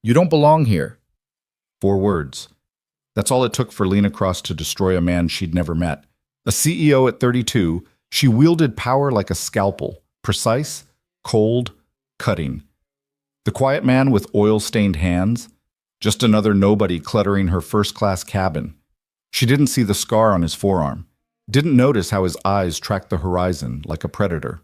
You don't belong here. 4 words. That's all it took for Lena Cross to destroy a man she'd never met. A CEO at 32, she wielded power like a scalpel, precise, cold, cutting. The quiet man with oil-stained hands, just another nobody cluttering her first-class cabin. She didn't see the scar on his forearm, didn't notice how his eyes tracked the horizon like a predator,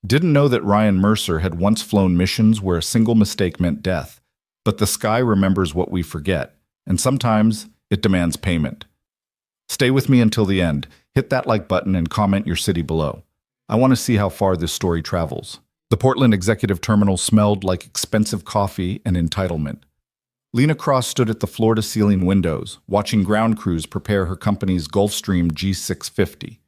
didn't know that Ryan Mercer had once flown missions where a single mistake meant death. But the sky remembers what we forget, and sometimes it demands payment. Stay with me until the end. Hit that like button and comment your city below. I want to see how far this story travels. The Portland Executive Terminal smelled like expensive coffee and entitlement. Lena Cross stood at the floor-to-ceiling windows, watching ground crews prepare her company's Gulfstream G650.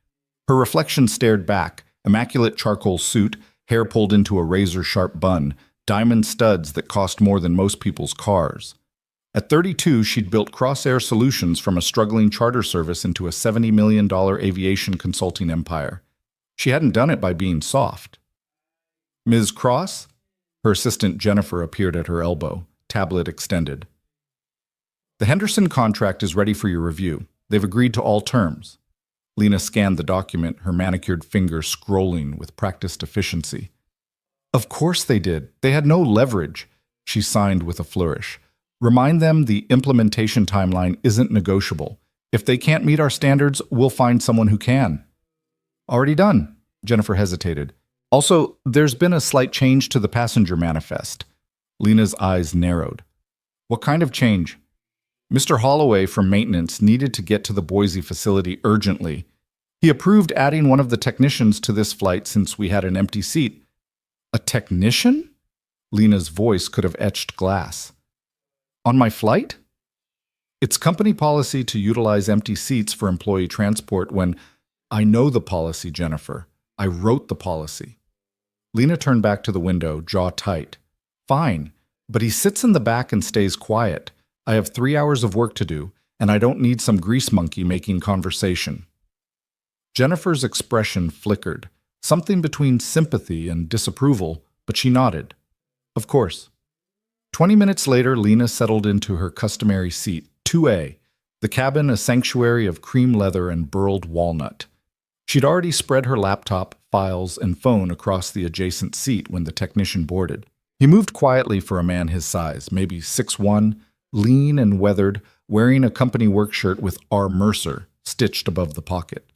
Her reflection stared back, immaculate charcoal suit, hair pulled into a razor-sharp bun, diamond studs that cost more than most people's cars. At 32, she'd built Crossair Solutions from a struggling charter service into a $70 million aviation consulting empire. She hadn't done it by being soft. Ms. Cross? Her assistant Jennifer appeared at her elbow, tablet extended. The Henderson contract is ready for your review. They've agreed to all terms. Lena scanned the document, her manicured fingers scrolling with practiced efficiency. Of course they did. They had no leverage, she signed with a flourish. Remind them the implementation timeline isn't negotiable. If they can't meet our standards, we'll find someone who can. Already done, Jennifer hesitated. Also, there's been a slight change to the passenger manifest. Lena's eyes narrowed. What kind of change? Mr. Holloway from maintenance needed to get to the Boise facility urgently. He approved adding one of the technicians to this flight since we had an empty seat. A technician? Lena's voice could have etched glass. On my flight? It's company policy to utilize empty seats for employee transport when... I know the policy, Jennifer. I wrote the policy. Lena turned back to the window, jaw tight. Fine, but he sits in the back and stays quiet. I have 3 hours of work to do, and I don't need some grease monkey making conversation. Jennifer's expression flickered, something between sympathy and disapproval, but she nodded. Of course. 20 minutes later, Lena settled into her customary seat, 2A, the cabin a sanctuary of cream leather and burled walnut. She'd already spread her laptop, files, and phone across the adjacent seat when the technician boarded. He moved quietly for a man his size, maybe 6'1", lean and weathered, wearing a company work shirt with R. Mercer stitched above the pocket.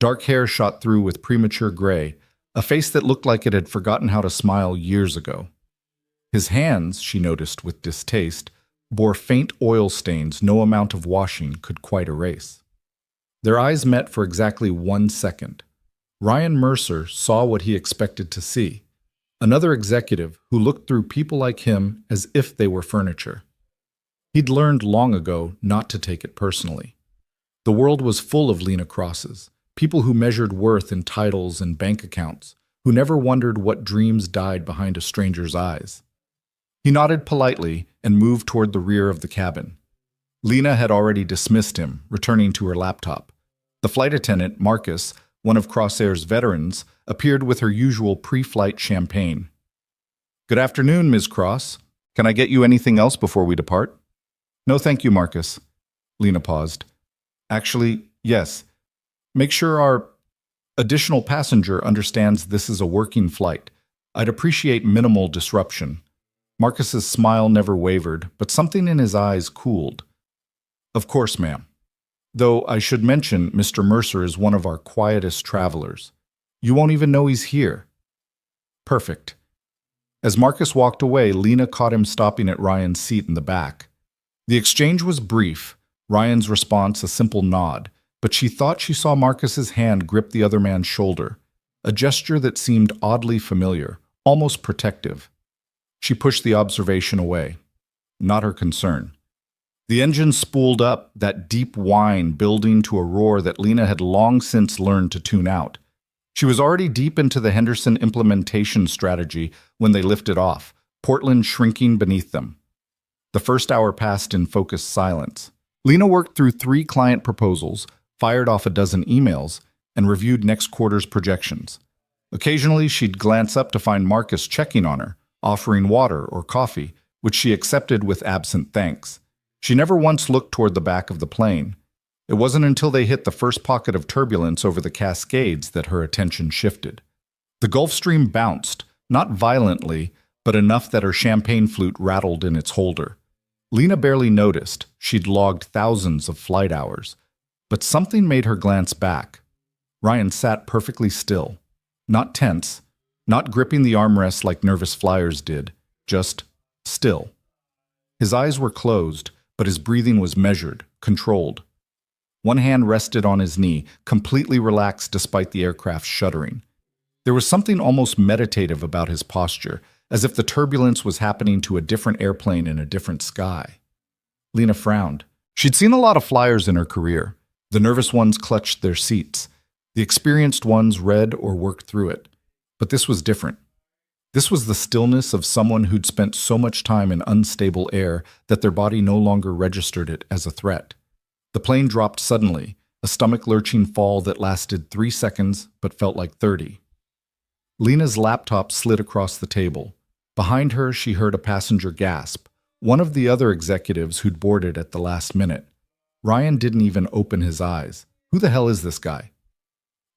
Dark hair shot through with premature gray, a face that looked like it had forgotten how to smile years ago. His hands, she noticed with distaste, bore faint oil stains no amount of washing could quite erase. Their eyes met for exactly 1 second. Ryan Mercer saw what he expected to see. Another executive who looked through people like him as if they were furniture. He'd learned long ago not to take it personally. The world was full of Lena Crosses, people who measured worth in titles and bank accounts, who never wondered what dreams died behind a stranger's eyes. He nodded politely and moved toward the rear of the cabin. Lena had already dismissed him, returning to her laptop. The flight attendant, Marcus, one of Crossair's veterans, appeared with her usual pre-flight champagne. Good afternoon, Ms. Cross. Can I get you anything else before we depart? No, thank you, Marcus. Lena paused. Actually, yes. Make sure our additional passenger understands this is a working flight. I'd appreciate minimal disruption. Marcus's smile never wavered, but something in his eyes cooled. Of course, ma'am. Though I should mention Mr. Mercer is one of our quietest travelers. You won't even know he's here. Perfect. As Marcus walked away, Lena caught him stopping at Ryan's seat in the back. The exchange was brief, Ryan's response a simple nod, but she thought she saw Marcus's hand grip the other man's shoulder, a gesture that seemed oddly familiar, almost protective. She pushed the observation away. Not her concern. The engine spooled up, that deep whine building to a roar that Lena had long since learned to tune out. She was already deep into the Henderson implementation strategy when they lifted off, Portland shrinking beneath them. The first hour passed in focused silence. Lena worked through 3 client proposals, fired off a dozen emails, and reviewed next quarter's projections. Occasionally, she'd glance up to find Marcus checking on her, offering water or coffee, which she accepted with absent thanks. She never once looked toward the back of the plane. It wasn't until they hit the first pocket of turbulence over the Cascades that her attention shifted. The Gulf Stream bounced, not violently, but enough that her champagne flute rattled in its holder. Lena barely noticed. She'd logged thousands of flight hours. But something made her glance back. Ryan sat perfectly still. Not tense, not gripping the armrest like nervous flyers did, just still. His eyes were closed, but his breathing was measured, controlled. One hand rested on his knee, completely relaxed despite the aircraft's shuddering. There was something almost meditative about his posture, as if the turbulence was happening to a different airplane in a different sky. Lena frowned. She'd seen a lot of flyers in her career. The nervous ones clutched their seats. The experienced ones read or worked through it. But this was different. This was the stillness of someone who'd spent so much time in unstable air that their body no longer registered it as a threat. The plane dropped suddenly, a stomach-lurching fall that lasted 3 seconds but felt like 30. Lena's laptop slid across the table. Behind her, she heard a passenger gasp, one of the other executives who'd boarded at the last minute. Ryan didn't even open his eyes. Who the hell is this guy?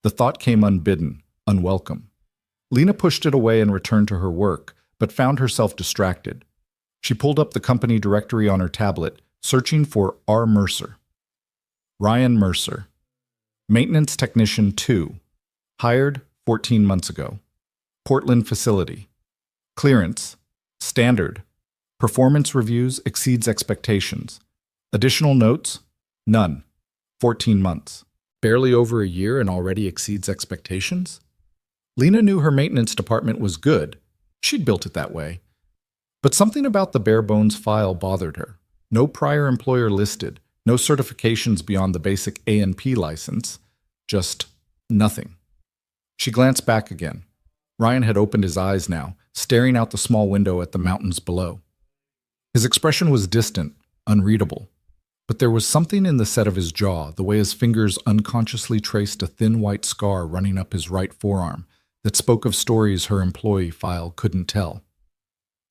The thought came unbidden, unwelcome. Lena pushed it away and returned to her work, but found herself distracted. She pulled up the company directory on her tablet, searching for R. Mercer. Ryan Mercer. Maintenance Technician 2. Hired 14 months ago. Portland facility. Clearance. Standard. Performance reviews exceeds expectations. Additional notes? None. 14 months. Barely over a year and already exceeds expectations? Lena knew her maintenance department was good. She'd built it that way. But something about the bare-bones file bothered her. No prior employer listed. No certifications beyond the basic A&P license. Just nothing. She glanced back again. Ryan had opened his eyes now, staring out the small window at the mountains below. His expression was distant, unreadable. But there was something in the set of his jaw, the way his fingers unconsciously traced a thin white scar running up his right forearm, that spoke of stories her employee file couldn't tell.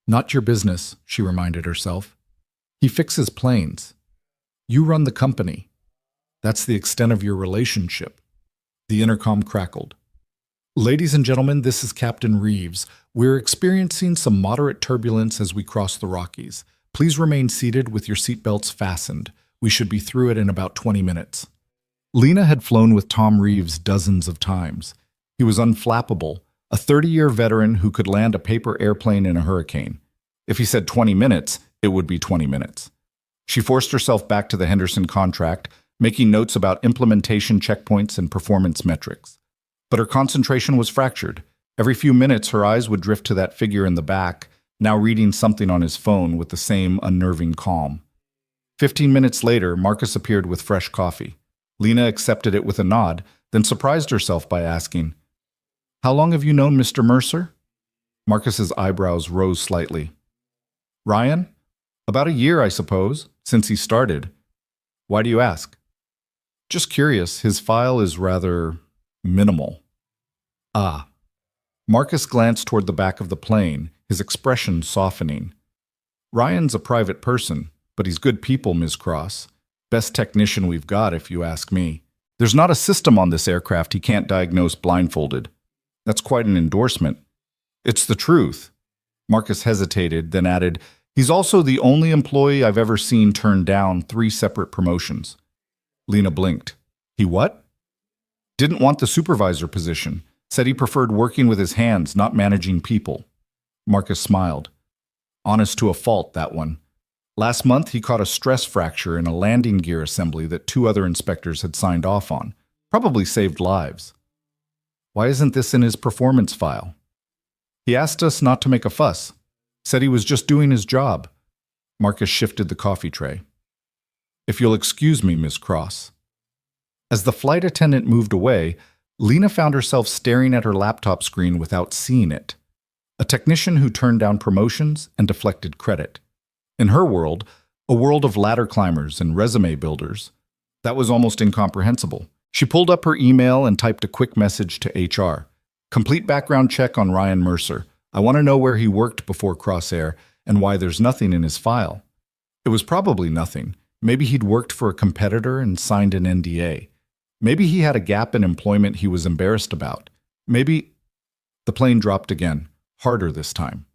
Not your business, she reminded herself. He fixes planes. You run the company. That's the extent of your relationship. The intercom crackled. Ladies and gentlemen, this is Captain Reeves. We're experiencing some moderate turbulence as we cross the Rockies. Please remain seated with your seatbelts fastened. We should be through it in about 20 minutes. Lena had flown with Tom Reeves dozens of times. He was unflappable, a 30-year veteran who could land a paper airplane in a hurricane. If he said 20 minutes, it would be 20 minutes. She forced herself back to the Henderson contract, making notes about implementation checkpoints and performance metrics. But her concentration was fractured. Every few minutes, her eyes would drift to that figure in the back, now reading something on his phone with the same unnerving calm. 15 minutes later, Marcus appeared with fresh coffee. Lena accepted it with a nod, then surprised herself by asking, "How long have you known Mr. Mercer?" Marcus's eyebrows rose slightly. "Ryan? About a year, I suppose, since he started. Why do you ask?" "Just curious. His file is rather minimal." "Ah." Marcus glanced toward the back of the plane, his expression softening. "Ryan's a private person, but he's good people, Ms. Cross. Best technician we've got, if you ask me. There's not a system on this aircraft he can't diagnose blindfolded. That's quite an endorsement." "It's the truth." Marcus hesitated, then added, "He's also the only employee I've ever seen turn down 3 separate promotions." Lena blinked. "He what?" "Didn't want the supervisor position. Said he preferred working with his hands, not managing people." Marcus smiled. "Honest to a fault, that one. Last month, he caught a stress fracture in a landing gear assembly that 2 other inspectors had signed off on. Probably saved lives." "Why isn't this in his performance file?" "He asked us not to make a fuss. Said he was just doing his job." Marcus shifted the coffee tray. "If you'll excuse me, Miss Cross." As the flight attendant moved away, Lena found herself staring at her laptop screen without seeing it. A technician who turned down promotions and deflected credit. In her world, a world of ladder climbers and resume builders, that was almost incomprehensible. She pulled up her email and typed a quick message to HR. "Complete background check on Ryan Mercer. I want to know where he worked before Crosshair, and why there's nothing in his file. It was probably nothing. Maybe he'd worked for a competitor and signed an NDA. Maybe he had a gap in employment he was embarrassed about. Maybe... The plane dropped again, harder this time.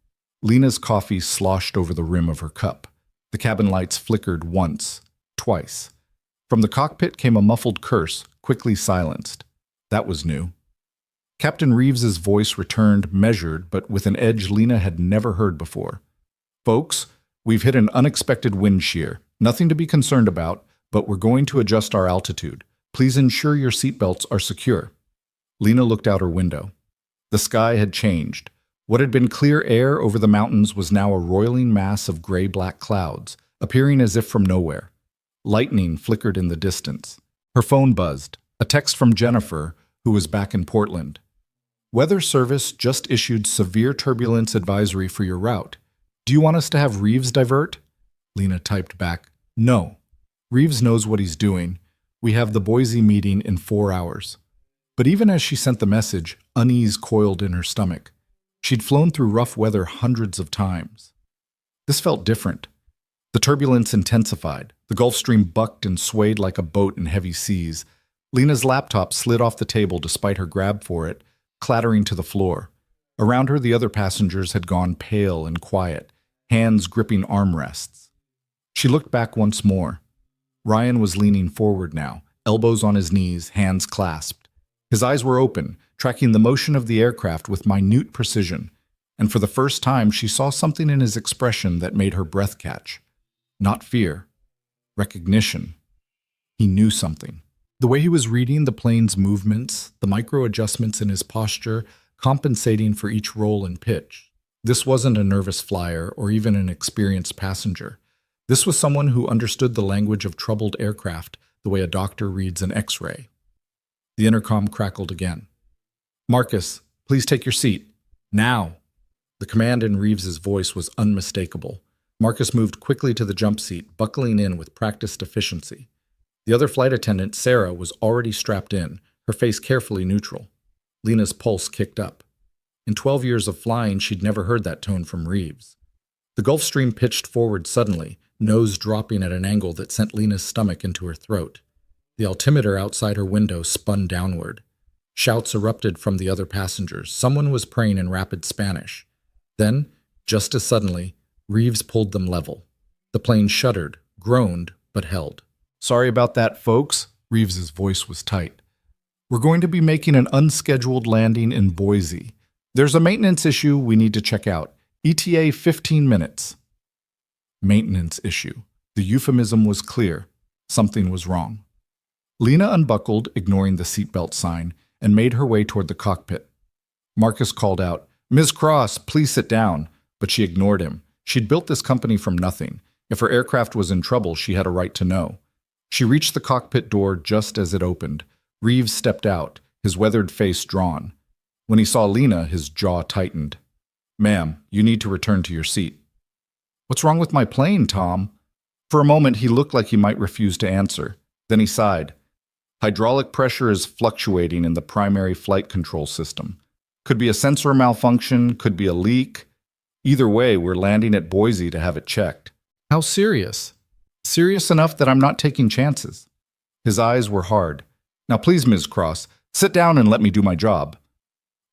Lena's coffee sloshed over the rim of her cup. The cabin lights flickered once, twice. From the cockpit came a muffled curse, quickly silenced. That was new. Captain Reeves's voice returned, measured, but with an edge Lena had never heard before. Folks, we've hit an unexpected wind shear. Nothing to be concerned about, but we're going to adjust our altitude. Please ensure your seatbelts are secure. Lena looked out her window. The sky had changed. What had been clear air over the mountains was now a roiling mass of gray-black clouds, appearing as if from nowhere. Lightning flickered in the distance. Her phone buzzed, a text from Jennifer, who was back in Portland. Weather Service just issued severe turbulence advisory for your route. Do you want us to have Reeves divert? Lena typed back, No. Reeves knows what he's doing. We have the Boise meeting in 4 hours. But even as she sent the message, unease coiled in her stomach. She'd flown through rough weather hundreds of times. This felt different. The turbulence intensified. The Gulf Stream bucked and swayed like a boat in heavy seas. Lena's laptop slid off the table despite her grab for it, clattering to the floor. Around her, the other passengers had gone pale and quiet, hands gripping armrests. She looked back once more. Ryan was leaning forward now, elbows on his knees, hands clasped. His eyes were open, tracking the motion of the aircraft with minute precision, and for the first time she saw something in his expression that made her breath catch. Not fear. Recognition. He knew something. The way he was reading the plane's movements, the micro-adjustments in his posture, compensating for each roll and pitch. This wasn't a nervous flyer or even an experienced passenger. This was someone who understood the language of troubled aircraft the way a doctor reads an X-ray. The intercom crackled again. Marcus, please take your seat. Now. The command in Reeves's voice was unmistakable. Marcus moved quickly to the jump seat, buckling in with practiced efficiency. The other flight attendant, Sarah, was already strapped in, her face carefully neutral. Lena's pulse kicked up. In 12 years of flying, she'd never heard that tone from Reeves. The Gulf Stream pitched forward suddenly, nose dropping at an angle that sent Lena's stomach into her throat. The altimeter outside her window spun downward. Shouts erupted from the other passengers. Someone was praying in rapid Spanish. Then, just as suddenly, Reeves pulled them level. The plane shuddered, groaned, but held. Sorry about that, folks. Reeves's voice was tight. We're going to be making an unscheduled landing in Boise. There's a maintenance issue we need to check out. ETA 15 minutes. Maintenance issue. The euphemism was clear. Something was wrong. Lena unbuckled, ignoring the seatbelt sign, and made her way toward the cockpit. Marcus called out, Ms. Cross, please sit down, but she ignored him. She'd built this company from nothing. If her aircraft was in trouble, she had a right to know. She reached the cockpit door just as it opened. Reeves stepped out, his weathered face drawn. When he saw Lena, his jaw tightened. Ma'am, you need to return to your seat. What's wrong with my plane, Tom? For a moment, he looked like he might refuse to answer. Then he sighed. Hydraulic pressure is fluctuating in the primary flight control system. Could be a sensor malfunction, could be a leak. Either way, we're landing at Boise to have it checked. How serious? Serious enough that I'm not taking chances. His eyes were hard. Now please, Ms. Cross, sit down and let me do my job.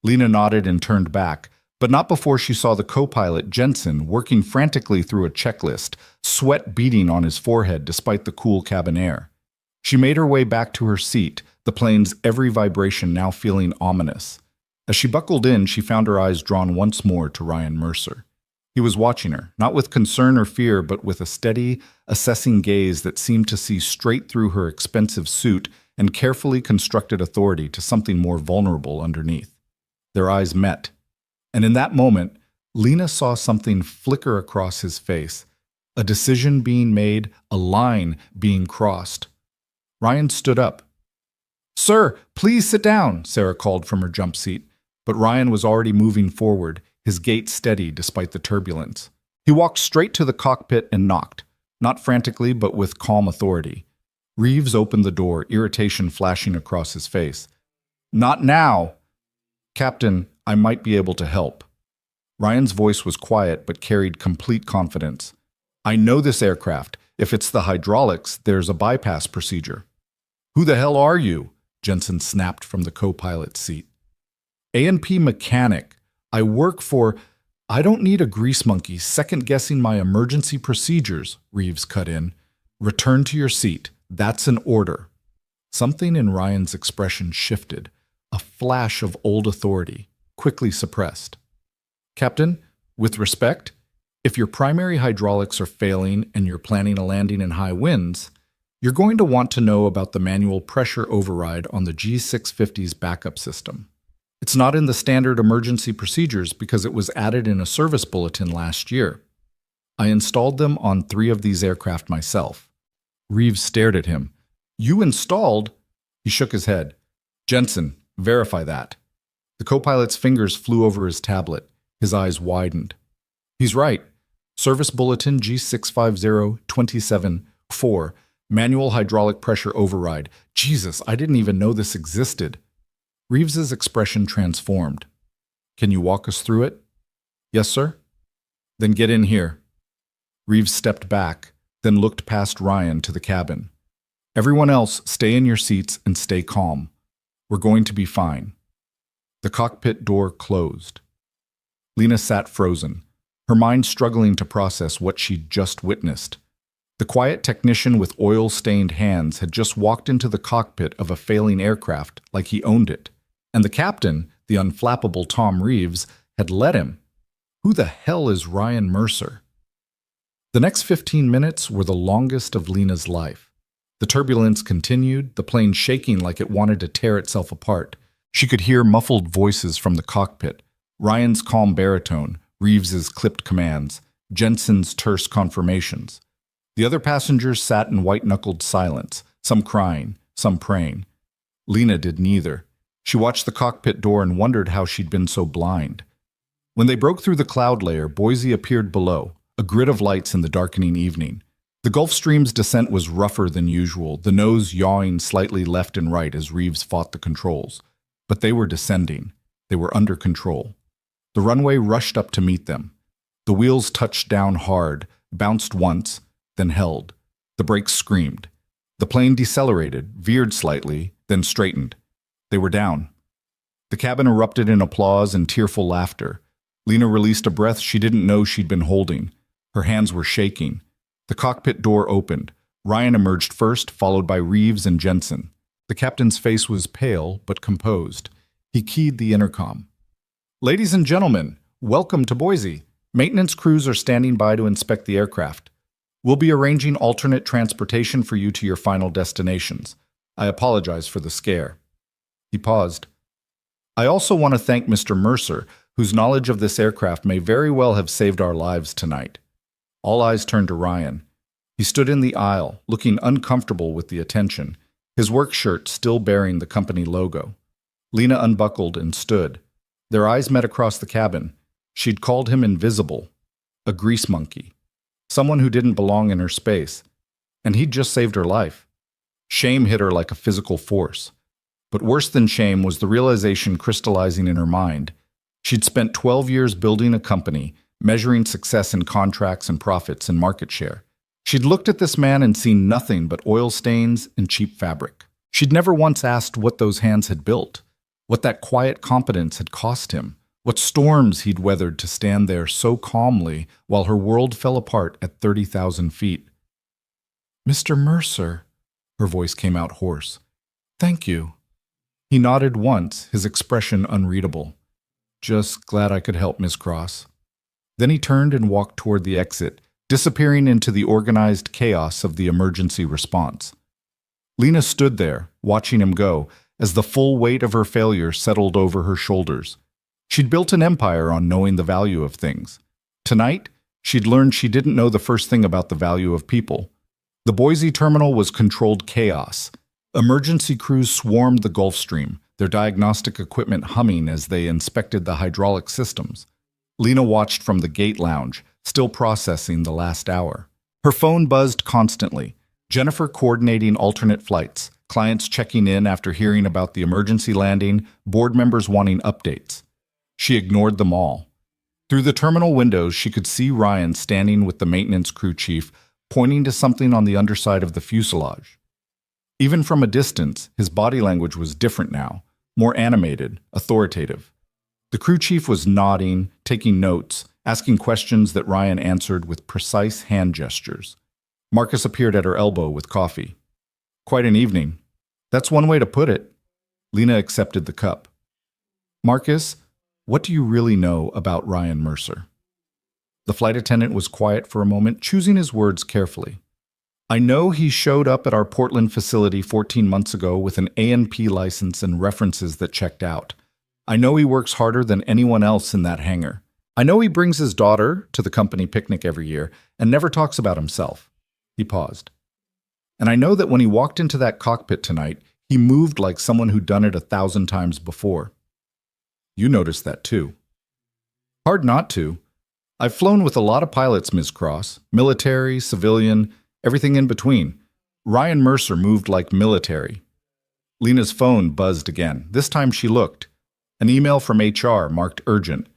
Lena nodded and turned back, but not before she saw the co-pilot, Jensen, working frantically through a checklist, sweat beading on his forehead despite the cool cabin air. She made her way back to her seat, the plane's every vibration now feeling ominous. As she buckled in, she found her eyes drawn once more to Ryan Mercer. He was watching her, not with concern or fear, but with a steady, assessing gaze that seemed to see straight through her expensive suit and carefully constructed authority to something more vulnerable underneath. Their eyes met. And in that moment, Lena saw something flicker across his face, a decision being made, a line being crossed. Ryan stood up. Sir, please sit down, Sarah called from her jump seat, but Ryan was already moving forward, his gait steady despite the turbulence. He walked straight to the cockpit and knocked, not frantically but with calm authority. Reeves opened the door, irritation flashing across his face. Not now! Captain, I might be able to help. Ryan's voice was quiet but carried complete confidence. I know this aircraft. If it's the hydraulics, there's a bypass procedure. Who the hell are you? Jensen snapped from the co-pilot's seat. A&P mechanic. I work for... I don't need a grease monkey second-guessing my emergency procedures, Reeves cut in. Return to your seat. That's an order. Something in Ryan's expression shifted, a flash of old authority, quickly suppressed. Captain, with respect, if your primary hydraulics are failing and you're planning a landing in high winds, you're going to want to know about the manual pressure override on the G650's backup system. It's not in the standard emergency procedures because it was added in a service bulletin last year. I installed them on 3 of these aircraft myself. Reeves stared at him. You installed? He shook his head. Jensen, verify that. The co-pilot's fingers flew over his tablet. His eyes widened. He's right. Service Bulletin G650-27-4. Manual hydraulic pressure override. Jesus, I didn't even know this existed. Reeves's expression transformed. Can you walk us through it? Yes, sir. Then get in here. Reeves stepped back, then looked past Ryan to the cabin. Everyone else, stay in your seats and stay calm. We're going to be fine. The cockpit door closed. Lena sat frozen, her mind struggling to process what she'd just witnessed. The quiet technician with oil-stained hands had just walked into the cockpit of a failing aircraft like he owned it. And the captain, the unflappable Tom Reeves, had let him. Who the hell is Ryan Mercer? The next 15 minutes were the longest of Lena's life. The turbulence continued, the plane shaking like it wanted to tear itself apart. She could hear muffled voices from the cockpit, Ryan's calm baritone, Reeves's clipped commands, Jensen's terse confirmations. The other passengers sat in white-knuckled silence, some crying, some praying. Lena did neither. She watched the cockpit door and wondered how she'd been so blind. When they broke through the cloud layer, Boise appeared below, a grid of lights in the darkening evening. The Gulf Stream's descent was rougher than usual, the nose yawing slightly left and right as Reeves fought the controls. But they were descending. They were under control. The runway rushed up to meet them. The wheels touched down hard, bounced once, then held. The brakes screamed. The plane decelerated, veered slightly, then straightened. They were down. The cabin erupted in applause and tearful laughter. Lena released a breath she didn't know she'd been holding. Her hands were shaking. The cockpit door opened. Ryan emerged first, followed by Reeves and Jensen. The captain's face was pale, but composed. He keyed the intercom. Ladies and gentlemen, welcome to Boise. Maintenance crews are standing by to inspect the aircraft. We'll be arranging alternate transportation for you to your final destinations. I apologize for the scare. He paused. I also want to thank Mr. Mercer, whose knowledge of this aircraft may very well have saved our lives tonight. All eyes turned to Ryan. He stood in the aisle, looking uncomfortable with the attention, his work shirt still bearing the company logo. Lena unbuckled and stood. Their eyes met across the cabin. She'd called him invisible, a grease monkey, someone who didn't belong in her space, and he'd just saved her life. Shame hit her like a physical force. But worse than shame was the realization crystallizing in her mind. She'd spent 12 years building a company, measuring success in contracts and profits and market share. She'd looked at this man and seen nothing but oil stains and cheap fabric. She'd never once asked what those hands had built, what that quiet competence had cost him, what storms he'd weathered to stand there so calmly while her world fell apart at 30,000 feet. Mr. Mercer, her voice came out hoarse. Thank you. He nodded once, his expression unreadable. Just glad I could help, Miss Cross. Then he turned and walked toward the exit, disappearing into the organized chaos of the emergency response. Lena stood there, watching him go, as the full weight of her failure settled over her shoulders. She'd built an empire on knowing the value of things. Tonight, she'd learned she didn't know the first thing about the value of people. The Boise terminal was controlled chaos. Emergency crews swarmed the Gulf Stream, their diagnostic equipment humming as they inspected the hydraulic systems. Lena watched from the gate lounge, still processing the last hour. Her phone buzzed constantly. Jennifer coordinating alternate flights, clients checking in after hearing about the emergency landing, board members wanting updates. She ignored them all. Through the terminal windows, she could see Ryan standing with the maintenance crew chief, pointing to something on the underside of the fuselage. Even from a distance, his body language was different now, more animated, authoritative. The crew chief was nodding, taking notes, asking questions that Ryan answered with precise hand gestures. Marcus appeared at her elbow with coffee. Quite an evening. That's one way to put it. Lena accepted the cup. Marcus, what do you really know about Ryan Mercer? The flight attendant was quiet for a moment, choosing his words carefully. I know he showed up at our Portland facility 14 months ago with an A&P license and references that checked out. I know he works harder than anyone else in that hangar. I know he brings his daughter to the company picnic every year and never talks about himself. He paused. And I know that when he walked into that cockpit tonight, he moved like someone who'd done it 1,000 times before. You noticed that too. Hard not to. I've flown with a lot of pilots, Ms. Cross. Military, civilian, everything in between. Ryan Mercer moved like military. Lena's phone buzzed again. This time she looked. An email from HR marked urgent.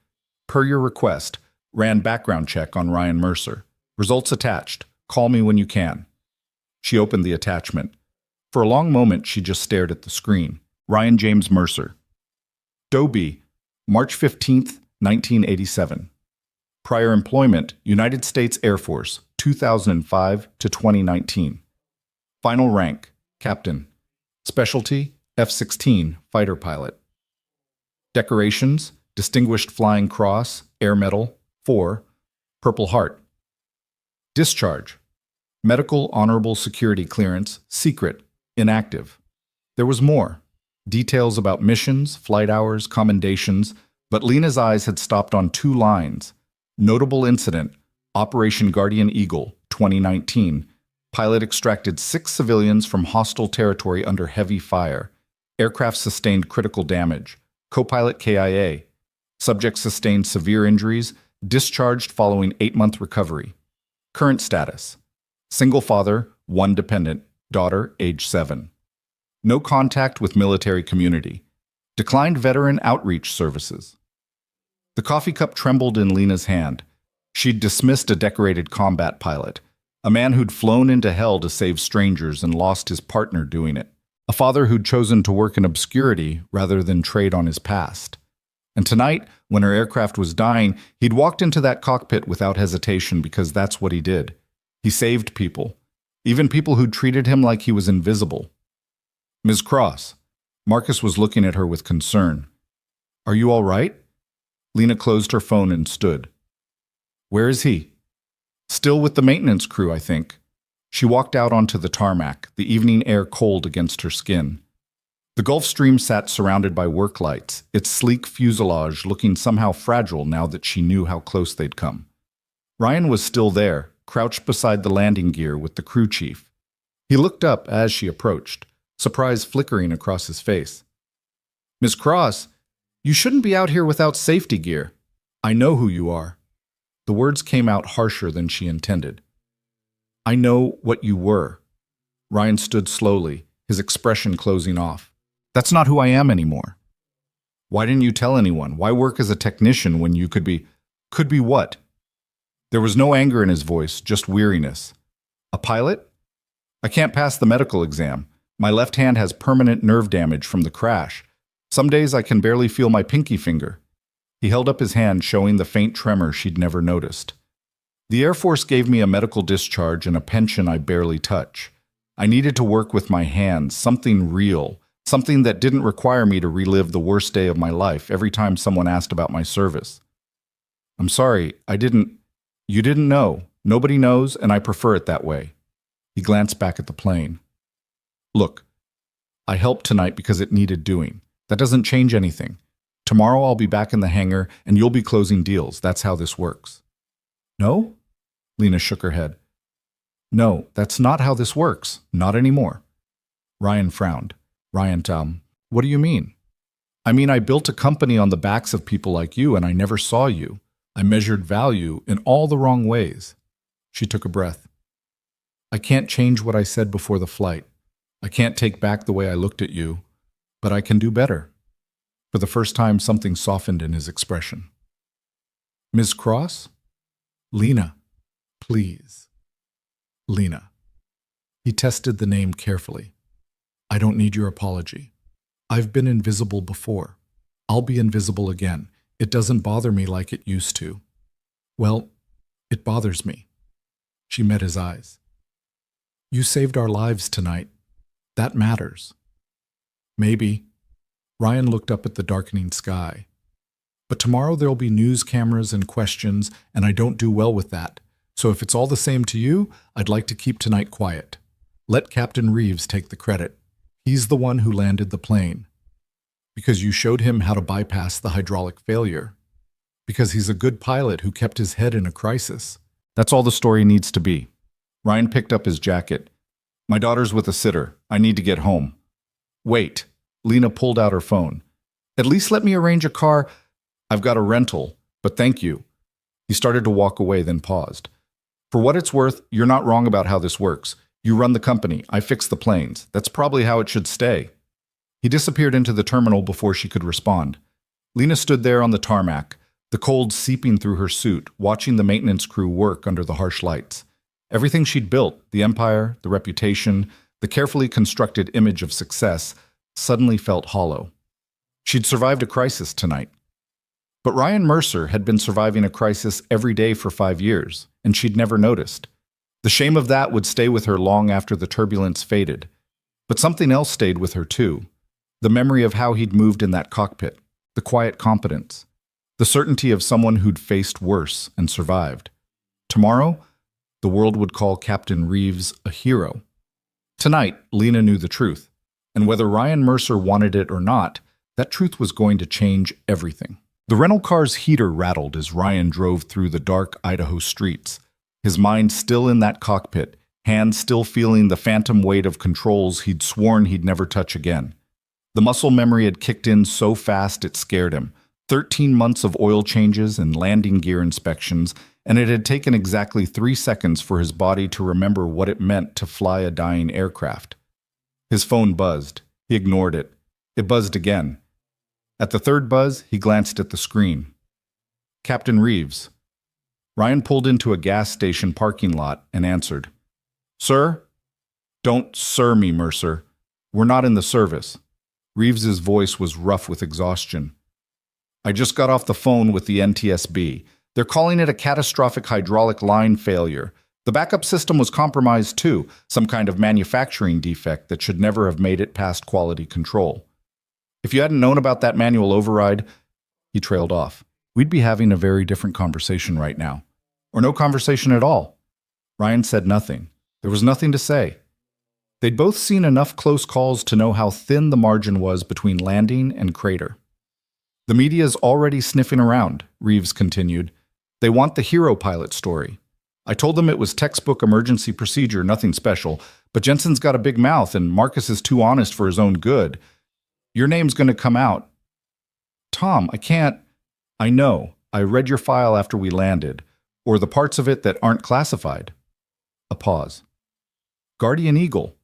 Per your request, ran background check on Ryan Mercer. Results attached. Call me when you can. She opened the attachment. For a long moment, she just stared at the screen. Ryan James Mercer. Dobie, March 15th, 1987. Prior employment, United States Air Force, 2005 to 2019. Final rank, Captain. Specialty, F-16 fighter pilot. Decorations, Distinguished Flying Cross, Air Medal, 4, Purple Heart. Discharge, Medical Honorable Security Clearance, Secret, Inactive. There was more. Details about missions, flight hours, commendations, but Lena's eyes had stopped on 2 lines. Notable incident, Operation Guardian Eagle, 2019. Pilot extracted 6 civilians from hostile territory under heavy fire. Aircraft sustained critical damage. Co-pilot KIA. Subject sustained severe injuries, discharged following 8-month recovery. Current status. Single father, 1 dependent, daughter, age 7. No contact with military community. Declined veteran outreach services. The coffee cup trembled in Lena's hand. She'd dismissed a decorated combat pilot, a man who'd flown into hell to save strangers and lost his partner doing it. A father who'd chosen to work in obscurity rather than trade on his past. And tonight, when her aircraft was dying, he'd walked into that cockpit without hesitation because that's what he did. He saved people, even people who'd treated him like he was invisible. Ms. Cross, Marcus was looking at her with concern. Are you all right? Lena closed her phone and stood. Where is he? Still with the maintenance crew, I think. She walked out onto the tarmac, the evening air cold against her skin. The Gulfstream sat surrounded by work lights, its sleek fuselage looking somehow fragile now that she knew how close they'd come. Ryan was still there, crouched beside the landing gear with the crew chief. He looked up as she approached, surprise flickering across his face. Miss Cross, you shouldn't be out here without safety gear. I know who you are. The words came out harsher than she intended. I know what you were. Ryan stood slowly, his expression closing off. That's not who I am anymore. Why didn't you tell anyone? Why work as a technician when you could be... Could be what? There was no anger in his voice, just weariness. A pilot? I can't pass the medical exam. My left hand has permanent nerve damage from the crash. Some days I can barely feel my pinky finger. He held up his hand, showing the faint tremor she'd never noticed. The Air Force gave me a medical discharge and a pension I barely touch. I needed to work with my hands, something real, something that didn't require me to relive the worst day of my life every time someone asked about my service. I'm sorry, You didn't know. Nobody knows, and I prefer it that way. He glanced back at the plane. Look, I helped tonight because it needed doing. That doesn't change anything. Tomorrow I'll be back in the hangar, and you'll be closing deals. That's how this works. No? Lena shook her head. No, that's not how this works. Not anymore. Ryan frowned. Ryan, what do you mean? I mean, I built a company on the backs of people like you, and I never saw you. I measured value in all the wrong ways. She took a breath. I can't change what I said before the flight. I can't take back the way I looked at you, but I can do better. For the first time, something softened in his expression. Ms. Cross? Lena, please. Lena. He tested the name carefully. I don't need your apology. I've been invisible before. I'll be invisible again. It doesn't bother me like it used to. Well, it bothers me. She met his eyes. You saved our lives tonight. That matters. Maybe. Ryan looked up at the darkening sky. But tomorrow there'll be news cameras and questions, and I don't do well with that. So if it's all the same to you, I'd like to keep tonight quiet. Let Captain Reeves take the credit. He's the one who landed the plane. Because you showed him how to bypass the hydraulic failure. Because he's a good pilot who kept his head in a crisis. That's all the story needs to be. Ryan picked up his jacket. My daughter's with a sitter. I need to get home. Wait. Lena pulled out her phone. At least let me arrange a car. I've got a rental, but thank you. He started to walk away, then paused. For what it's worth, you're not wrong about how this works. You run the company. I fix the planes. That's probably how it should stay. He disappeared into the terminal before she could respond. Lena stood there on the tarmac, the cold seeping through her suit, watching the maintenance crew work under the harsh lights. Everything she'd built, the empire, the reputation, the carefully constructed image of success, suddenly felt hollow. She'd survived a crisis tonight. But Ryan Mercer had been surviving a crisis every day for 5 years, and she'd never noticed. The shame of that would stay with her long after the turbulence faded. But something else stayed with her too. The memory of how he'd moved in that cockpit, the quiet competence, the certainty of someone who'd faced worse and survived. Tomorrow, the world would call Captain Reeves a hero. Tonight, Lena knew the truth, and whether Ryan Mercer wanted it or not, that truth was going to change everything. The rental car's heater rattled as Ryan drove through the dark Idaho streets, his mind still in that cockpit, hands still feeling the phantom weight of controls he'd sworn he'd never touch again. The muscle memory had kicked in so fast it scared him. 13 months of oil changes and landing gear inspections, and it had taken exactly 3 seconds for his body to remember what it meant to fly a dying aircraft. His phone buzzed. He ignored it. It buzzed again. At the third buzz, he glanced at the screen. Captain Reeves. Ryan pulled into a gas station parking lot and answered. Sir? Don't sir me, Mercer. We're not in the service. Reeves's voice was rough with exhaustion. I just got off the phone with the NTSB. They're calling it a catastrophic hydraulic line failure. The backup system was compromised too, some kind of manufacturing defect that should never have made it past quality control. If you hadn't known about that manual override, he trailed off. We'd be having a very different conversation right now. Or no conversation at all. Ryan said nothing. There was nothing to say. They'd both seen enough close calls to know how thin the margin was between landing and crater. The media's already sniffing around, Reeves continued. They want the hero pilot story. I told them it was textbook emergency procedure, nothing special, but Jensen's got a big mouth and Marcus is too honest for his own good. Your name's going to come out. Tom, I can't. I know. I read your file after we landed, or the parts of it that aren't classified. A pause. Guardian Eagle.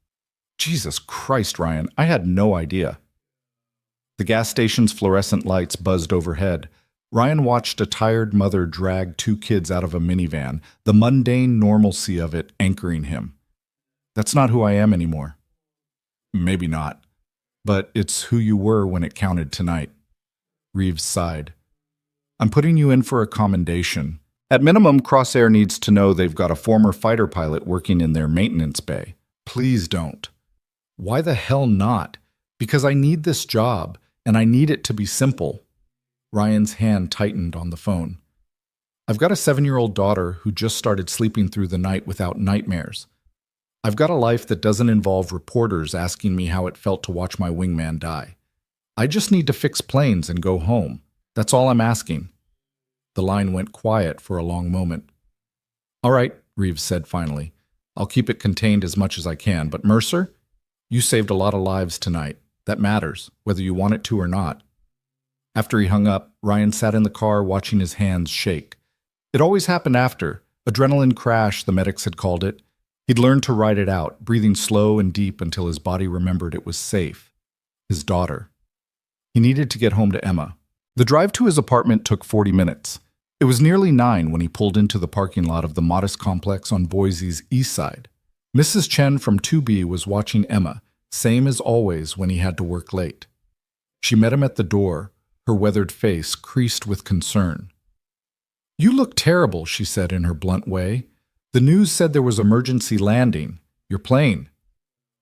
Jesus Christ, Ryan, I had no idea. The gas station's fluorescent lights buzzed overhead. Ryan watched a tired mother drag 2 kids out of a minivan, the mundane normalcy of it anchoring him. That's not who I am anymore. Maybe not, but it's who you were when it counted tonight. Reeves sighed. I'm putting you in for a commendation. At minimum, Crossair needs to know they've got a former fighter pilot working in their maintenance bay. Please don't. Why the hell not? Because I need this job, and I need it to be simple. Ryan's hand tightened on the phone. I've got a 7-year-old daughter who just started sleeping through the night without nightmares. I've got a life that doesn't involve reporters asking me how it felt to watch my wingman die. I just need to fix planes and go home. That's all I'm asking. The line went quiet for a long moment. All right, Reeves said finally. I'll keep it contained as much as I can, but Mercer, you saved a lot of lives tonight. That matters, whether you want it to or not. After he hung up, Ryan sat in the car watching his hands shake. It always happened after. Adrenaline crash, the medics had called it. He'd learned to ride it out, breathing slow and deep until his body remembered it was safe. His daughter. He needed to get home to Emma. The drive to his apartment took 40 minutes. It was nearly 9 when he pulled into the parking lot of the modest complex on Boise's east side. Mrs. Chen from 2B was watching Emma, same as always when he had to work late. She met him at the door, her weathered face creased with concern. "You look terrible," she said in her blunt way. "The news said there was emergency landing. Your plane."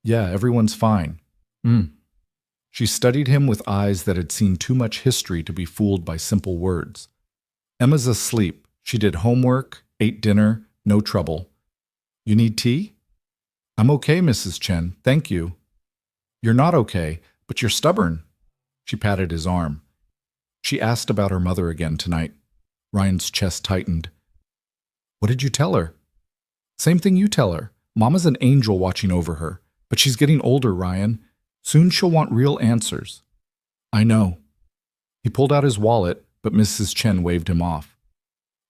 "Yeah, everyone's fine." She studied him with eyes that had seen too much history to be fooled by simple words. "Emma's asleep. She did homework, ate dinner, no trouble. You need tea?" "I'm okay, Mrs. Chen, thank you." "You're not okay, but you're stubborn." She patted his arm. She asked about her mother again tonight. Ryan's chest tightened. "What did you tell her?" "Same thing you tell her. Mama's an angel watching over her, but she's getting older, Ryan. Soon she'll want real answers." "I know." He pulled out his wallet, but Mrs. Chen waved him off.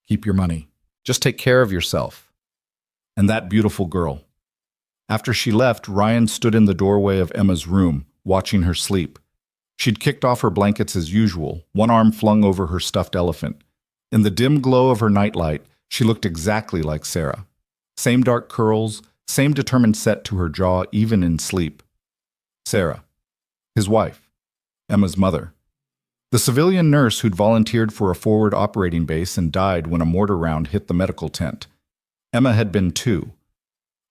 "Keep your money. Just take care of yourself. And that beautiful girl." After she left, Ryan stood in the doorway of Emma's room, watching her sleep. She'd kicked off her blankets as usual, one arm flung over her stuffed elephant. In the dim glow of her nightlight, she looked exactly like Sarah. Same dark curls, same determined set to her jaw even in sleep. Sarah, his wife, Emma's mother. The civilian nurse who'd volunteered for a forward operating base and died when a mortar round hit the medical tent. Emma had been too.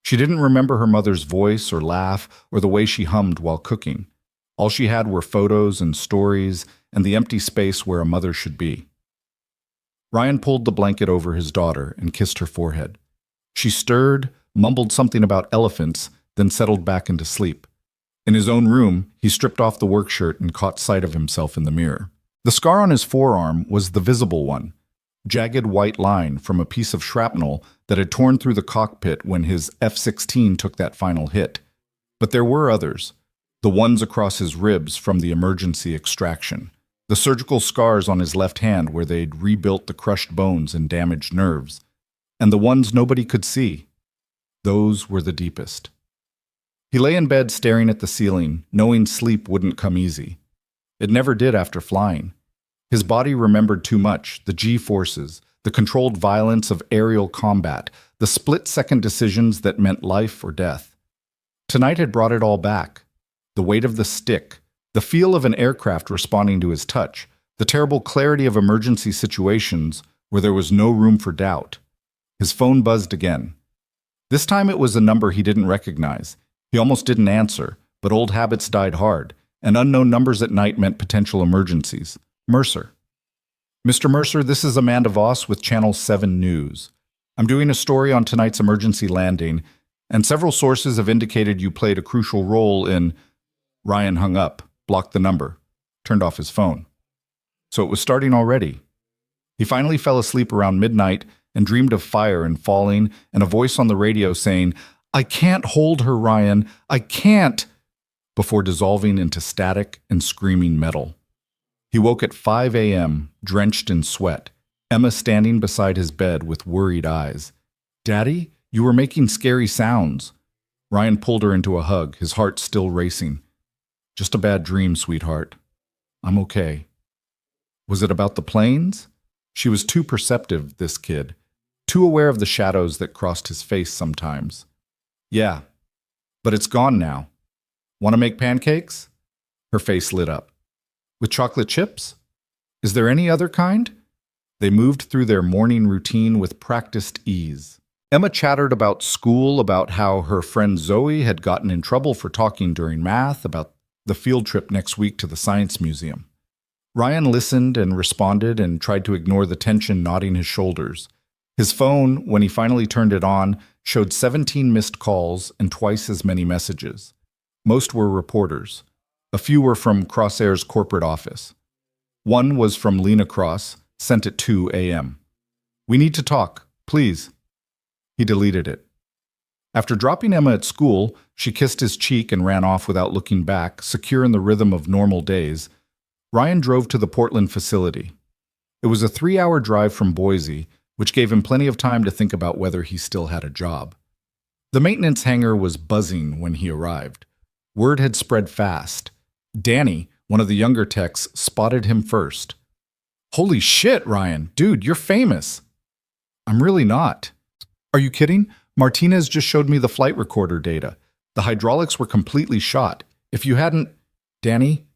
She didn't remember her mother's voice or laugh or the way she hummed while cooking. All she had were photos and stories and the empty space where a mother should be. Ryan pulled the blanket over his daughter and kissed her forehead. She stirred, mumbled something about elephants, then settled back into sleep. In his own room, he stripped off the work shirt and caught sight of himself in the mirror. The scar on his forearm was the visible one, jagged white line from a piece of shrapnel that had torn through the cockpit when his F-16 took that final hit. But there were others, the ones across his ribs from the emergency extraction, the surgical scars on his left hand where they'd rebuilt the crushed bones and damaged nerves, and the ones nobody could see. Those were the deepest. He lay in bed staring at the ceiling, knowing sleep wouldn't come easy. It never did after flying. His body remembered too much, the G-forces, the controlled violence of aerial combat, the split-second decisions that meant life or death. Tonight had brought it all back. The weight of the stick, the feel of an aircraft responding to his touch, the terrible clarity of emergency situations where there was no room for doubt. His phone buzzed again. This time it was a number he didn't recognize. He almost didn't answer, but old habits died hard, and unknown numbers at night meant potential emergencies. Mercer. "Mr. Mercer, this is Amanda Voss with Channel 7 News. I'm doing a story on tonight's emergency landing, and several sources have indicated you played a crucial role in..." Ryan hung up, blocked the number, turned off his phone. So it was starting already. He finally fell asleep around midnight and dreamed of fire and falling and a voice on the radio saying, "I can't hold her, Ryan, I can't," before dissolving into static and screaming metal. He woke at 5 a.m., drenched in sweat, Emma standing beside his bed with worried eyes. "Daddy, you were making scary sounds." Ryan pulled her into a hug, his heart still racing. "Just a bad dream, sweetheart. I'm okay." Was it about the planes? She was too perceptive, this kid, too aware of the shadows that crossed his face sometimes. "Yeah, but it's gone now. Want to make pancakes?" Her face lit up. "With chocolate chips? Is there any other kind?" They moved through their morning routine with practiced ease. Emma chattered about school, about how her friend Zoe had gotten in trouble for talking during math, about the field trip next week to the Science Museum. Ryan listened and responded and tried to ignore the tension knotting his shoulders. His phone, when he finally turned it on, showed 17 missed calls and twice as many messages. Most were reporters. A few were from Crossair's corporate office. One was from Lena Cross, sent at 2 a.m. "We need to talk, please." He deleted it. After dropping Emma at school, she kissed his cheek and ran off without looking back, secure in the rhythm of normal days. Ryan drove to the Portland facility. It was a 3-hour drive from Boise, which gave him plenty of time to think about whether he still had a job. The maintenance hangar was buzzing when he arrived. Word had spread fast. Danny, one of the younger techs, spotted him first. Holy shit, Ryan. Dude, you're famous. I'm really not. Are you kidding? Martinez just showed me the flight recorder data. The hydraulics were completely shot. If you hadn't... Danny?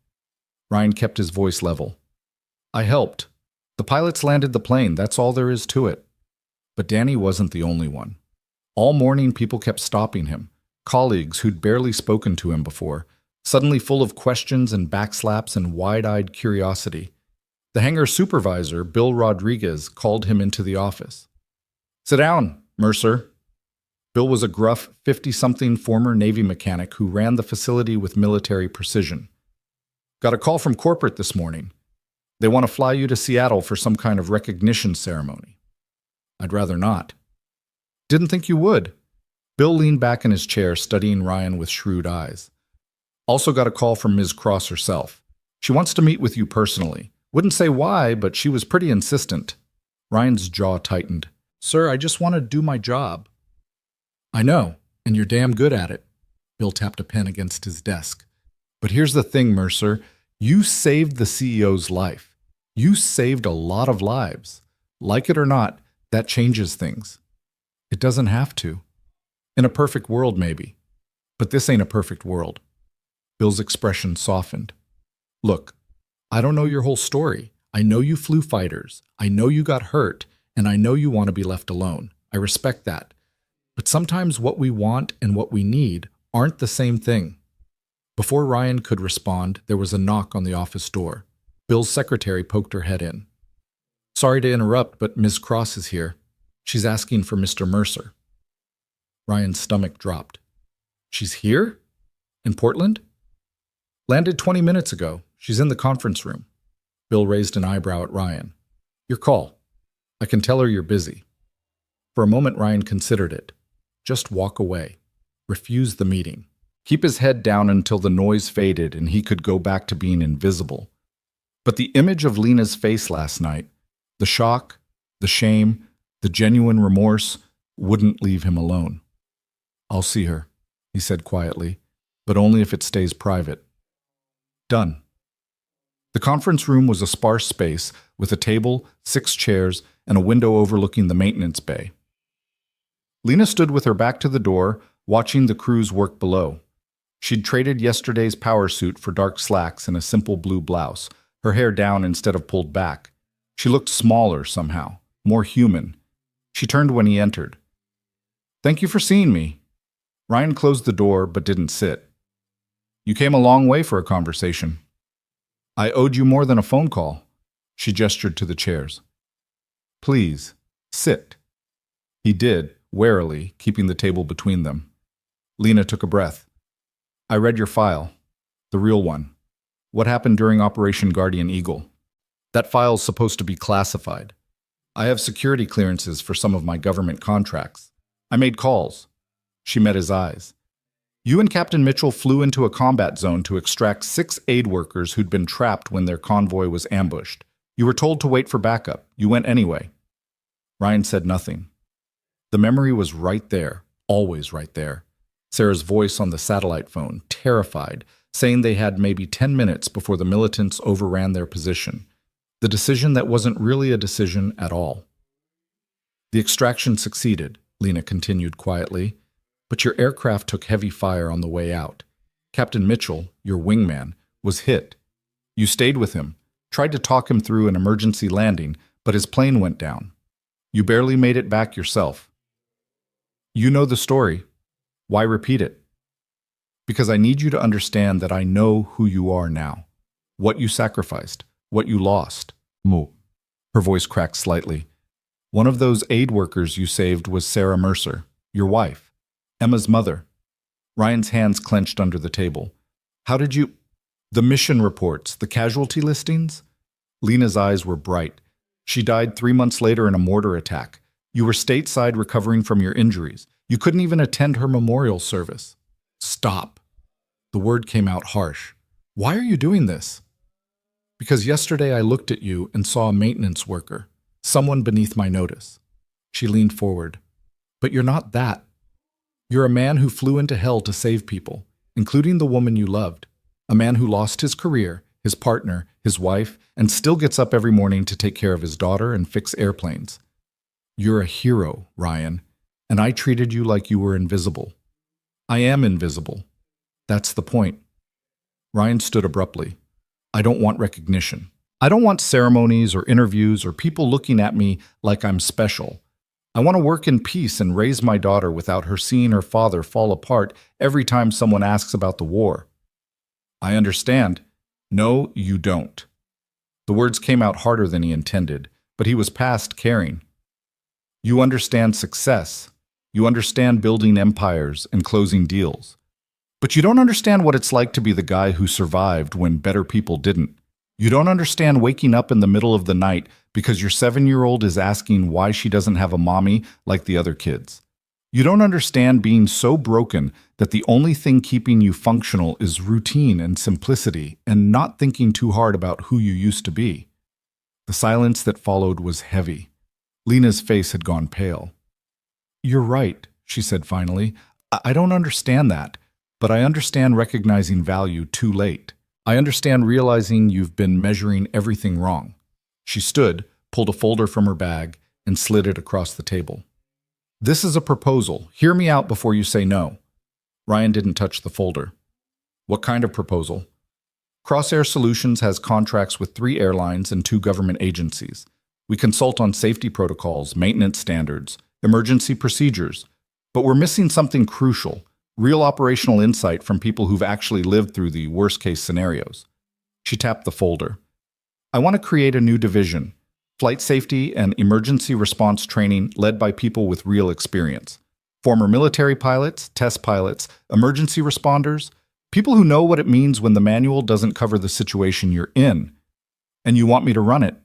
Ryan kept his voice level. I helped. The pilots landed the plane, that's all there is to it. But Danny wasn't the only one. All morning, people kept stopping him. Colleagues who'd barely spoken to him before, suddenly full of questions and backslaps and wide-eyed curiosity. The hangar supervisor, Bill Rodriguez, called him into the office. Sit down, Mercer. Bill was a gruff, 50-something former Navy mechanic who ran the facility with military precision. Got a call from corporate this morning. They want to fly you to Seattle for some kind of recognition ceremony. I'd rather not. Didn't think you would. Bill leaned back in his chair, studying Ryan with shrewd eyes. Also got a call from Ms. Cross herself. She wants to meet with you personally. Wouldn't say why, but she was pretty insistent. Ryan's jaw tightened. Sir, I just want to do my job. I know, and you're damn good at it. Bill tapped a pen against his desk. But here's the thing, Mercer. You saved the CEO's life. You saved a lot of lives. Like it or not, that changes things. It doesn't have to. In a perfect world, maybe. But this ain't a perfect world. Bill's expression softened. Look, I don't know your whole story. I know you flew fighters. I know you got hurt, and I know you want to be left alone. I respect that. But sometimes what we want and what we need aren't the same thing. Before Ryan could respond, there was a knock on the office door. Bill's secretary poked her head in. Sorry to interrupt, but Ms. Cross is here. She's asking for Mr. Mercer. Ryan's stomach dropped. She's here? In Portland? Landed 20 minutes ago. She's in the conference room. Bill raised an eyebrow at Ryan. Your call. I can tell her you're busy. For a moment, Ryan considered it. Just walk away. Refuse the meeting. Keep his head down until the noise faded and he could go back to being invisible. But the image of Lena's face last night, the shock, the shame, the genuine remorse, wouldn't leave him alone. I'll see her, he said quietly, but only if it stays private. Done. The conference room was a sparse space with a table, 6 chairs, and a window overlooking the maintenance bay. Lena stood with her back to the door, watching the crew's work below. She'd traded yesterday's power suit for dark slacks and a simple blue blouse, her hair down instead of pulled back. She looked smaller somehow, more human. She turned when he entered. Thank you for seeing me. Ryan closed the door but didn't sit. You came a long way for a conversation. I owed you more than a phone call. She gestured to the chairs. Please, sit. He did, warily, keeping the table between them. Lena took a breath. I read your file. The real one. What happened during Operation Guardian Eagle? That file's supposed to be classified. I have security clearances for some of my government contracts. I made calls. She met his eyes. You and Captain Mitchell flew into a combat zone to extract 6 aid workers who'd been trapped when their convoy was ambushed. You were told to wait for backup. You went anyway. Ryan said nothing. The memory was right there, always right there. Sarah's voice on the satellite phone, terrified, saying they had maybe 10 minutes before the militants overran their position. The decision that wasn't really a decision at all. The extraction succeeded, Lena continued quietly, but your aircraft took heavy fire on the way out. Captain Mitchell, your wingman, was hit. You stayed with him, tried to talk him through an emergency landing, but his plane went down. You barely made it back yourself. You know the story. Why repeat it? Because I need you to understand that I know who you are now, what you sacrificed, what you lost. Moo. Her voice cracked slightly. One of those aid workers you saved was Sarah Mercer, your wife, Emma's mother. Ryan's hands clenched under the table. How did you... The mission reports, the casualty listings? Lena's eyes were bright. She died 3 months later in a mortar attack. You were stateside recovering from your injuries. You couldn't even attend her memorial service. Stop. The word came out harsh. Why are you doing this? Because yesterday I looked at you and saw a maintenance worker, someone beneath my notice. She leaned forward. But you're not that. You're a man who flew into hell to save people, including the woman you loved. A man who lost his career, his partner, his wife, and still gets up every morning to take care of his daughter and fix airplanes. You're a hero, Ryan, and I treated you like you were invisible. I am invisible. That's the point. Ryan stood abruptly. I don't want recognition. I don't want ceremonies or interviews or people looking at me like I'm special. I want to work in peace and raise my daughter without her seeing her father fall apart every time someone asks about the war. I understand. No, you don't. The words came out harder than he intended, but he was past caring. You understand success. You understand building empires and closing deals. But you don't understand what it's like to be the guy who survived when better people didn't. You don't understand waking up in the middle of the night because your 7-year-old is asking why she doesn't have a mommy like the other kids. You don't understand being so broken that the only thing keeping you functional is routine and simplicity and not thinking too hard about who you used to be. The silence that followed was heavy. Lena's face had gone pale. You're right, she said finally. I don't understand that, but I understand recognizing value too late. I understand realizing you've been measuring everything wrong. She stood, pulled a folder from her bag, and slid it across the table. This is a proposal. Hear me out before you say no. Ryan didn't touch the folder. What kind of proposal? Crossair Solutions has contracts with 3 airlines and 2 government agencies. We consult on safety protocols, maintenance standards, emergency procedures, but we're missing something crucial. Real operational insight from people who've actually lived through the worst-case scenarios. She tapped the folder. I want to create a new division, flight safety and emergency response training led by people with real experience. Former military pilots, test pilots, emergency responders, people who know what it means when the manual doesn't cover the situation you're in. And you want me to run it.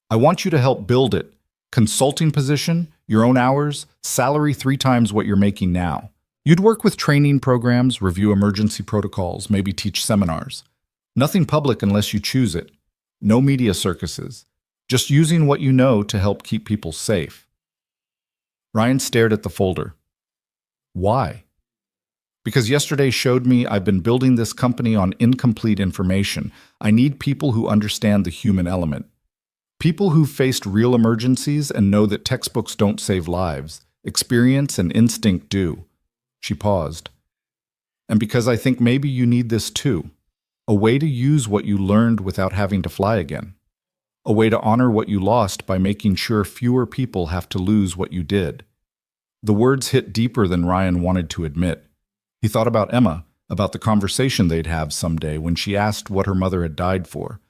I want you to help build it. Consulting position, your own hours, salary 3 times what you're making now. You'd work with training programs, review emergency protocols, maybe teach seminars. Nothing public unless you choose it. No media circuses. Just using what you know to help keep people safe. Ryan stared at the folder. Why? Because yesterday showed me I've been building this company on incomplete information. I need people who understand the human element. People who've faced real emergencies and know that textbooks don't save lives. Experience and instinct do. She paused. And because I think maybe you need this too. A way to use what you learned without having to fly again. A way to honor what you lost by making sure fewer people have to lose what you did. The words hit deeper than Ryan wanted to admit. He thought about Emma, about the conversation they'd have someday when she asked what her mother had died for.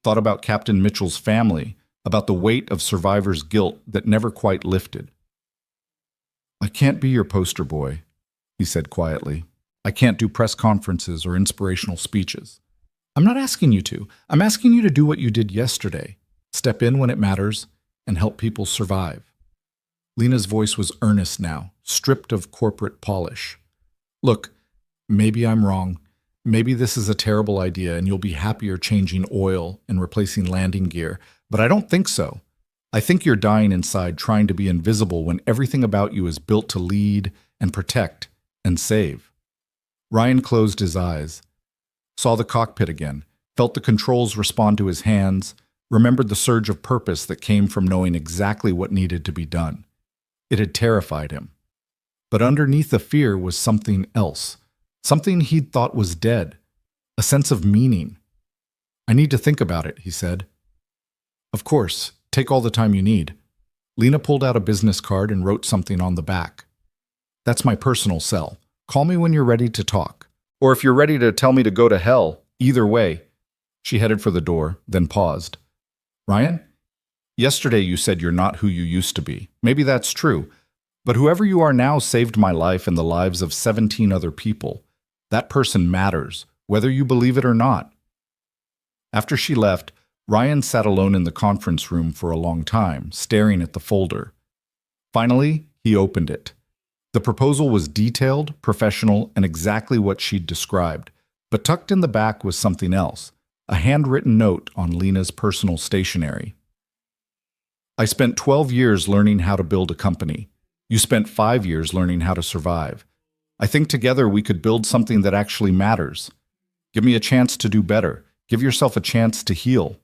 Thought about Captain Mitchell's family, about the weight of survivors' guilt that never quite lifted. I can't be your poster boy, he said quietly. I can't do press conferences or inspirational speeches. I'm not asking you to. I'm asking you to do what you did yesterday. Step in when it matters and help people survive. Lena's voice was earnest now, stripped of corporate polish. Look, maybe I'm wrong. Maybe this is a terrible idea and you'll be happier changing oil and replacing landing gear, but I don't think so. I think you're dying inside trying to be invisible when everything about you is built to lead and protect and save. Ryan closed his eyes, saw the cockpit again, felt the controls respond to his hands, remembered the surge of purpose that came from knowing exactly what needed to be done. It had terrified him. But underneath the fear was something else, something he'd thought was dead, a sense of meaning. I need to think about it, he said. Of course, take all the time you need. Lena pulled out a business card and wrote something on the back. That's my personal cell. Call me when you're ready to talk. Or if you're ready to tell me to go to hell, either way. She headed for the door, then paused. Ryan? Yesterday you said you're not who you used to be. Maybe that's true. But whoever you are now saved my life and the lives of 17 other people. That person matters, whether you believe it or not. After she left, Ryan sat alone in the conference room for a long time, staring at the folder. Finally, he opened it. The proposal was detailed, professional, and exactly what she'd described, but tucked in the back was something else, a handwritten note on Lena's personal stationery. I spent 12 years learning how to build a company. You spent 5 years learning how to survive. I think together we could build something that actually matters. Give me a chance to do better. Give yourself a chance to heal.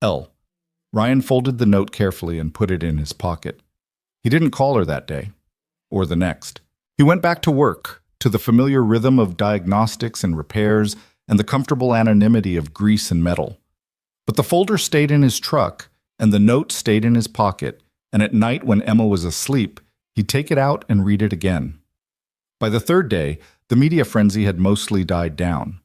L. Ryan folded the note carefully and put it in his pocket. He didn't call her that day, or the next. He went back to work, to the familiar rhythm of diagnostics and repairs and the comfortable anonymity of grease and metal. But the folder stayed in his truck, and the note stayed in his pocket, and at night when Emma was asleep, he'd take it out and read it again. By the third day, the media frenzy had mostly died down.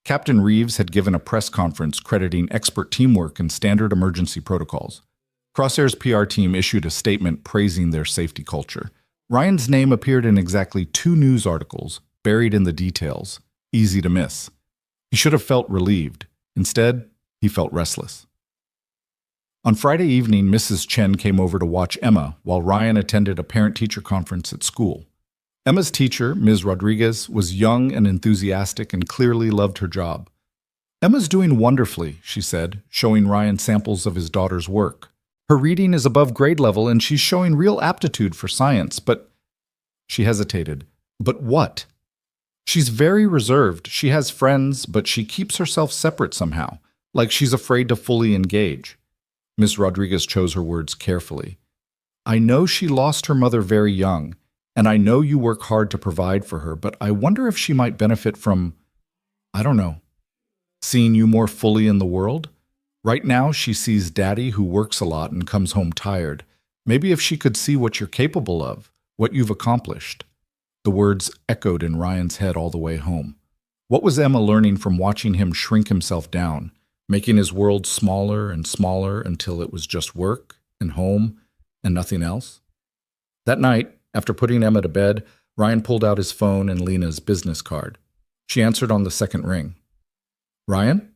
Captain Reeves had given a press conference crediting expert teamwork and standard emergency protocols. Crosshair's PR team issued a statement praising their safety culture. Ryan's name appeared in exactly 2 news articles, buried in the details, easy to miss. He should have felt relieved. Instead, he felt restless. On Friday evening, Mrs. Chen came over to watch Emma while Ryan attended a parent-teacher conference at school. Emma's teacher, Ms. Rodriguez, was young and enthusiastic and clearly loved her job. "Emma's doing wonderfully," she said, showing Ryan samples of his daughter's work. "Her reading is above grade level and she's showing real aptitude for science, but—" She hesitated. "But what?" "She's very reserved. She has friends, but she keeps herself separate somehow, like she's afraid to fully engage." Ms. Rodriguez chose her words carefully. "I know she lost her mother very young, and I know you work hard to provide for her, but I wonder if she might benefit from, I don't know, seeing you more fully in the world? Right now, she sees Daddy, who works a lot and comes home tired. Maybe if she could see what you're capable of, what you've accomplished." The words echoed in Ryan's head all the way home. What was Emma learning from watching him shrink himself down, making his world smaller and smaller until it was just work and home and nothing else? That night, after putting Emma to bed, Ryan pulled out his phone and Lena's business card. She answered on the second ring. "Ryan?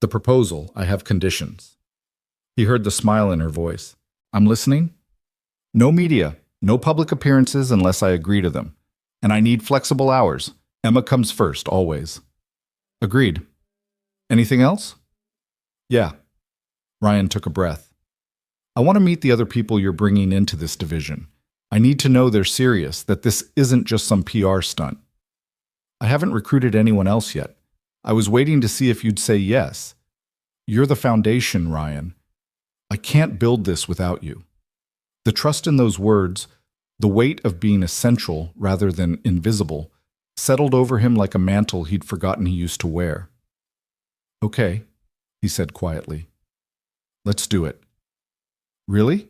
The proposal. I have conditions." He heard the smile in her voice. "I'm listening." "No media. No public appearances unless I agree to them. And I need flexible hours. Emma comes first, always." "Agreed. Anything else?" "Yeah." Ryan took a breath. "I want to meet the other people you're bringing into this division. I need to know they're serious, that this isn't just some PR stunt." "I haven't recruited anyone else yet. I was waiting to see if you'd say yes. You're the foundation, Ryan. I can't build this without you." The trust in those words, the weight of being essential rather than invisible, settled over him like a mantle he'd forgotten he used to wear. "Okay," he said quietly. "Let's do it." "Really?"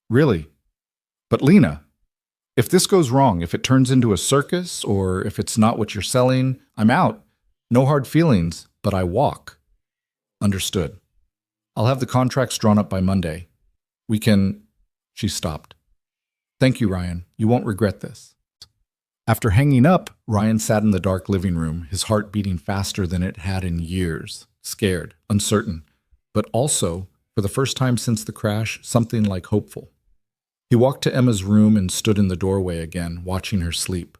"Really. But Lena, if this goes wrong, if it turns into a circus, or if it's not what you're selling, I'm out. No hard feelings, but I walk." "Understood. I'll have the contracts drawn up by Monday. We can—" She stopped. "Thank you, Ryan. You won't regret this." After hanging up, Ryan sat in the dark living room, his heart beating faster than it had in years, scared, uncertain, but also, for the first time since the crash, something like hopeful. He walked to Emma's room and stood in the doorway again, watching her sleep.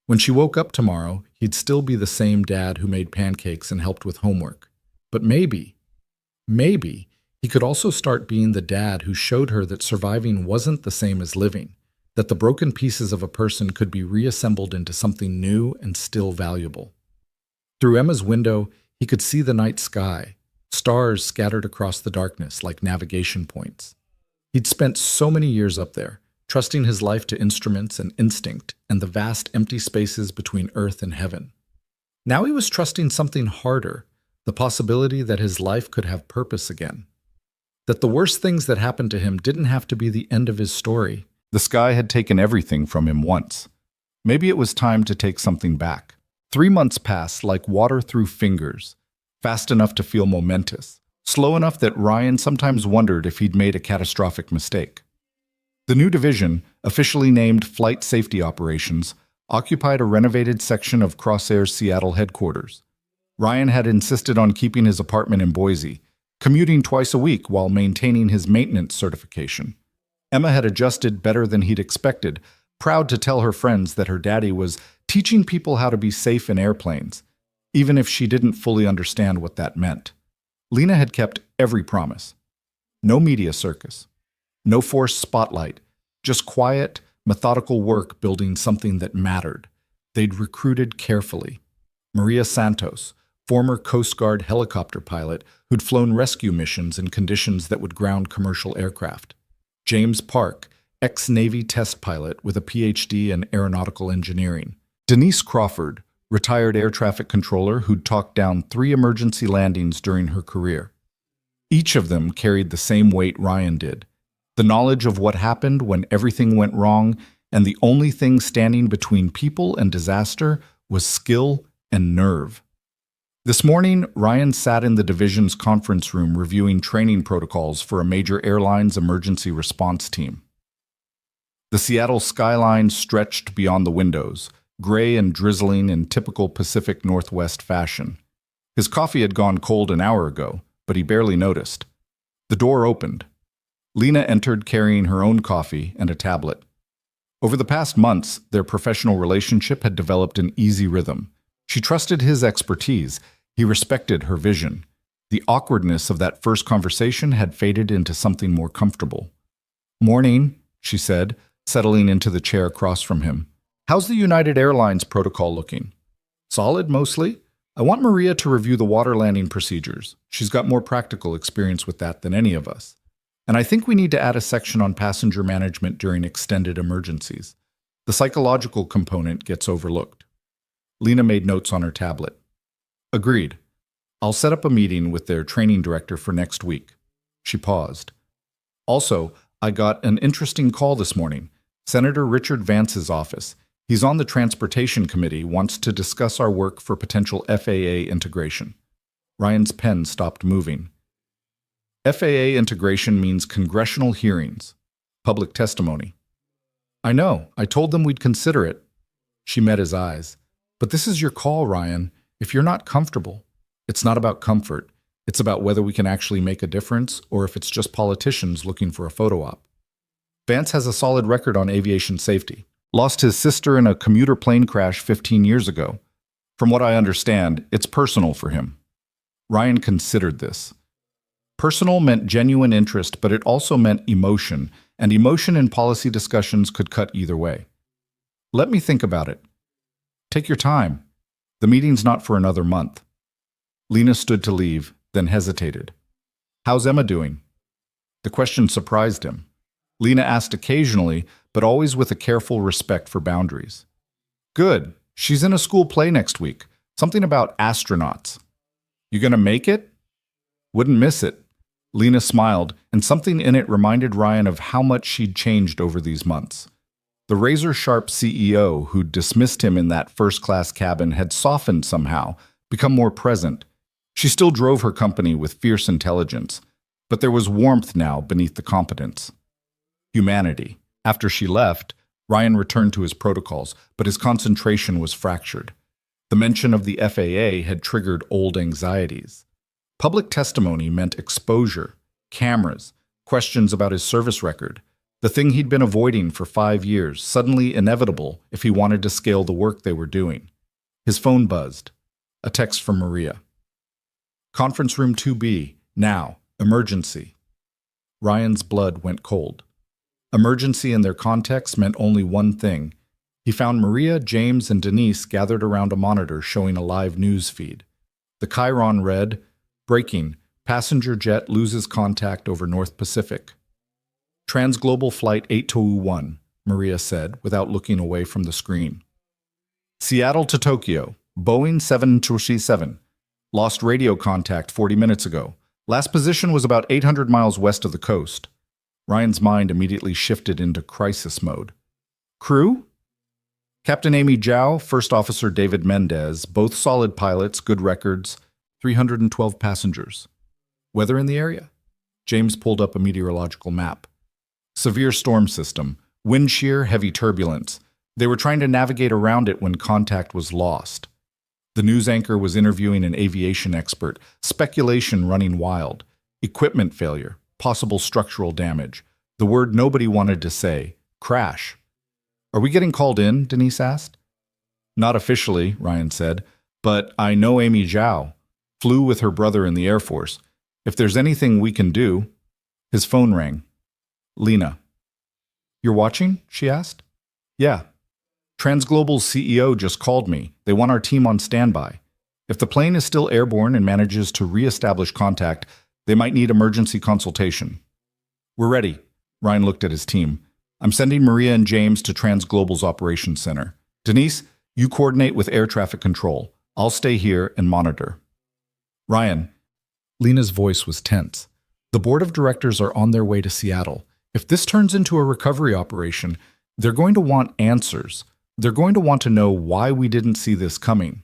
When she woke up tomorrow, he'd still be the same dad who made pancakes and helped with homework. But maybe he could also start being the dad who showed her that surviving wasn't the same as living, that the broken pieces of a person could be reassembled into something new and still valuable. Through Emma's window, he could see the night sky, stars scattered across the darkness like navigation points. He'd spent so many years up there, trusting his life to instruments and instinct and the vast empty spaces between earth and heaven. Now he was trusting something harder, the possibility that his life could have purpose again. That the worst things that happened to him didn't have to be the end of his story. The sky had taken everything from him once. Maybe it was time to take something back. 3 months passed like water through fingers, fast enough to feel momentous, slow enough that Ryan sometimes wondered if he'd made a catastrophic mistake. The new division, officially named Flight Safety Operations, occupied a renovated section of Crosshair's Seattle headquarters. Ryan had insisted on keeping his apartment in Boise, commuting twice a week while maintaining his maintenance certification. Emma had adjusted better than he'd expected, proud to tell her friends that her daddy was teaching people how to be safe in airplanes, even if she didn't fully understand what that meant. Lena had kept every promise. No media circus. No forced spotlight. Just quiet, methodical work building something that mattered. They'd recruited carefully. Maria Santos, former Coast Guard helicopter pilot who'd flown rescue missions in conditions that would ground commercial aircraft. James Park, ex-Navy test pilot with a PhD in aeronautical engineering. Denise Crawford, retired air traffic controller who'd talked down 3 emergency landings during her career. Each of them carried the same weight Ryan did, the knowledge of what happened when everything went wrong, and the only thing standing between people and disaster was skill and nerve. This morning, Ryan sat in the division's conference room reviewing training protocols for a major airline's emergency response team. The Seattle skyline stretched beyond the windows, gray and drizzling in typical Pacific Northwest fashion. His coffee had gone cold an hour ago, but he barely noticed. The door opened. Lena entered carrying her own coffee and a tablet. Over the past months, their professional relationship had developed an easy rhythm. She trusted his expertise. He respected her vision. The awkwardness of that first conversation had faded into something more comfortable. "Morning," she said, settling into the chair across from him. "How's the United Airlines protocol looking?" "Solid, mostly. I want Maria to review the water landing procedures. She's got more practical experience with that than any of us. And I think we need to add a section on passenger management during extended emergencies. The psychological component gets overlooked." Lena made notes on her tablet. "Agreed. I'll set up a meeting with their training director for next week." She paused. "Also, I got an interesting call this morning. Senator Richard Vance's office. He's on the Transportation Committee, wants to discuss our work for potential FAA integration." Ryan's pen stopped moving. FAA integration means congressional hearings, public testimony. "I know. I told them we'd consider it." She met his eyes. "But this is your call, Ryan. If you're not comfortable, it's not about comfort. It's about whether we can actually make a difference or if it's just politicians looking for a photo op." Vance has a solid record on aviation safety. Lost his sister in a commuter plane crash 15 years ago. From what I understand, it's personal for him. Ryan considered this. Personal meant genuine interest, but it also meant emotion, and emotion in policy discussions could cut either way. "Let me think about it." "Take your time. The meeting's not for another month." Lena stood to leave, then hesitated. "How's Emma doing?" The question surprised him. Lena asked occasionally, but always with a careful respect for boundaries. "Good. She's in a school play next week. Something about astronauts." "You gonna make it?" "Wouldn't miss it." Lena smiled, and something in it reminded Ryan of how much she'd changed over these months. The razor-sharp CEO who'd dismissed him in that first-class cabin had softened somehow, become more present. She still drove her company with fierce intelligence, but there was warmth now beneath the competence. Humanity. After she left, Ryan returned to his protocols, but his concentration was fractured. The mention of the FAA had triggered old anxieties. Public testimony meant exposure, cameras, questions about his service record, the thing he'd been avoiding for 5 years, suddenly inevitable if he wanted to scale the work they were doing. His phone buzzed. A text from Maria. "Conference room 2B, now, emergency." Ryan's blood went cold. Emergency in their context meant only one thing. He found Maria, James, and Denise gathered around a monitor showing a live news feed. The chyron read, "Breaking, passenger jet loses contact over North Pacific." "Transglobal Flight 8221, Maria said, without looking away from the screen. "Seattle to Tokyo, Boeing 737, lost radio contact 40 minutes ago. Last position was about 800 miles west of the coast." Ryan's mind immediately shifted into crisis mode. "Crew?" "Captain Amy Zhao, First Officer David Mendez, both solid pilots, good records, 312 passengers." "Weather in the area?" James pulled up a meteorological map. "Severe storm system, wind shear, heavy turbulence. They were trying to navigate around it when contact was lost." The news anchor was interviewing an aviation expert, speculation running wild. Equipment failure, possible structural damage. The word nobody wanted to say, crash. "Are we getting called in?" Denise asked. "Not officially," Ryan said, "but I know Amy Zhao. Flew with her brother in the Air Force. If there's anything we can do." His phone rang. "Lena." "You're watching?" she asked. "Yeah. Transglobal's CEO just called me. They want our team on standby." If the plane is still airborne and manages to re-establish contact, they might need emergency consultation. We're ready. Ryan looked at his team. I'm sending Maria and James to Transglobal's operations center. Denise, you coordinate with air traffic control. I'll stay here and monitor. Ryan. Lena's voice was tense. The board of directors are on their way to Seattle. If this turns into a recovery operation, they're going to want answers. They're going to want to know why we didn't see this coming.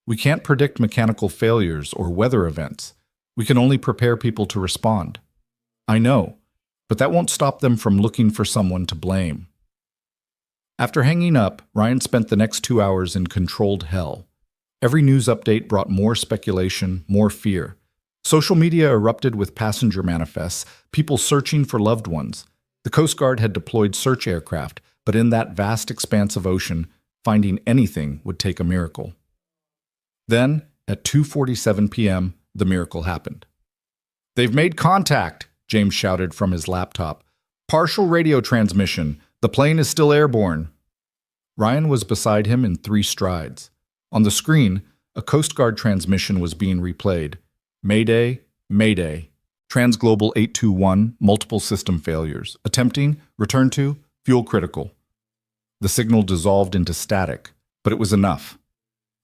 We can't predict mechanical failures or weather events. We can only prepare people to respond. I know, but that won't stop them from looking for someone to blame. After hanging up, Ryan spent the next 2 hours in controlled hell. Every news update brought more speculation, more fear. Social media erupted with passenger manifests, people searching for loved ones. The Coast Guard had deployed search aircraft, but in that vast expanse of ocean, finding anything would take a miracle. Then, at 2:47 p.m., the miracle happened. "They've made contact," James shouted from his laptop. "Partial radio transmission. The plane is still airborne." Ryan was beside him in 3 strides. On the screen, a Coast Guard transmission was being replayed. "Mayday, Mayday. Transglobal 821, multiple system failures. Attempting, return to, fuel critical." The signal dissolved into static, but it was enough.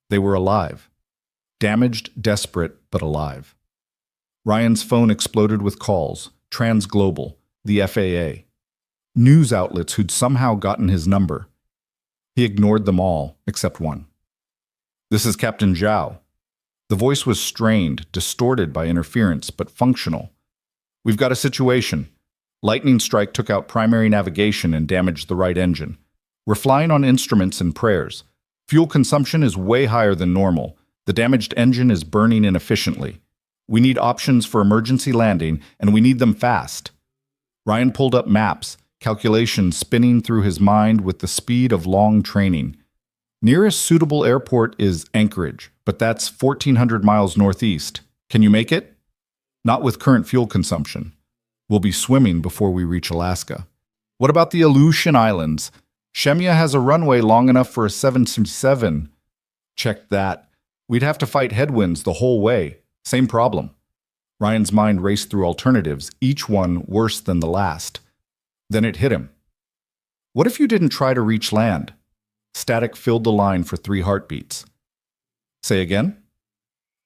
They were alive. Damaged, desperate, but alive. Ryan's phone exploded with calls. Transglobal, the FAA. News outlets who'd somehow gotten his number. He ignored them all, except one. "This is Captain Zhao." The voice was strained, distorted by interference, but functional. "We've got a situation. Lightning strike took out primary navigation and damaged the right engine. We're flying on instruments and prayers. Fuel consumption is way higher than normal. The damaged engine is burning inefficiently. We need options for emergency landing, and we need them fast." Ryan pulled up maps, calculations spinning through his mind with the speed of long training. Nearest suitable airport is Anchorage, but that's 1,400 miles northeast. Can you make it? Not with current fuel consumption. We'll be swimming before we reach Alaska. What about the Aleutian Islands? Shemya has a runway long enough for a 767. Check that. We'd have to fight headwinds the whole way. Same problem. Ryan's mind raced through alternatives, each one worse than the last. Then it hit him. What if you didn't try to reach land? Static filled the line for 3 heartbeats. Say again?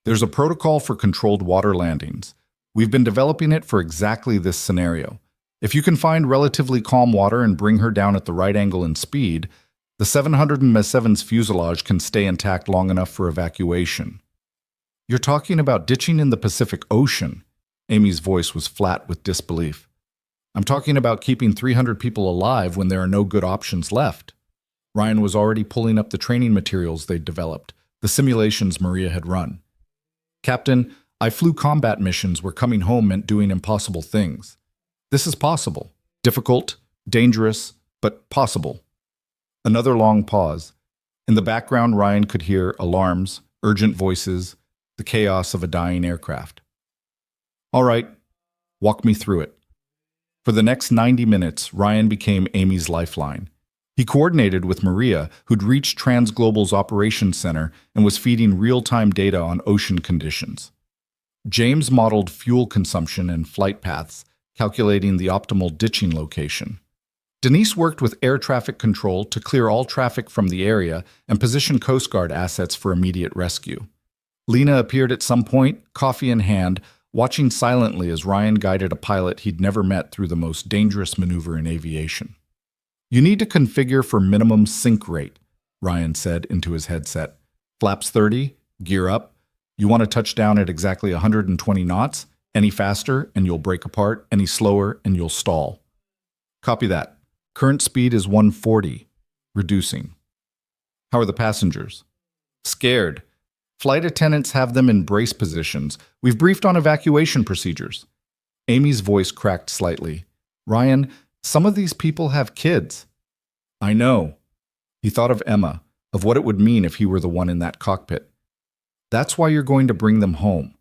There's a protocol for controlled water landings. We've been developing it for exactly this scenario. If you can find relatively calm water and bring her down at the right angle and speed, the 707's fuselage can stay intact long enough for evacuation. You're talking about ditching in the Pacific Ocean. Amy's voice was flat with disbelief. I'm talking about keeping 300 people alive when there are no good options left. Ryan was already pulling up the training materials they'd developed, the simulations Maria had run. "Captain, I flew combat missions where coming home meant doing impossible things. This is possible. Difficult, dangerous, but possible." Another long pause. In the background, Ryan could hear alarms, urgent voices, the chaos of a dying aircraft. "All right, walk me through it." For the next 90 minutes, Ryan became Amy's lifeline. He coordinated with Maria, who'd reached Transglobal's operations center and was feeding real-time data on ocean conditions. James modeled fuel consumption and flight paths, calculating the optimal ditching location. Denise worked with air traffic control to clear all traffic from the area and position Coast Guard assets for immediate rescue. Lena appeared at some point, coffee in hand, watching silently as Ryan guided a pilot he'd never met through the most dangerous maneuver in aviation. "You need to configure for minimum sink rate," Ryan said into his headset. "Flaps 30, gear up. You want to touch down at exactly 120 knots. Any faster and you'll break apart, any slower and you'll stall." "Copy that. Current speed is 140, reducing." "How are the passengers?" "Scared. Flight attendants have them in brace positions. We've briefed on evacuation procedures." Amy's voice cracked slightly. "Ryan, some of these people have kids." "I know." He thought of Emma, of what it would mean if he were the one in that cockpit. "That's why you're going to bring them home.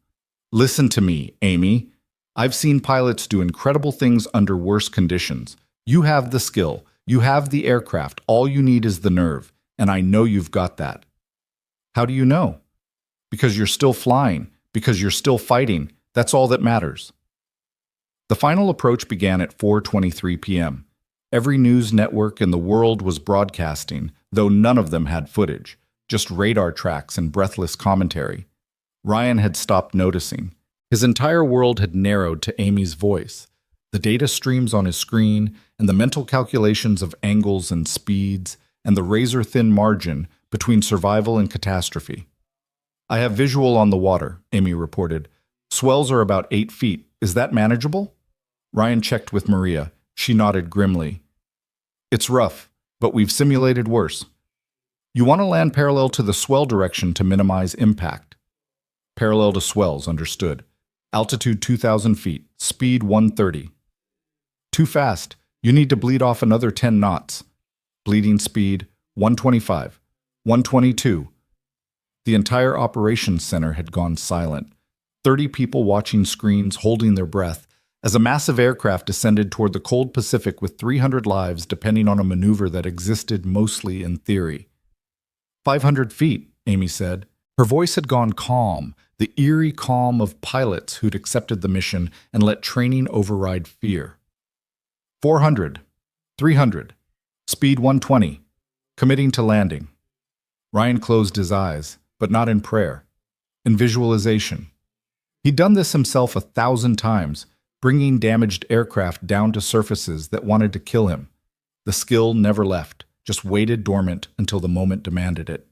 Listen to me, Amy. I've seen pilots do incredible things under worse conditions. You have the skill. You have the aircraft. All you need is the nerve. And I know you've got that." "How do you know?" Because you're still flying, because you're still fighting. That's all that matters. The final approach began at 4:23 p.m. Every news network in the world was broadcasting, though none of them had footage, just radar tracks and breathless commentary. Ryan had stopped noticing. His entire world had narrowed to Amy's voice, the data streams on his screen, and the mental calculations of angles and speeds, and the razor-thin margin between survival and catastrophe. "I have visual on the water," Amy reported. "Swells are about 8 feet. Is that manageable?" Ryan checked with Maria. She nodded grimly. "It's rough, but we've simulated worse. You want to land parallel to the swell direction to minimize impact." "Parallel to swells, understood. Altitude 2,000 feet, speed 130. "Too fast. You need to bleed off another 10 knots. Bleeding speed 125, 122. The entire operations center had gone silent. 30 people watching screens, holding their breath, as a massive aircraft descended toward the cold Pacific with 300 lives depending on a maneuver that existed mostly in theory. 500 feet, Amy said. Her voice had gone calm, the eerie calm of pilots who'd accepted the mission and let training override fear. 400, 300, speed 120, committing to landing. Ryan closed his eyes, but not in prayer, in visualization. He'd done this himself 1,000 times, bringing damaged aircraft down to surfaces that wanted to kill him. The skill never left, just waited dormant until the moment demanded it.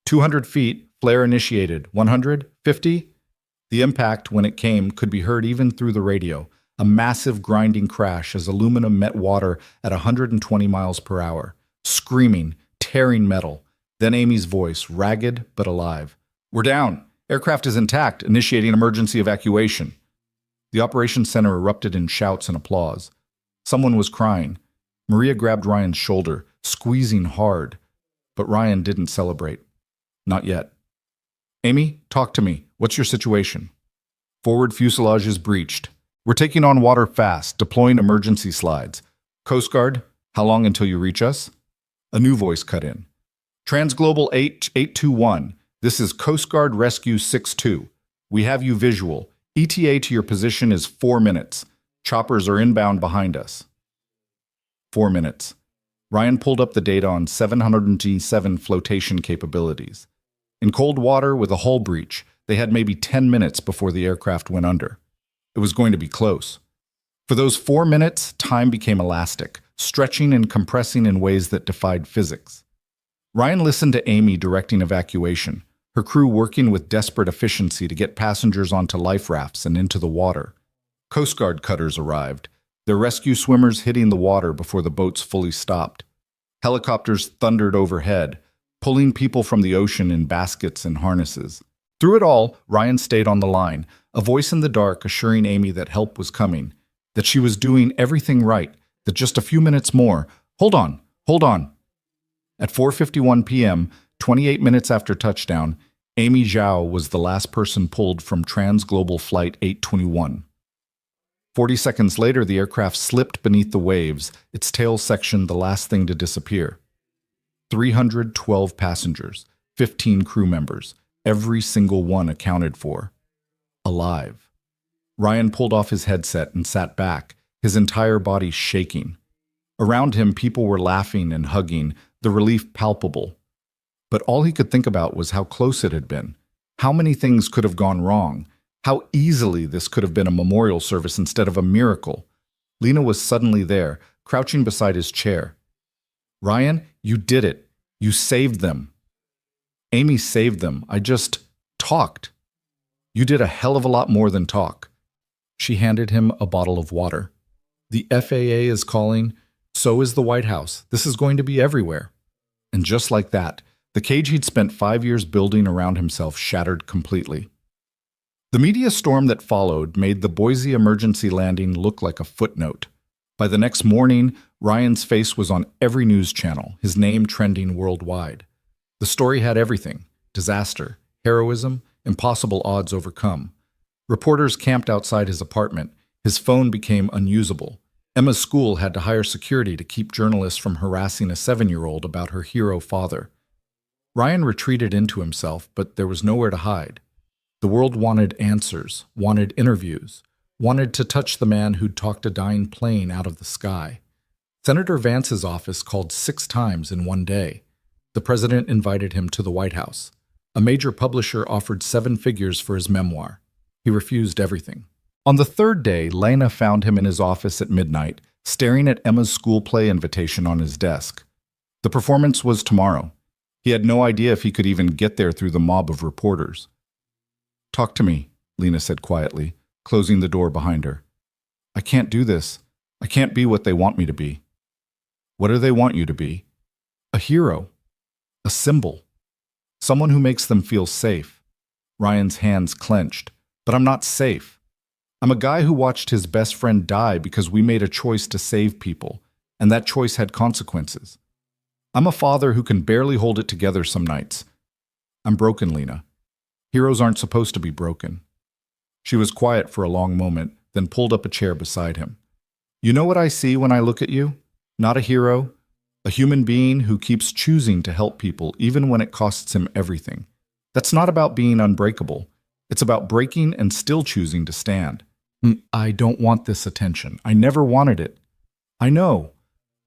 200 feet, flare initiated. 100, 50? The impact, when it came, could be heard even through the radio, a massive grinding crash as aluminum met water at 120 miles per hour, screaming, tearing metal. Then Amy's voice, ragged but alive. "We're down. Aircraft is intact. Initiating emergency evacuation." The operations center erupted in shouts and applause. Someone was crying. Maria grabbed Ryan's shoulder, squeezing hard. But Ryan didn't celebrate. Not yet. "Amy, talk to me. What's your situation?" "Forward fuselage is breached. We're taking on water fast, deploying emergency slides. Coast Guard, how long until you reach us?" A new voice cut in. "Transglobal 821. This is Coast Guard Rescue 62. We have you visual. ETA to your position is 4 minutes. Choppers are inbound behind us." 4 minutes. Ryan pulled up the data on 707 flotation capabilities. In cold water with a hull breach, they had maybe 10 minutes before the aircraft went under. It was going to be close. For those 4 minutes, time became elastic, stretching and compressing in ways that defied physics. Ryan listened to Amy directing evacuation, her crew working with desperate efficiency to get passengers onto life rafts and into the water. Coast Guard cutters arrived, their rescue swimmers hitting the water before the boats fully stopped. Helicopters thundered overhead, pulling people from the ocean in baskets and harnesses. Through it all, Ryan stayed on the line, a voice in the dark assuring Amy that help was coming, that she was doing everything right, that just a few minutes more. Hold on. At 4:51 p.m., 28 minutes after touchdown, Amy Zhao was the last person pulled from Transglobal Flight 821. 40 seconds later, the aircraft slipped beneath the waves, its tail section the last thing to disappear. 312 passengers, 15 crew members, every single one accounted for. Alive. Ryan pulled off his headset and sat back, his entire body shaking. Around him, people were laughing and hugging, the relief palpable. But all he could think about was how close it had been. How many things could have gone wrong? How easily this could have been a memorial service instead of a miracle. Lena was suddenly there, crouching beside his chair. "Ryan, you did it. You saved them." "Amy saved them. I just talked." "You did a hell of a lot more than talk." She handed him a bottle of water. "The FAA is calling. So is the White House. This is going to be everywhere." And just like that, the cage he'd spent 5 years building around himself shattered completely. The media storm that followed made the Boise emergency landing look like a footnote. By the next morning, Ryan's face was on every news channel, his name trending worldwide. The story had everything: disaster, heroism, impossible odds overcome. Reporters camped outside his apartment. His phone became unusable. Emma's school had to hire security to keep journalists from harassing a 7-year-old about her hero father. Ryan retreated into himself, but there was nowhere to hide. The world wanted answers, wanted interviews, wanted to touch the man who'd talked a dying plane out of the sky. Senator Vance's office called 6 times in one day. The president invited him to the White House. A major publisher offered 7 figures for his memoir. He refused everything. On the 3rd day, Lena found him in his office at midnight, staring at Emma's school play invitation on his desk. The performance was tomorrow. He had no idea if he could even get there through the mob of reporters. "Talk to me," Lena said quietly, closing the door behind her. "I can't do this. I can't be what they want me to be." "What do they want you to be?" "A hero. A symbol. Someone who makes them feel safe." Ryan's hands clenched. "But I'm not safe. I'm a guy who watched his best friend die because we made a choice to save people, and that choice had consequences. I'm a father who can barely hold it together some nights. I'm broken, Lena. Heroes aren't supposed to be broken." She was quiet for a long moment, then pulled up a chair beside him. "You know what I see when I look at you? Not a hero, a human being who keeps choosing to help people even when it costs him everything. That's not about being unbreakable. It's about breaking and still choosing to stand." "I don't want this attention. I never wanted it." "I know.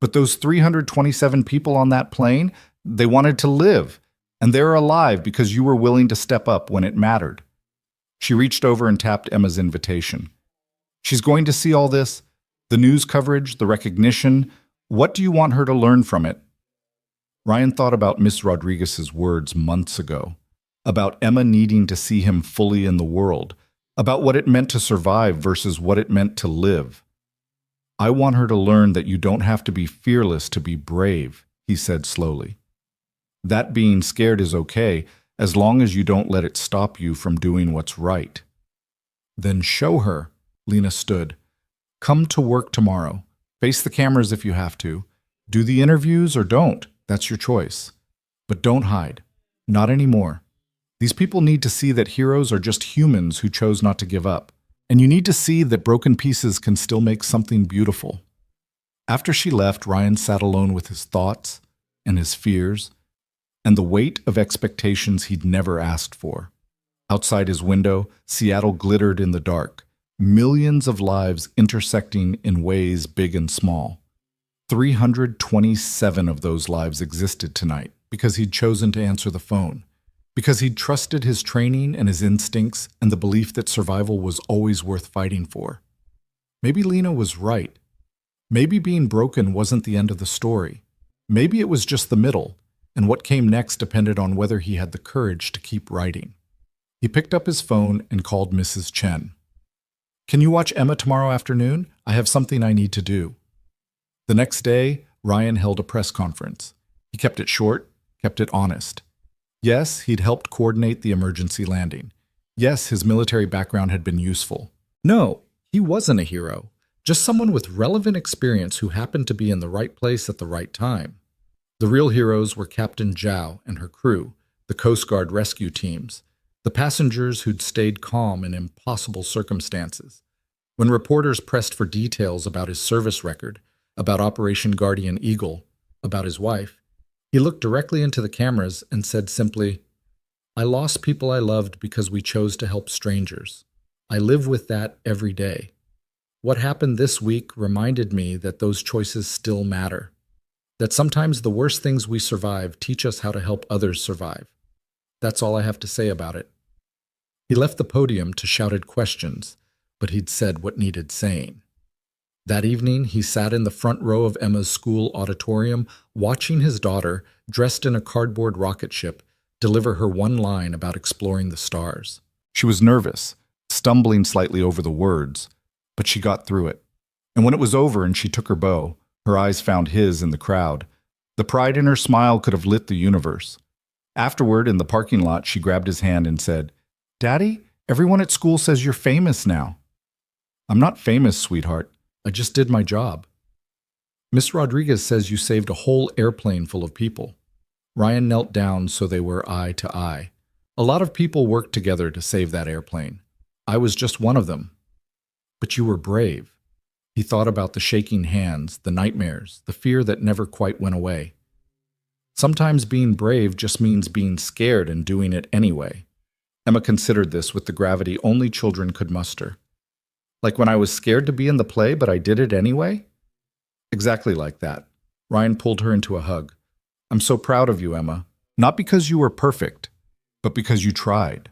But those 327 people on that plane, they wanted to live. And they're alive because you were willing to step up when it mattered." She reached over and tapped Emma's invitation. "She's going to see all this, the news coverage, the recognition. What do you want her to learn from it?" Ryan thought about Miss Rodriguez's words months ago, about Emma needing to see him fully in the world, about what it meant to survive versus what it meant to live. "I want her to learn that you don't have to be fearless to be brave," he said slowly. "That being scared is okay, as long as you don't let it stop you from doing what's right." "Then show her," Lena stood. "Come to work tomorrow. Face the cameras if you have to. Do the interviews or don't. That's your choice. But don't hide. Not anymore. These people need to see that heroes are just humans who chose not to give up. And you need to see that broken pieces can still make something beautiful." After she left, Ryan sat alone with his thoughts and his fears and the weight of expectations he'd never asked for. Outside his window, Seattle glittered in the dark, millions of lives intersecting in ways big and small. 327 of those lives existed tonight because he'd chosen to answer the phone, because he'd trusted his training and his instincts and the belief that survival was always worth fighting for. Maybe Lena was right. Maybe being broken wasn't the end of the story. Maybe it was just the middle, and what came next depended on whether he had the courage to keep writing. He picked up his phone and called Mrs. Chen. "Can you watch Emma tomorrow afternoon? I have something I need to do." The next day, Ryan held a press conference. He kept it short, kept it honest. Yes, he'd helped coordinate the emergency landing. Yes, his military background had been useful. No, he wasn't a hero, just someone with relevant experience who happened to be in the right place at the right time. The real heroes were Captain Zhao and her crew, the Coast Guard rescue teams, the passengers who'd stayed calm in impossible circumstances. When reporters pressed for details about his service record, about Operation Guardian Eagle, about his wife, he looked directly into the cameras and said simply, "I lost people I loved because we chose to help strangers. I live with that every day. What happened this week reminded me that those choices still matter. That sometimes the worst things we survive teach us how to help others survive. That's all I have to say about it." He left the podium to shouted questions, but he'd said what needed saying. That evening, he sat in the front row of Emma's school auditorium, watching his daughter, dressed in a cardboard rocket ship, deliver her one line about exploring the stars. She was nervous, stumbling slightly over the words, but she got through it. And when it was over and she took her bow, her eyes found his in the crowd. The pride in her smile could have lit the universe. Afterward, in the parking lot, she grabbed his hand and said, "Daddy, everyone at school says you're famous now." "I'm not famous, sweetheart. I just did my job." "Miss Rodriguez says you saved a whole airplane full of people." Ryan knelt down so they were eye to eye. "A lot of people worked together to save that airplane. I was just one of them." "But you were brave." He thought about the shaking hands, the nightmares, the fear that never quite went away. Sometimes being brave just means being scared and doing it anyway. Emma considered this with the gravity only children could muster. Like when I was scared to be in the play, but I did it anyway? Exactly like that. Ryan pulled her into a hug. I'm so proud of you, Emma. Not because you were perfect, but because you tried.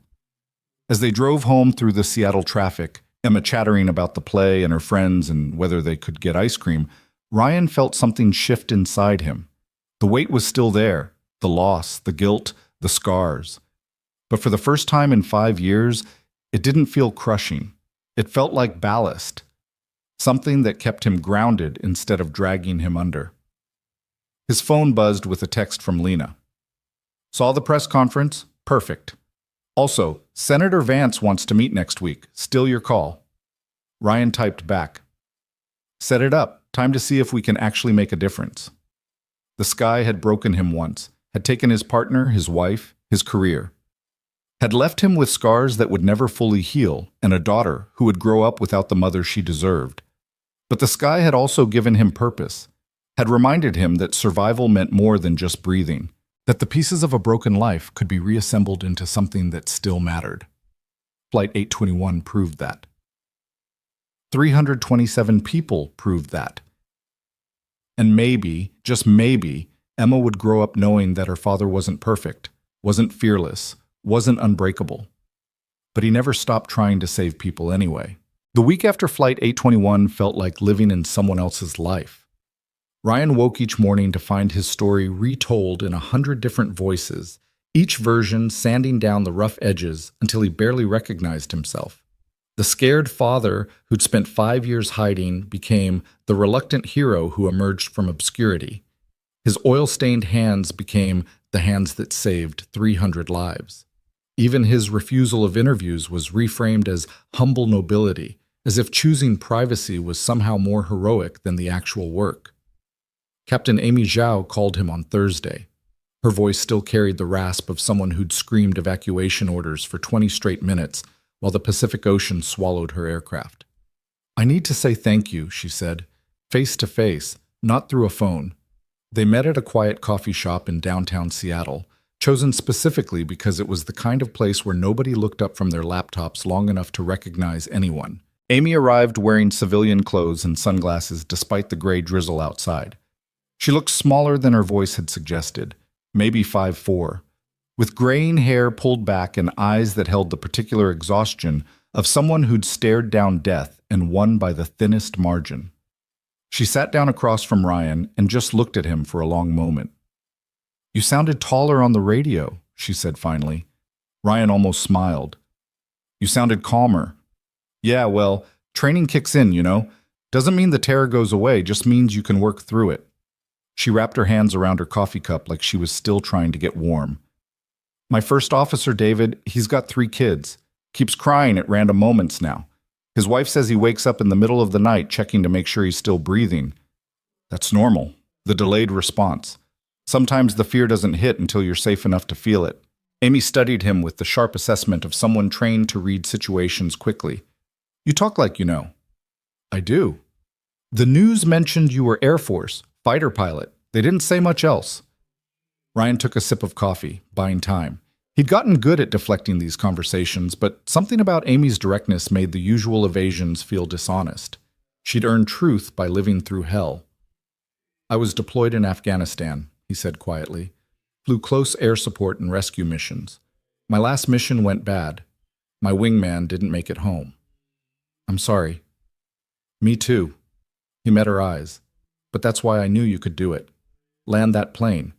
As they drove home through the Seattle traffic, Emma chattering about the play and her friends and whether they could get ice cream, Ryan felt something shift inside him. The weight was still there, the loss, the guilt, the scars. But for the first time in 5 years, it didn't feel crushing. It felt like ballast, something that kept him grounded instead of dragging him under. His phone buzzed with a text from Lena. Saw the press conference? Perfect. Also, Senator Vance wants to meet next week. Still your call. Ryan typed back. Set it up. Time to see if we can actually make a difference. The sky had broken him once, had taken his partner, his wife, his career. Had left him with scars that would never fully heal and a daughter who would grow up without the mother she deserved. But the sky had also given him purpose, had reminded him that survival meant more than just breathing, that the pieces of a broken life could be reassembled into something that still mattered. Flight 821 proved that. 327 people proved that. And maybe, just maybe, Emma would grow up knowing that her father wasn't perfect, wasn't fearless, wasn't unbreakable. But he never stopped trying to save people anyway. The week after Flight 821 felt like living in someone else's life. Ryan woke each morning to find his story retold in 100 different voices, each version sanding down the rough edges until he barely recognized himself. The scared father who'd spent 5 years hiding became the reluctant hero who emerged from obscurity. His oil-stained hands became the hands that saved 300 lives. Even his refusal of interviews was reframed as humble nobility, as if choosing privacy was somehow more heroic than the actual work. Captain Amy Zhao called him on Thursday. Her voice still carried the rasp of someone who'd screamed evacuation orders for 20 straight minutes while the Pacific Ocean swallowed her aircraft. I need to say thank you, she said, face to face, not through a phone. They met at a quiet coffee shop in downtown Seattle, chosen specifically because it was the kind of place where nobody looked up from their laptops long enough to recognize anyone. Amy arrived wearing civilian clothes and sunglasses despite the gray drizzle outside. She looked smaller than her voice had suggested, maybe 5'4", with graying hair pulled back and eyes that held the particular exhaustion of someone who'd stared down death and won by the thinnest margin. She sat down across from Ryan and just looked at him for a long moment. You sounded taller on the radio, she said finally. Ryan almost smiled. You sounded calmer. Yeah, well, training kicks in, you know. Doesn't mean the terror goes away, just means you can work through it. She wrapped her hands around her coffee cup like she was still trying to get warm. My first officer, David, he's got 3 kids. Keeps crying at random moments now. His wife says he wakes up in the middle of the night checking to make sure he's still breathing. That's normal. The delayed response. Sometimes the fear doesn't hit until you're safe enough to feel it. Amy studied him with the sharp assessment of someone trained to read situations quickly. You talk like you know. I do. The news mentioned you were Air Force, fighter pilot. They didn't say much else. Ryan took a sip of coffee, buying time. He'd gotten good at deflecting these conversations, but something about Amy's directness made the usual evasions feel dishonest. She'd earned truth by living through hell. I was deployed in Afghanistan, he said quietly. Flew close air support and rescue missions. My last mission went bad. My wingman didn't make it home. I'm sorry. Me too. He met her eyes. But that's why I knew you could do it. Land that plane.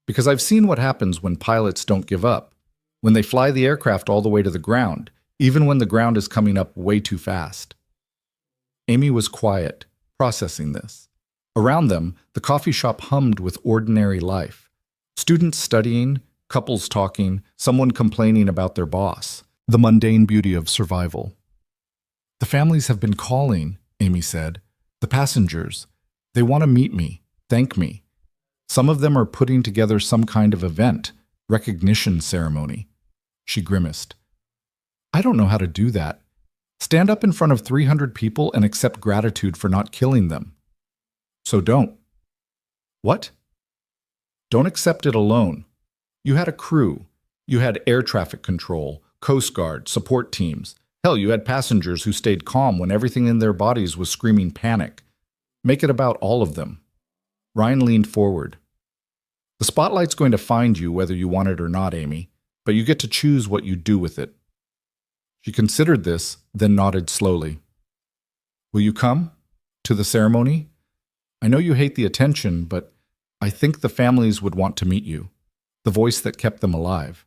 Because I've seen what happens when pilots don't give up. When they fly the aircraft all the way to the ground, even when the ground is coming up way too fast. Amy was quiet, processing this. Around them, the coffee shop hummed with ordinary life. Students studying, couples talking, someone complaining about their boss. The mundane beauty of survival. The families have been calling, Amy said. The passengers. They want to meet me, thank me. Some of them are putting together some kind of event, recognition ceremony. She grimaced. I don't know how to do that. Stand up in front of 300 people and accept gratitude for not killing them. So don't. What? Don't accept it alone. You had a crew. You had air traffic control, Coast Guard, support teams. Hell, you had passengers who stayed calm when everything in their bodies was screaming panic. Make it about all of them. Ryan leaned forward. The spotlight's going to find you whether you want it or not, Amy, but you get to choose what you do with it. She considered this, then nodded slowly. Will you come? To the ceremony? I know you hate the attention, but I think the families would want to meet you. The voice that kept them alive.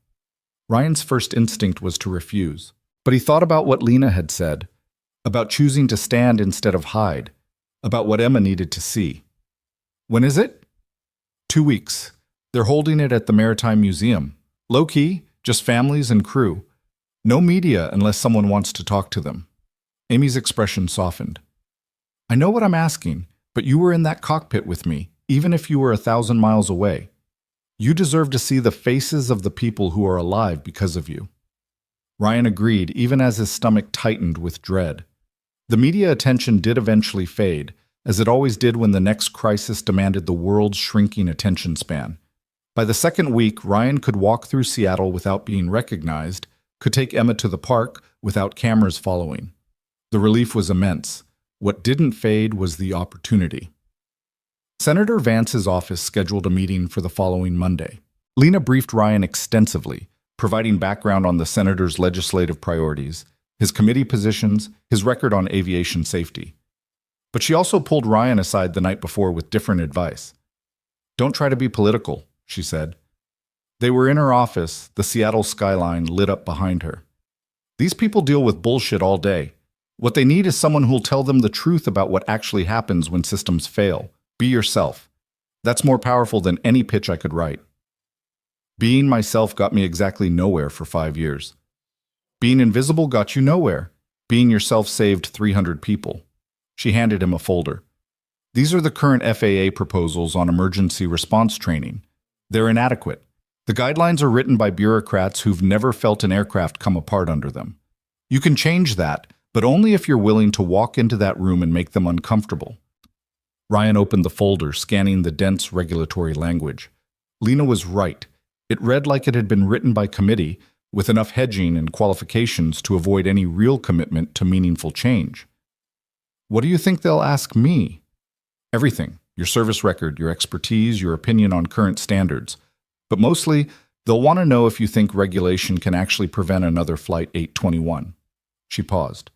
Ryan's first instinct was to refuse, but he thought about what Lena had said, about choosing to stand instead of hide, about what Emma needed to see. When is it? 2 weeks. They're holding it at the Maritime Museum. Low-key, just families and crew. No media unless someone wants to talk to them. Amy's expression softened. I know what I'm asking, but you were in that cockpit with me, even if you were 1,000 miles away. You deserve to see the faces of the people who are alive because of you. Ryan agreed, even as his stomach tightened with dread. The media attention did eventually fade, as it always did when the next crisis demanded the world's shrinking attention span. By the second week, Ryan could walk through Seattle without being recognized, could take Emma to the park without cameras following. The relief was immense. What didn't fade was the opportunity. Senator Vance's office scheduled a meeting for the following Monday. Lena briefed Ryan extensively, providing background on the senator's legislative priorities, his committee positions, his record on aviation safety. But she also pulled Ryan aside the night before with different advice. Don't try to be political, she said. They were in her office, the Seattle skyline lit up behind her. These people deal with bullshit all day. What they need is someone who'll tell them the truth about what actually happens when systems fail. Be yourself. That's more powerful than any pitch I could write. Being myself got me exactly nowhere for 5 years. Being invisible got you nowhere. Being yourself saved 300 people. She handed him a folder. These are the current FAA proposals on emergency response training. They're inadequate. The guidelines are written by bureaucrats who've never felt an aircraft come apart under them. You can change that, but only if you're willing to walk into that room and make them uncomfortable. Ryan opened the folder, scanning the dense regulatory language. Lena was right. It read like it had been written by committee, with enough hedging and qualifications to avoid any real commitment to meaningful change. What do you think they'll ask me? Everything. Your service record, your expertise, your opinion on current standards. But mostly, they'll want to know if you think regulation can actually prevent another Flight 821. She paused.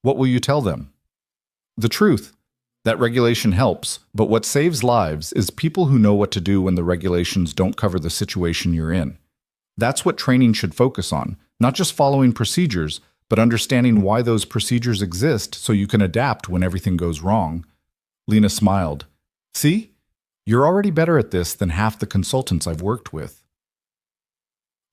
What will you tell them? The truth. That regulation helps, but what saves lives is people who know what to do when the regulations don't cover the situation you're in. That's what training should focus on, not just following procedures, but understanding why those procedures exist so you can adapt when everything goes wrong. Lena smiled. See? You're already better at this than half the consultants I've worked with.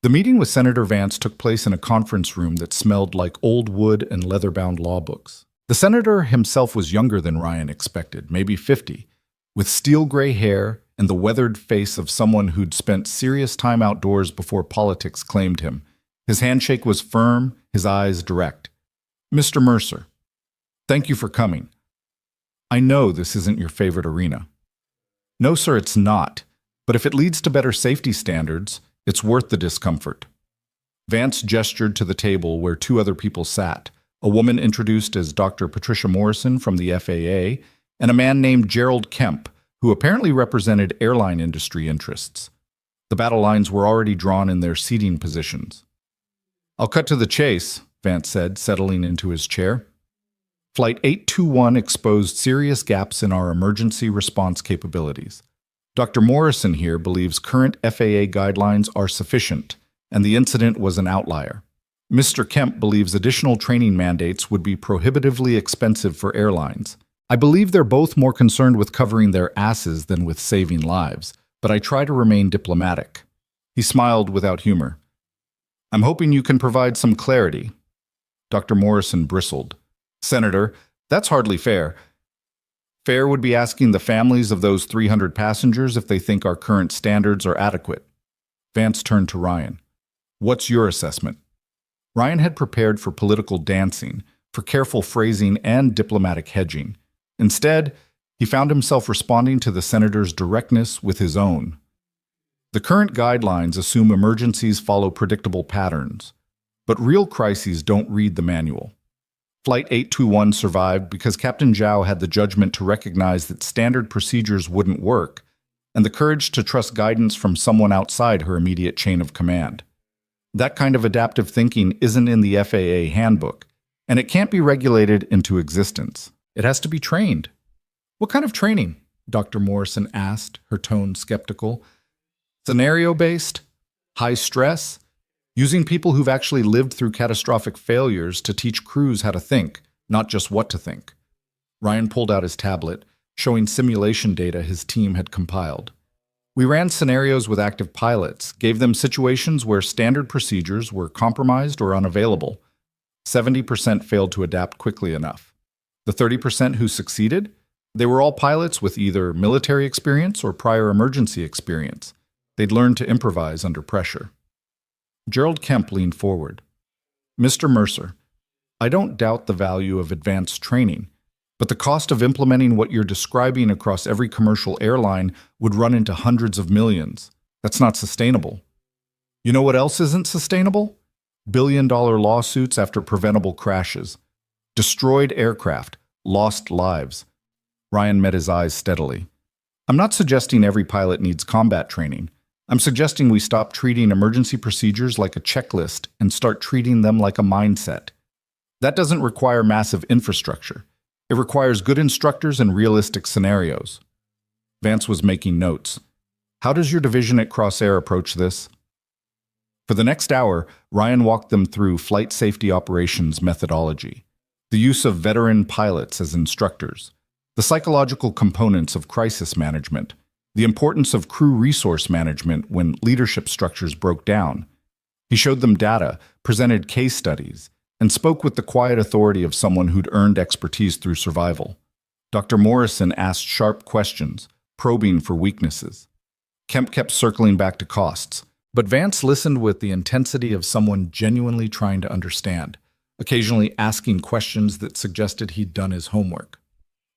The meeting with Senator Vance took place in a conference room that smelled like old wood and leather-bound law books. The senator himself was younger than Ryan expected, maybe 50, with steel gray hair and the weathered face of someone who'd spent serious time outdoors before politics claimed him. His handshake was firm, his eyes direct. Mr. Mercer, thank you for coming. I know this isn't your favorite arena. No, sir, it's not. But if it leads to better safety standards, it's worth the discomfort. Vance gestured to the table where 2 other people sat, a woman introduced as Dr. Patricia Morrison from the FAA, and a man named Gerald Kemp, who apparently represented airline industry interests. The battle lines were already drawn in their seating positions. I'll cut to the chase, Vance said, settling into his chair. Flight 821 exposed serious gaps in our emergency response capabilities. Dr. Morrison here believes current FAA guidelines are sufficient, and the incident was an outlier. Mr. Kemp believes additional training mandates would be prohibitively expensive for airlines. I believe they're both more concerned with covering their asses than with saving lives, but I try to remain diplomatic. He smiled without humor. I'm hoping you can provide some clarity. Dr. Morrison bristled. Senator, that's hardly fair. Fair would be asking the families of those 300 passengers if they think our current standards are adequate. Vance turned to Ryan. What's your assessment? Ryan had prepared for political dancing, for careful phrasing and diplomatic hedging. Instead, he found himself responding to the senator's directness with his own. The current guidelines assume emergencies follow predictable patterns, but real crises don't read the manual. Flight 821 survived because Captain Zhao had the judgment to recognize that standard procedures wouldn't work and the courage to trust guidance from someone outside her immediate chain of command. That kind of adaptive thinking isn't in the FAA handbook, and it can't be regulated into existence. It has to be trained. What kind of training? Dr. Morrison asked, her tone skeptical. Scenario-based? High stress? Using people who've actually lived through catastrophic failures to teach crews how to think, not just what to think. Ryan pulled out his tablet, showing simulation data his team had compiled. We ran scenarios with active pilots, gave them situations where standard procedures were compromised or unavailable. 70% failed to adapt quickly enough. The 30% who succeeded? They were all pilots with either military experience or prior emergency experience. They'd learned to improvise under pressure. Gerald Kemp leaned forward. Mr. Mercer, I don't doubt the value of advanced training, but the cost of implementing what you're describing across every commercial airline would run into hundreds of millions. That's not sustainable. You know what else isn't sustainable? Billion-dollar lawsuits after preventable crashes. Destroyed aircraft, lost lives. Ryan met his eyes steadily. I'm not suggesting every pilot needs combat training. I'm suggesting we stop treating emergency procedures like a checklist and start treating them like a mindset. That doesn't require massive infrastructure. It requires good instructors and realistic scenarios. Vance was making notes. How does your division at Crossair approach this? For the next hour, Ryan walked them through flight safety operations methodology, the use of veteran pilots as instructors, the psychological components of crisis management, the importance of crew resource management when leadership structures broke down. He showed them data, presented case studies, and spoke with the quiet authority of someone who'd earned expertise through survival. Dr. Morrison asked sharp questions, probing for weaknesses. Kemp kept circling back to costs, but Vance listened with the intensity of someone genuinely trying to understand, occasionally asking questions that suggested he'd done his homework.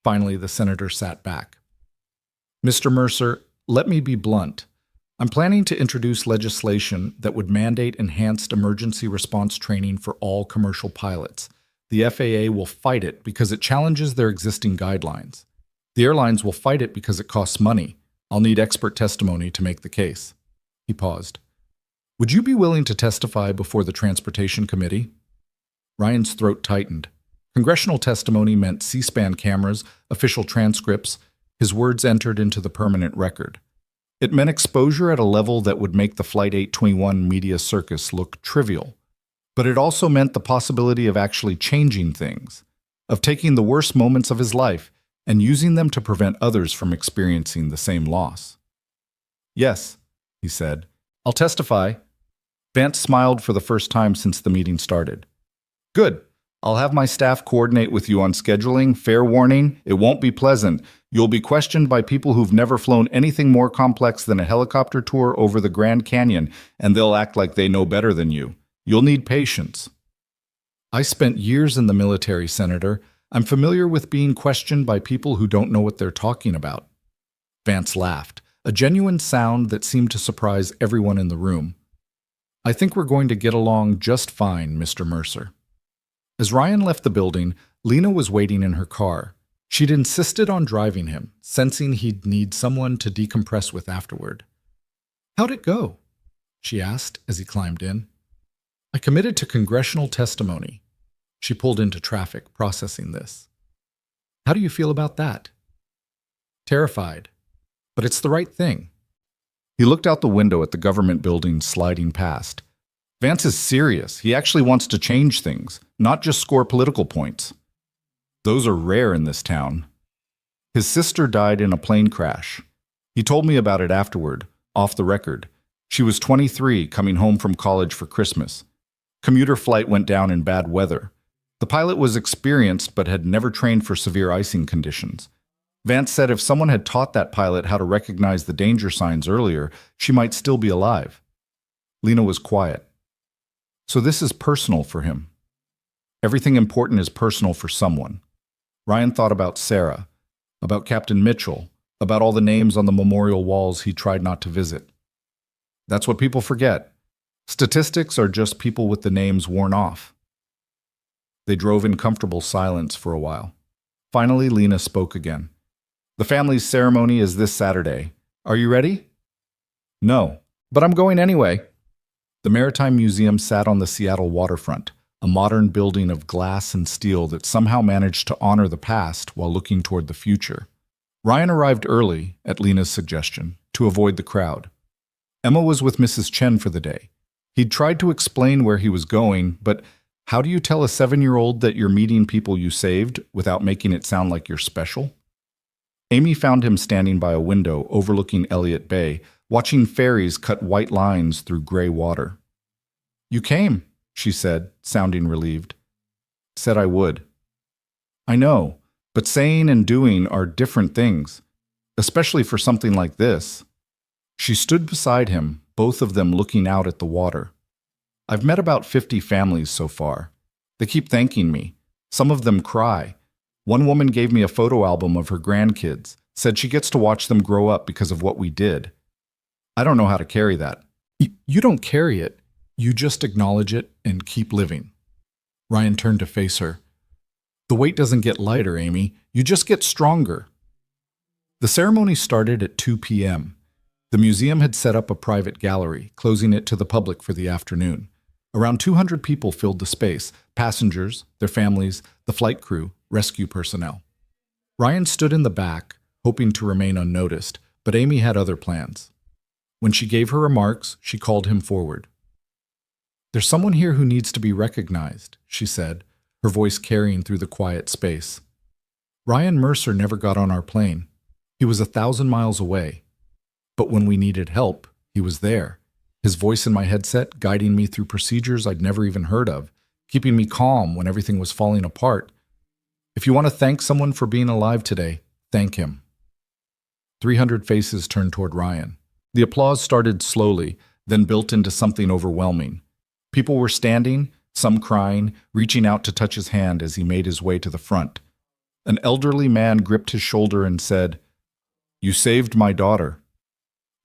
Finally, the senator sat back. Mr. Mercer, let me be blunt. I'm planning to introduce legislation that would mandate enhanced emergency response training for all commercial pilots. The FAA will fight it because it challenges their existing guidelines. The airlines will fight it because it costs money. I'll need expert testimony to make the case. He paused. Would you be willing to testify before the Transportation Committee? Ryan's throat tightened. Congressional testimony meant C-SPAN cameras, official transcripts. His words entered into the permanent record. It meant exposure at a level that would make the Flight 821 media circus look trivial. But it also meant the possibility of actually changing things, of taking the worst moments of his life and using them to prevent others from experiencing the same loss. Yes, he said. I'll testify. Vance smiled for the first time since the meeting started. Good. I'll have my staff coordinate with you on scheduling. Fair warning, it won't be pleasant. You'll be questioned by people who've never flown anything more complex than a helicopter tour over the Grand Canyon, and they'll act like they know better than you. You'll need patience. I spent years in the military, Senator. I'm familiar with being questioned by people who don't know what they're talking about. Vance laughed, a genuine sound that seemed to surprise everyone in the room. I think we're going to get along just fine, Mr. Mercer. As Ryan left the building, Lena was waiting in her car. She'd insisted on driving him, sensing he'd need someone to decompress with afterward. How'd it go? She asked as he climbed in. I committed to congressional testimony. She pulled into traffic, processing this. How do you feel about that? Terrified, but it's the right thing. He looked out the window at the government building sliding past. Vance is serious. He actually wants to change things, not just score political points. Those are rare in this town. His sister died in a plane crash. He told me about it afterward, off the record. She was 23, coming home from college for Christmas. Commuter flight went down in bad weather. The pilot was experienced but had never trained for severe icing conditions. Vance said if someone had taught that pilot how to recognize the danger signs earlier, she might still be alive. Lena was quiet. So this is personal for him. Everything important is personal for someone. Ryan thought about Sarah, about Captain Mitchell, about all the names on the memorial walls he tried not to visit. That's what people forget. Statistics are just people with the names worn off. They drove in comfortable silence for a while. Finally, Lena spoke again. The family's ceremony is this Saturday. Are you ready? No, but I'm going anyway. The Maritime Museum sat on the Seattle waterfront, a modern building of glass and steel that somehow managed to honor the past while looking toward the future. Ryan arrived early, at Lena's suggestion, to avoid the crowd. Emma was with Mrs. Chen for the day. He'd tried to explain where he was going, but how do you tell a 7-year-old that you're meeting people you saved without making it sound like you're special? Amy found him standing by a window overlooking Elliott Bay, watching ferries cut white lines through gray water. You came, she said, sounding relieved. Said I would. I know, but saying and doing are different things, especially for something like this. She stood beside him, both of them looking out at the water. I've met about 50 families so far. They keep thanking me. Some of them cry. One woman gave me a photo album of her grandkids, said she gets to watch them grow up because of what we did. I don't know how to carry that. You don't carry it. You just acknowledge it and keep living. Ryan turned to face her. The weight doesn't get lighter, Amy. You just get stronger. The ceremony started at 2 p.m. The museum had set up a private gallery, closing it to the public for the afternoon. Around 200 people filled the space, passengers, their families, the flight crew, rescue personnel. Ryan stood in the back, hoping to remain unnoticed, but Amy had other plans. When she gave her remarks, she called him forward. There's someone here who needs to be recognized, she said, her voice carrying through the quiet space. Ryan Mercer never got on our plane. He was 1,000 miles away. But when we needed help, he was there, his voice in my headset guiding me through procedures I'd never even heard of, keeping me calm when everything was falling apart. If you want to thank someone for being alive today, thank him. 300 faces turned toward Ryan. The applause started slowly, then built into something overwhelming. People were standing, some crying, reaching out to touch his hand as he made his way to the front. An elderly man gripped his shoulder and said, "You saved my daughter."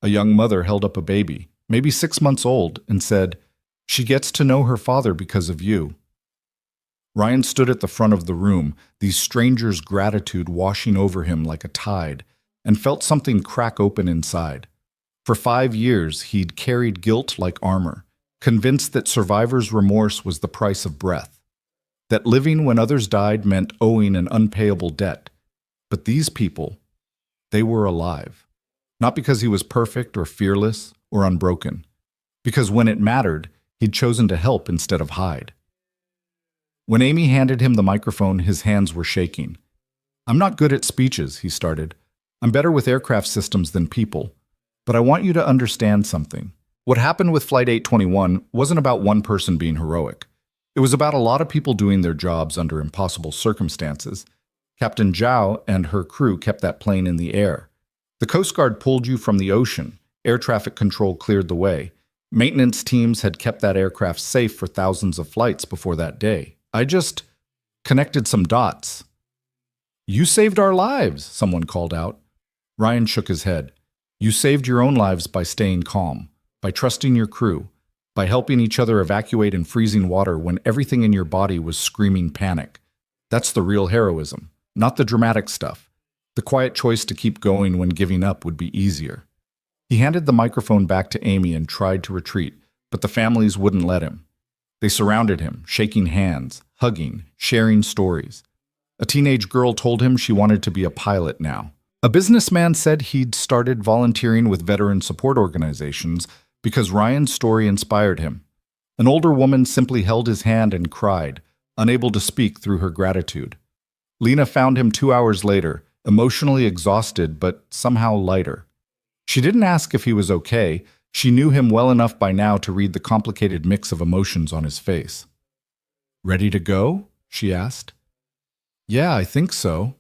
A young mother held up a baby, maybe 6 months old, and said, "She gets to know her father because of you." Ryan stood at the front of the room, these strangers' gratitude washing over him like a tide, and felt something crack open inside. For 5 years, he'd carried guilt like armor, convinced that survivor's remorse was the price of breath, that living when others died meant owing an unpayable debt. But these people, they were alive. Not because he was perfect or fearless or unbroken, because when it mattered, he'd chosen to help instead of hide. When Amy handed him the microphone, his hands were shaking. "I'm not good at speeches," he started. "I'm better with aircraft systems than people. But I want you to understand something. What happened with Flight 821 wasn't about one person being heroic. It was about a lot of people doing their jobs under impossible circumstances. Captain Zhao and her crew kept that plane in the air. The Coast Guard pulled you from the ocean. Air traffic control cleared the way. Maintenance teams had kept that aircraft safe for thousands of flights before that day. I just connected some dots." "You saved our lives," someone called out. Ryan shook his head. "You saved your own lives by staying calm, by trusting your crew, by helping each other evacuate in freezing water when everything in your body was screaming panic. That's the real heroism, not the dramatic stuff. The quiet choice to keep going when giving up would be easier." He handed the microphone back to Amy and tried to retreat, but the families wouldn't let him. They surrounded him, shaking hands, hugging, sharing stories. A teenage girl told him she wanted to be a pilot now. A businessman said he'd started volunteering with veteran support organizations because Ryan's story inspired him. An older woman simply held his hand and cried, unable to speak through her gratitude. Lena found him 2 hours later, emotionally exhausted but somehow lighter. She didn't ask if he was okay. She knew him well enough by now to read the complicated mix of emotions on his face. "Ready to go?" she asked. "Yeah, I think so."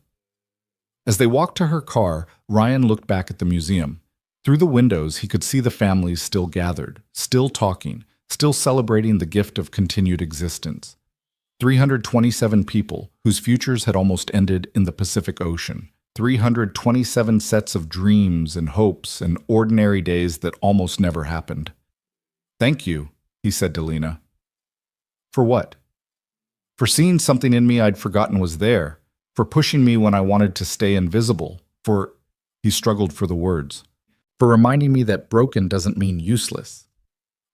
As they walked to her car, Ryan looked back at the museum. Through the windows, he could see the families still gathered, still talking, still celebrating the gift of continued existence. 327 people whose futures had almost ended in the Pacific Ocean, 327 sets of dreams and hopes and ordinary days that almost never happened. Thank you, he said to Lena. For what? For seeing something in me I'd forgotten was there, for pushing me when I wanted to stay invisible, for, he struggled for the words, for reminding me that broken doesn't mean useless.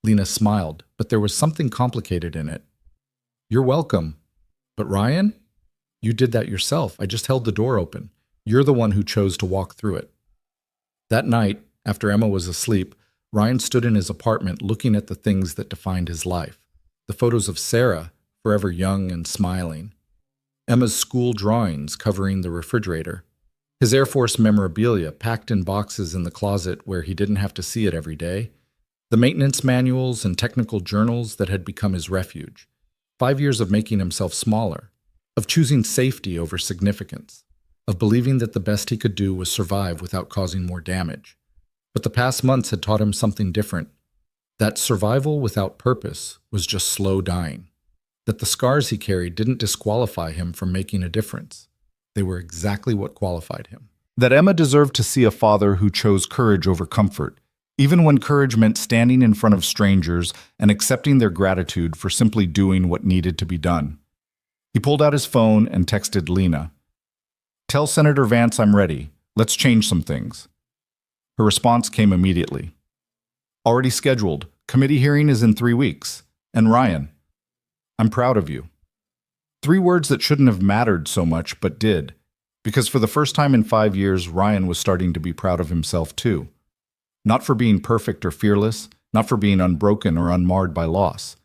Lena smiled, but there was something complicated in it. You're welcome. But Ryan? You did that yourself. I just held the door open. You're the one who chose to walk through it. That night, after Emma was asleep, Ryan stood in his apartment looking at the things that defined his life. The photos of Sarah, forever young and smiling. Emma's school drawings covering the refrigerator. His Air Force memorabilia packed in boxes in the closet where he didn't have to see it every day. The maintenance manuals and technical journals that had become his refuge. 5 years of making himself smaller. Of choosing safety over significance. Of believing that the best he could do was survive without causing more damage. But the past months had taught him something different. That survival without purpose was just slow dying. That the scars he carried didn't disqualify him from making a difference. They were exactly what qualified him. That Emma deserved to see a father who chose courage over comfort, even when courage meant standing in front of strangers and accepting their gratitude for simply doing what needed to be done. He pulled out his phone and texted Lena. Tell Senator Vance I'm ready. Let's change some things. Her response came immediately. Already scheduled. Committee hearing is in 3 weeks. And Ryan, I'm proud of you. 3 words that shouldn't have mattered so much, but did. Because for the first time in 5 years, Ryan was starting to be proud of himself too. Not for being perfect or fearless, not for being unbroken or unmarred by loss,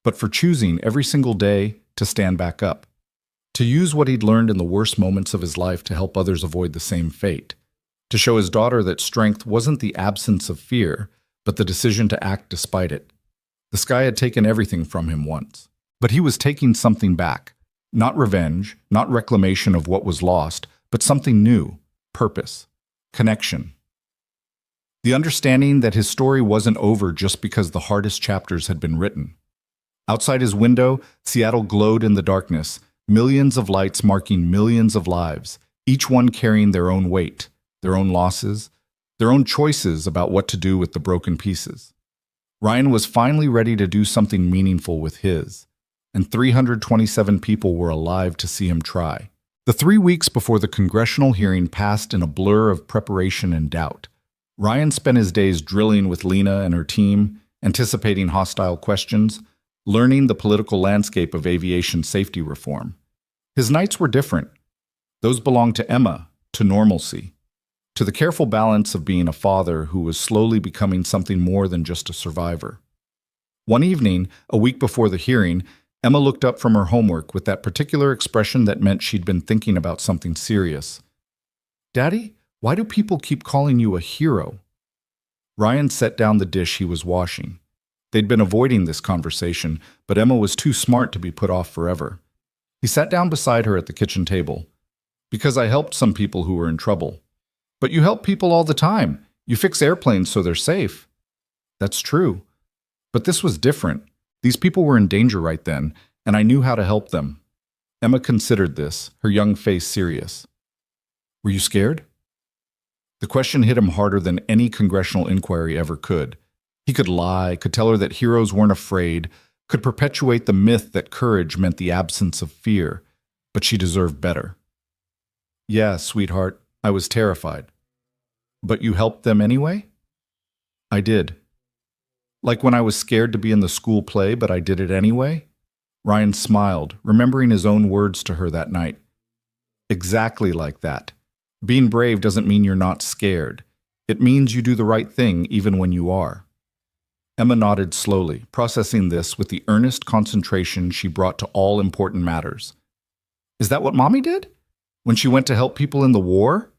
but for choosing every single day to stand back up. To use what he'd learned in the worst moments of his life to help others avoid the same fate. To show his daughter that strength wasn't the absence of fear, but the decision to act despite it. The sky had taken everything from him once. But he was taking something back. Not revenge, not reclamation of what was lost, but something new. Purpose. Connection. The understanding that his story wasn't over just because the hardest chapters had been written. Outside his window, Seattle glowed in the darkness, millions of lights marking millions of lives, each one carrying their own weight, their own losses, their own choices about what to do with the broken pieces. Ryan was finally ready to do something meaningful with his, and 327 people were alive to see him try. The 3 weeks before the congressional hearing passed in a blur of preparation and doubt. Ryan spent his days drilling with Lena and her team, anticipating hostile questions, learning the political landscape of aviation safety reform. His nights were different. Those belonged to Emma, to normalcy, to the careful balance of being a father who was slowly becoming something more than just a survivor. One evening, a week before the hearing, Emma looked up from her homework with that particular expression that meant she'd been thinking about something serious. Daddy, why do people keep calling you a hero? Ryan set down the dish he was washing. They'd been avoiding this conversation, but Emma was too smart to be put off forever. He sat down beside her at the kitchen table. Because I helped some people who were in trouble. But you help people all the time. You fix airplanes so they're safe. That's true. But this was different. These people were in danger right then, and I knew how to help them. Emma considered this, her young face serious. Were you scared? The question hit him harder than any congressional inquiry ever could. He could lie, could tell her that heroes weren't afraid, could perpetuate the myth that courage meant the absence of fear, but she deserved better. Yeah, sweetheart, I was terrified. But you helped them anyway? I did. Like when I was scared to be in the school play, but I did it anyway? Ryan smiled, remembering his own words to her that night. Exactly like that. Being brave doesn't mean you're not scared. It means you do the right thing even when you are. Emma nodded slowly, processing this with the earnest concentration she brought to all important matters. Is that what Mommy did? When she went to help people in the war?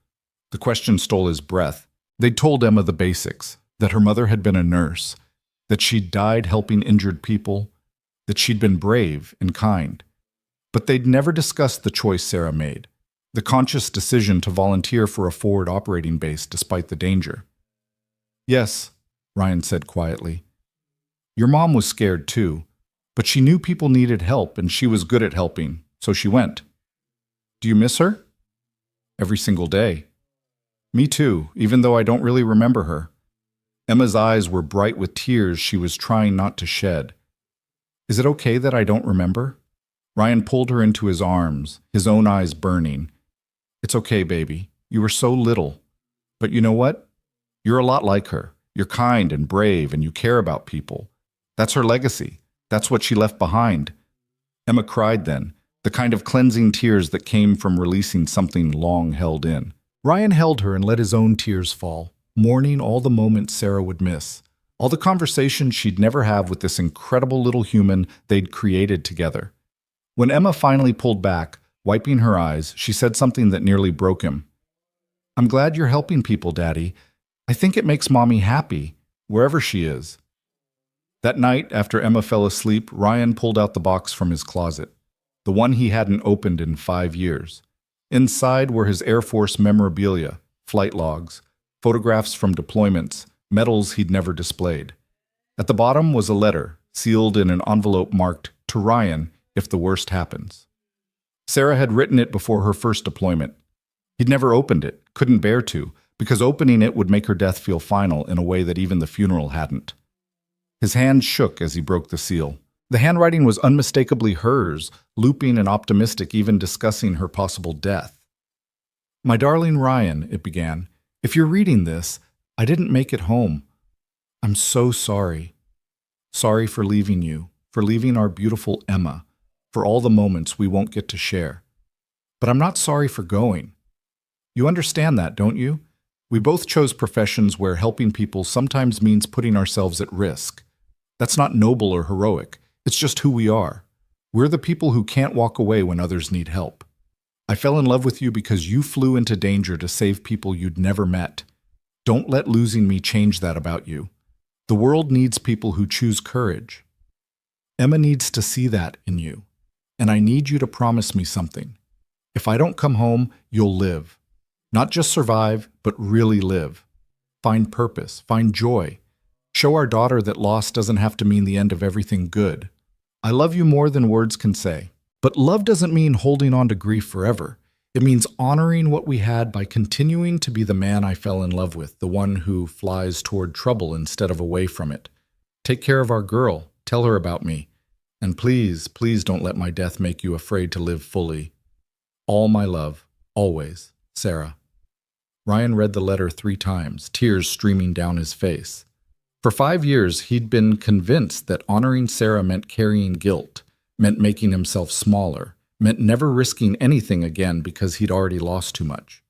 The question stole his breath. They'd told Emma the basics, that her mother had been a nurse, that she'd died helping injured people, that she'd been brave and kind. But they'd never discussed the choice Sarah made, the conscious decision to volunteer for a forward operating base despite the danger. Yes, Ryan said quietly. Your mom was scared too, but she knew people needed help and she was good at helping, so she went. Do you miss her? Every single day. Me too, even though I don't really remember her. Emma's eyes were bright with tears she was trying not to shed. Is it okay that I don't remember? Ryan pulled her into his arms, his own eyes burning. It's okay, baby. You were so little. But you know what? You're a lot like her. You're kind and brave, and you care about people. That's her legacy. That's what she left behind. Emma cried then, the kind of cleansing tears that came from releasing something long held in. Ryan held her and let his own tears fall, mourning all the moments Sarah would miss, all the conversations she'd never have with this incredible little human they'd created together. When Emma finally pulled back, wiping her eyes, she said something that nearly broke him. I'm glad you're helping people, Daddy. I think it makes Mommy happy, wherever she is. That night, after Emma fell asleep, Ryan pulled out the box from his closet, the one he hadn't opened in 5 years. Inside were his Air Force memorabilia, flight logs, photographs from deployments, medals he'd never displayed. At the bottom was a letter, sealed in an envelope marked, "To Ryan, if the worst happens." Sarah had written it before her first deployment. He'd never opened it, couldn't bear to, because opening it would make her death feel final in a way that even the funeral hadn't. His hand shook as he broke the seal. The handwriting was unmistakably hers, looping and optimistic, even discussing her possible death. My darling Ryan, it began, if you're reading this, I didn't make it home. I'm so sorry. Sorry for leaving you, for leaving our beautiful Emma, for all the moments we won't get to share. But I'm not sorry for going. You understand that, don't you? We both chose professions where helping people sometimes means putting ourselves at risk. That's not noble or heroic. It's just who we are. We're the people who can't walk away when others need help. I fell in love with you because you flew into danger to save people you'd never met. Don't let losing me change that about you. The world needs people who choose courage. Emma needs to see that in you. And I need you to promise me something. If I don't come home, you'll live. Not just survive, but really live. Find purpose, find joy. Show our daughter that loss doesn't have to mean the end of everything good. I love you more than words can say. But love doesn't mean holding on to grief forever. It means honoring what we had by continuing to be the man I fell in love with, the one who flies toward trouble instead of away from it. Take care of our girl. Tell her about me. And please, please don't let my death make you afraid to live fully. All my love, always, Sarah. Ryan read the letter 3 times, tears streaming down his face. For 5 years, he'd been convinced that honoring Sarah meant carrying guilt, meant making himself smaller, meant never risking anything again because he'd already lost too much.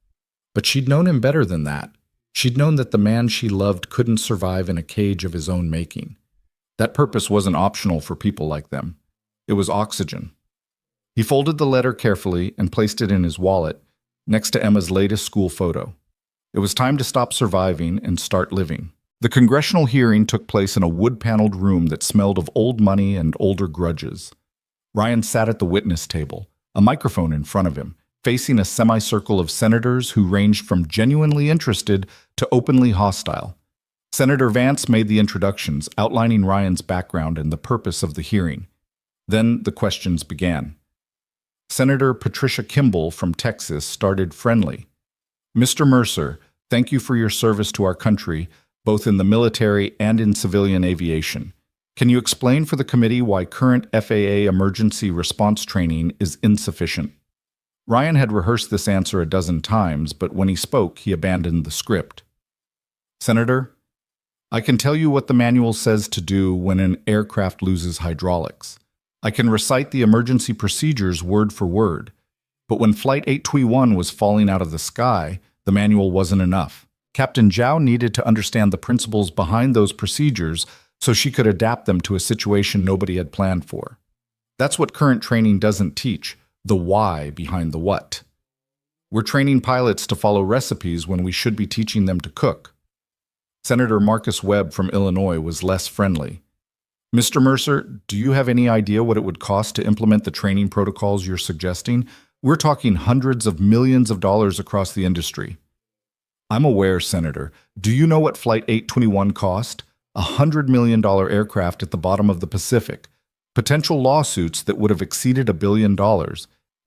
But she'd known him better than that. She'd known that the man she loved couldn't survive in a cage of his own making. That purpose wasn't optional for people like them. It was oxygen. He folded the letter carefully and placed it in his wallet, next to Emma's latest school photo. It was time to stop surviving and start living. The congressional hearing took place in a wood-paneled room that smelled of old money and older grudges. Ryan sat at the witness table, a microphone in front of him, facing a semicircle of senators who ranged from genuinely interested to openly hostile. Senator Vance made the introductions, outlining Ryan's background and the purpose of the hearing. Then the questions began. Senator Patricia Kimball from Texas started friendly. Mr. Mercer, thank you for your service to our country, both in the military and in civilian aviation. Can you explain for the committee why current FAA emergency response training is insufficient? Ryan had rehearsed this answer a dozen times, but when he spoke, he abandoned the script. Senator, I can tell you what the manual says to do when an aircraft loses hydraulics. I can recite the emergency procedures word for word. But when Flight 821 was falling out of the sky, the manual wasn't enough. Captain Zhao needed to understand the principles behind those procedures so she could adapt them to a situation nobody had planned for. That's what current training doesn't teach, the why behind the what. We're training pilots to follow recipes when we should be teaching them to cook. Senator Marcus Webb from Illinois was less friendly. Mr. Mercer, do you have any idea what it would cost to implement the training protocols you're suggesting? We're talking hundreds of millions of dollars across the industry. I'm aware, Senator. Do you know what Flight 821 cost? $100 million aircraft at the bottom of the Pacific. Potential lawsuits that would have exceeded $1 billion.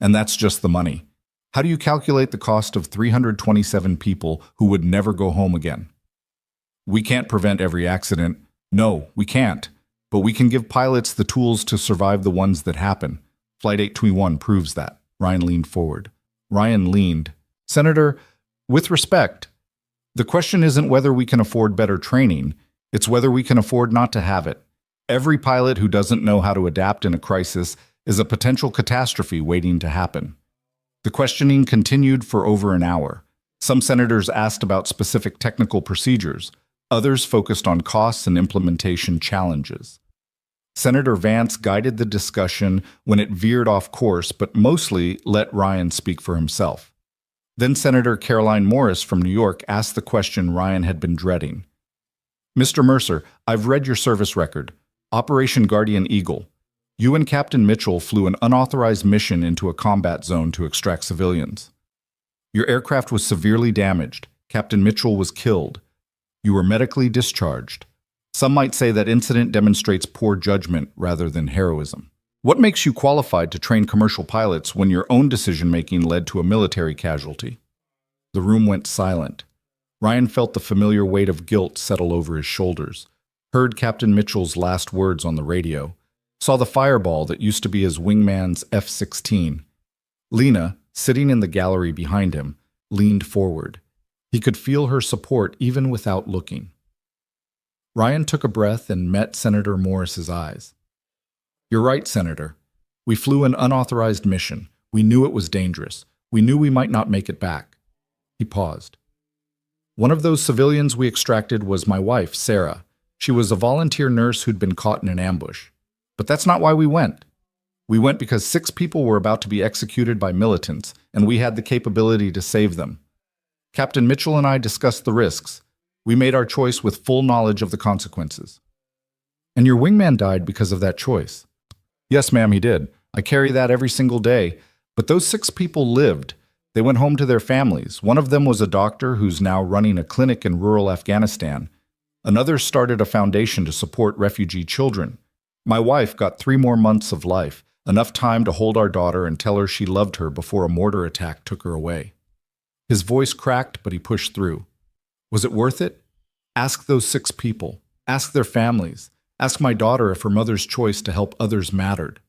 And that's just the money. How do you calculate the cost of 327 people who would never go home again? We can't prevent every accident. No, we can't. But we can give pilots the tools to survive the ones that happen. Flight 821 proves that. Ryan leaned forward. Ryan leaned. Senator, with respect, the question isn't whether we can afford better training. It's whether we can afford not to have it. Every pilot who doesn't know how to adapt in a crisis is a potential catastrophe waiting to happen. The questioning continued for over an hour. Some senators asked about specific technical procedures. Others focused on costs and implementation challenges. Senator Vance guided the discussion when it veered off course, but mostly let Ryan speak for himself. Then Senator Caroline Morris from New York asked the question Ryan had been dreading. Mr. Mercer, I've read your service record. Operation Guardian Eagle. You and Captain Mitchell flew an unauthorized mission into a combat zone to extract civilians. Your aircraft was severely damaged. Captain Mitchell was killed. You were medically discharged. Some might say that incident demonstrates poor judgment rather than heroism. What makes you qualified to train commercial pilots when your own decision-making led to a military casualty? The room went silent. Ryan felt the familiar weight of guilt settle over his shoulders, heard Captain Mitchell's last words on the radio, saw the fireball that used to be his wingman's F-16. Lena, sitting in the gallery behind him, leaned forward. He could feel her support even without looking. Ryan took a breath and met Senator Morris's eyes. You're right, Senator. We flew an unauthorized mission. We knew it was dangerous. We knew we might not make it back. He paused. One of those civilians we extracted was my wife, Sarah. She was a volunteer nurse who'd been caught in an ambush. But that's not why we went. We went because 6 people were about to be executed by militants, and we had the capability to save them. Captain Mitchell and I discussed the risks. We made our choice with full knowledge of the consequences. And your wingman died because of that choice. Yes, ma'am, he did. I carry that every single day. But those 6 people lived. They went home to their families. One of them was a doctor who's now running a clinic in rural Afghanistan. Another started a foundation to support refugee children. My wife got 3 more months of life, enough time to hold our daughter and tell her she loved her before a mortar attack took her away. His voice cracked, but he pushed through. Was it worth it? Ask those 6 people. Ask their families. Ask my daughter if her mother's choice to help others mattered.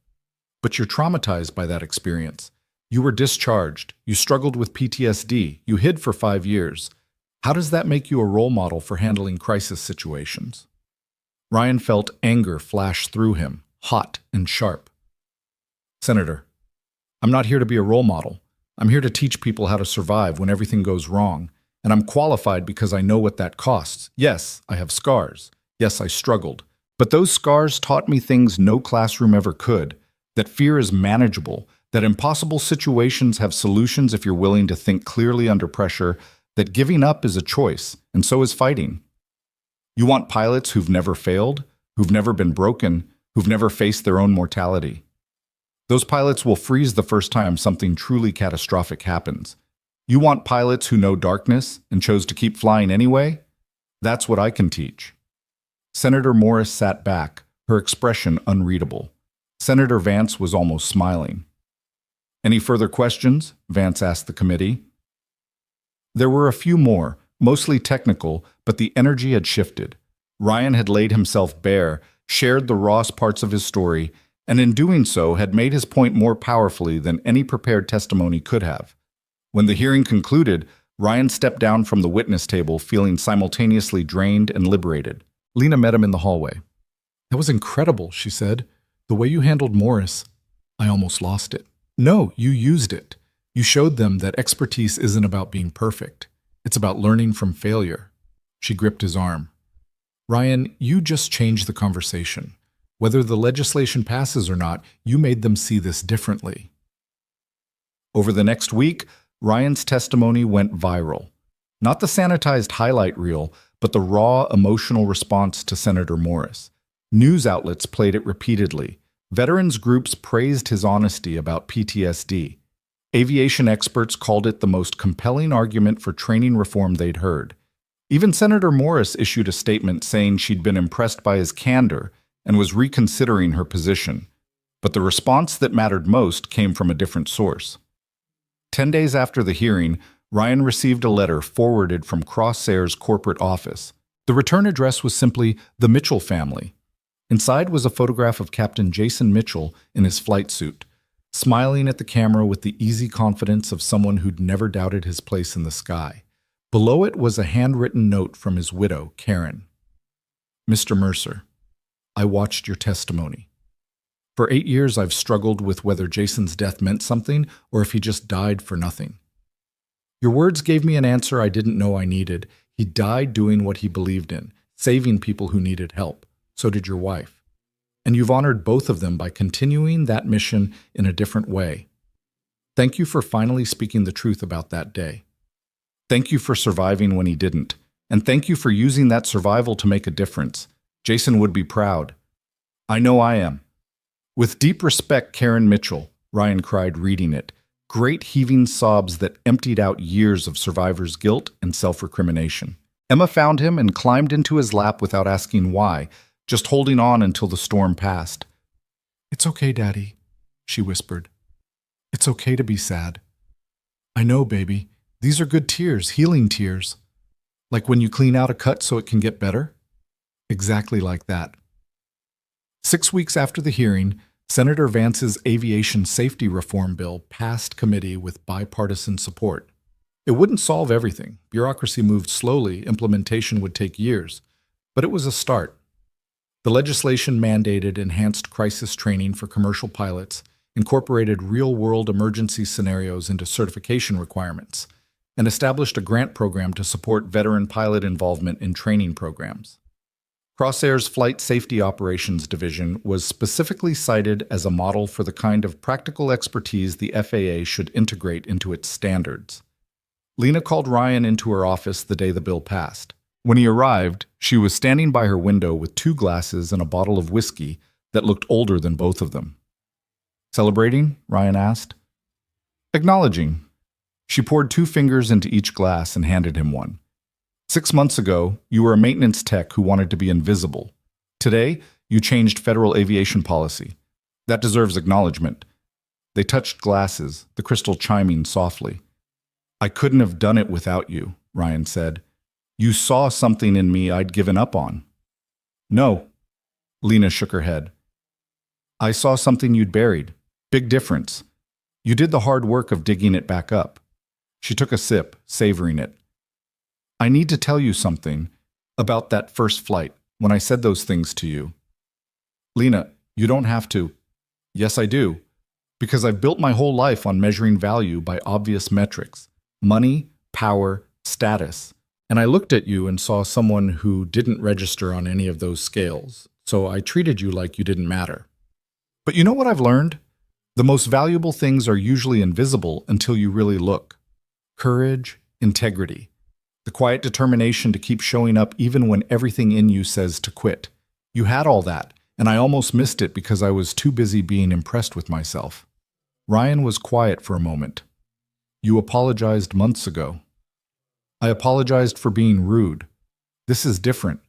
But you're traumatized by that experience. You were discharged. You struggled with PTSD. You hid for 5 years. How does that make you a role model for handling crisis situations? Ryan felt anger flash through him, hot and sharp. Senator, I'm not here to be a role model. I'm here to teach people how to survive when everything goes wrong, and I'm qualified because I know what that costs. Yes, I have scars. Yes, I struggled. But those scars taught me things no classroom ever could, that fear is manageable, that impossible situations have solutions if you're willing to think clearly under pressure, that giving up is a choice, and so is fighting. You want pilots who've never failed, who've never been broken, who've never faced their own mortality. Those pilots will freeze the first time something truly catastrophic happens. You want pilots who know darkness and chose to keep flying anyway? That's what I can teach. Senator Morris sat back, her expression unreadable. Senator Vance was almost smiling. Any further questions? Vance asked the committee. There were a few more, mostly technical, but the energy had shifted. Ryan had laid himself bare, shared the rawest parts of his story, and in doing so had made his point more powerfully than any prepared testimony could have. When the hearing concluded, Ryan stepped down from the witness table feeling simultaneously drained and liberated. Lena met him in the hallway. That was incredible, she said. The way you handled Morris, I almost lost it. No, you used it. You showed them that expertise isn't about being perfect. It's about learning from failure. She gripped his arm. Ryan, you just changed the conversation. Whether the legislation passes or not, you made them see this differently. Over the next week, Ryan's testimony went viral. Not the sanitized highlight reel, but the raw, emotional response to Senator Morris. News outlets played it repeatedly. Veterans groups praised his honesty about PTSD. Aviation experts called it the most compelling argument for training reform they'd heard. Even Senator Morris issued a statement saying she'd been impressed by his candor and was reconsidering her position. But the response that mattered most came from a different source. 10 days after the hearing, Ryan received a letter forwarded from Crossair's corporate office. The return address was simply the Mitchell family. Inside was a photograph of Captain Jason Mitchell in his flight suit, smiling at the camera with the easy confidence of someone who'd never doubted his place in the sky. Below it was a handwritten note from his widow, Karen. Mr. Mercer, I watched your testimony. For 8 years, I've struggled with whether Jason's death meant something or if he just died for nothing. Your words gave me an answer I didn't know I needed. He died doing what he believed in, saving people who needed help. So did your wife. And you've honored both of them by continuing that mission in a different way. Thank you for finally speaking the truth about that day. Thank you for surviving when he didn't. And thank you for using that survival to make a difference. Jason would be proud. I know I am. With deep respect, Karen Mitchell, Ryan cried, reading it. Great heaving sobs that emptied out years of survivor's guilt and self-recrimination. Emma found him and climbed into his lap without asking why, just holding on until the storm passed. It's okay, Daddy, she whispered. It's okay to be sad. I know, baby. These are good tears, healing tears. Like when you clean out a cut so it can get better? Exactly like that. 6 weeks after the hearing, Senator Vance's aviation safety reform bill passed committee with bipartisan support. It wouldn't solve everything. Bureaucracy moved slowly, implementation would take years. But it was a start. The legislation mandated enhanced crisis training for commercial pilots, incorporated real-world emergency scenarios into certification requirements, and established a grant program to support veteran pilot involvement in training programs. Crossair's Flight Safety Operations Division was specifically cited as a model for the kind of practical expertise the FAA should integrate into its standards. Lena called Ryan into her office the day the bill passed. When he arrived, she was standing by her window with 2 glasses and a bottle of whiskey that looked older than both of them. Celebrating? Ryan asked. Acknowledging. She poured 2 fingers into each glass and handed him one. 6 months ago, you were a maintenance tech who wanted to be invisible. Today, you changed federal aviation policy. That deserves acknowledgement. They touched glasses, the crystal chiming softly. I couldn't have done it without you, Ryan said. You saw something in me I'd given up on. No. Lena shook her head. I saw something you'd buried. Big difference. You did the hard work of digging it back up. She took a sip, savoring it. I need to tell you something about that first flight, when I said those things to you. Lena, you don't have to. Yes, I do. Because I've built my whole life on measuring value by obvious metrics. Money, power, status. And I looked at you and saw someone who didn't register on any of those scales. So I treated you like you didn't matter. But you know what I've learned? The most valuable things are usually invisible until you really look. Courage, integrity. The quiet determination to keep showing up even when everything in you says to quit. You had all that, and I almost missed it because I was too busy being impressed with myself. Ryan was quiet for a moment. You apologized months ago. I apologized for being rude. This is different.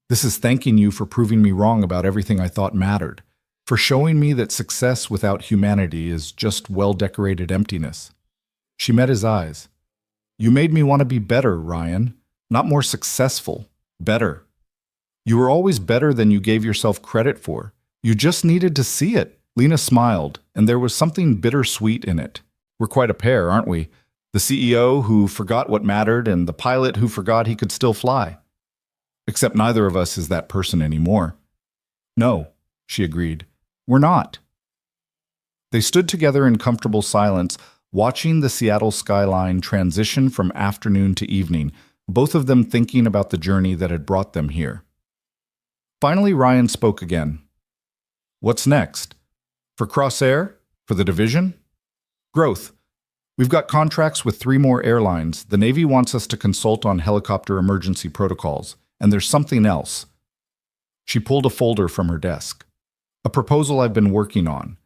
This is thanking you for proving me wrong about everything I thought mattered, for showing me that success without humanity is just well-decorated emptiness. She met his eyes. You made me want to be better, Ryan. Not more successful. Better. You were always better than you gave yourself credit for. You just needed to see it. Lena smiled, and there was something bittersweet in it. We're quite a pair, aren't we? The CEO who forgot what mattered and the pilot who forgot he could still fly. Except neither of us is that person anymore. No, she agreed. We're not. They stood together in comfortable silence, watching the Seattle skyline transition from afternoon to evening, both of them thinking about the journey that had brought them here. Finally, Ryan spoke again. What's next? For Crossair? For the division? Growth. We've got contracts with 3 more airlines. The Navy wants us to consult on helicopter emergency protocols. And there's something else. She pulled a folder from her desk. A proposal I've been working on.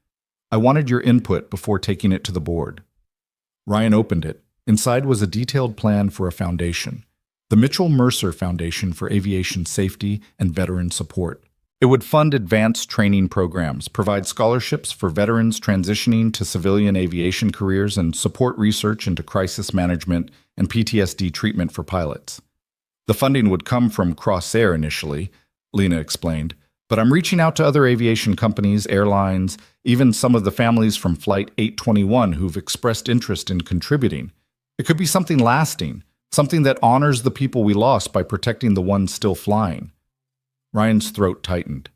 I wanted your input before taking it to the board. Ryan opened it. Inside was a detailed plan for a foundation. The Mitchell Mercer Foundation for Aviation Safety and Veteran Support. It would fund advanced training programs, provide scholarships for veterans transitioning to civilian aviation careers, and support research into crisis management and PTSD treatment for pilots. The funding would come from Crossair initially, Lena explained, but I'm reaching out to other aviation companies, airlines, even some of the families from Flight 821 who've expressed interest in contributing. It could be something lasting, something that honors the people we lost by protecting the ones still flying. Ryan's throat tightened.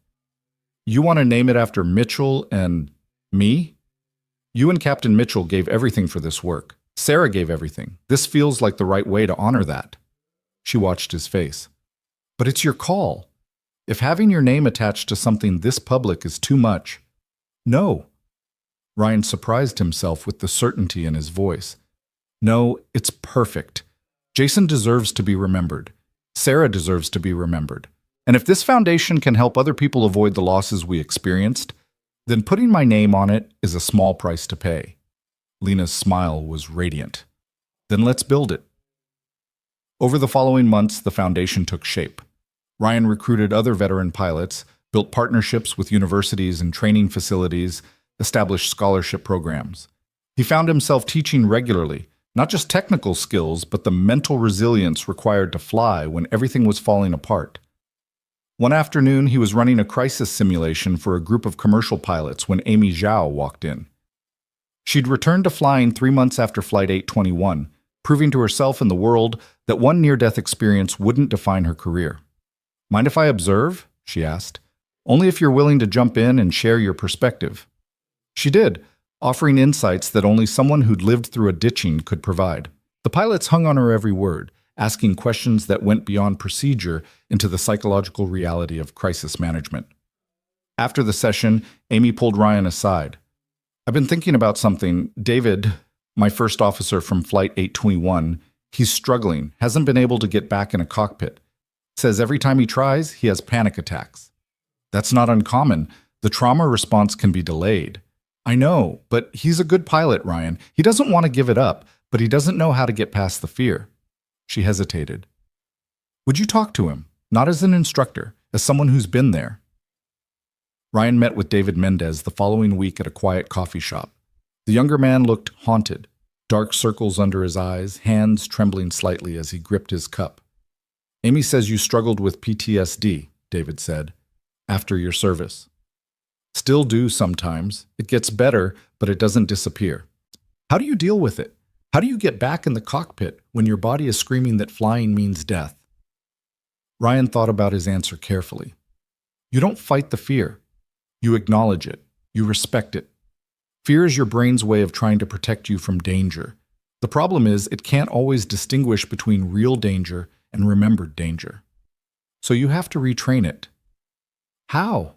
You want to name it after Mitchell and me? You and Captain Mitchell gave everything for this work. Sarah gave everything. This feels like the right way to honor that. She watched his face. But it's your call. If having your name attached to something this public is too much, no. Ryan surprised himself with the certainty in his voice. No, it's perfect. Jason deserves to be remembered. Sarah deserves to be remembered. And if this foundation can help other people avoid the losses we experienced, then putting my name on it is a small price to pay. Lena's smile was radiant. Then let's build it. Over the following months, the foundation took shape. Ryan recruited other veteran pilots, built partnerships with universities and training facilities, established scholarship programs. He found himself teaching regularly, not just technical skills, but the mental resilience required to fly when everything was falling apart. One afternoon, he was running a crisis simulation for a group of commercial pilots when Amy Zhao walked in. She'd returned to flying 3 months after Flight 821, proving to herself and the world that one near-death experience wouldn't define her career. Mind if I observe? She asked. Only if you're willing to jump in and share your perspective. She did, offering insights that only someone who'd lived through a ditching could provide. The pilots hung on her every word, asking questions that went beyond procedure into the psychological reality of crisis management. After the session, Amy pulled Ryan aside. I've been thinking about something. David, my first officer from Flight 821, he's struggling, hasn't been able to get back in a cockpit. Says every time he tries, he has panic attacks. That's not uncommon. The trauma response can be delayed. I know, but he's a good pilot, Ryan. He doesn't want to give it up, but he doesn't know how to get past the fear. She hesitated. Would you talk to him? Not as an instructor, as someone who's been there. Ryan met with David Mendez the following week at a quiet coffee shop. The younger man looked haunted, dark circles under his eyes, hands trembling slightly as he gripped his cup. Amy says you struggled with PTSD, David said, after your service. Still do sometimes. It gets better, but it doesn't disappear. How do you deal with it? How do you get back in the cockpit when your body is screaming that flying means death? Ryan thought about his answer carefully. You don't fight the fear. You acknowledge it. You respect it. Fear is your brain's way of trying to protect you from danger. The problem is it can't always distinguish between real danger and remembered danger. So you have to retrain it. How?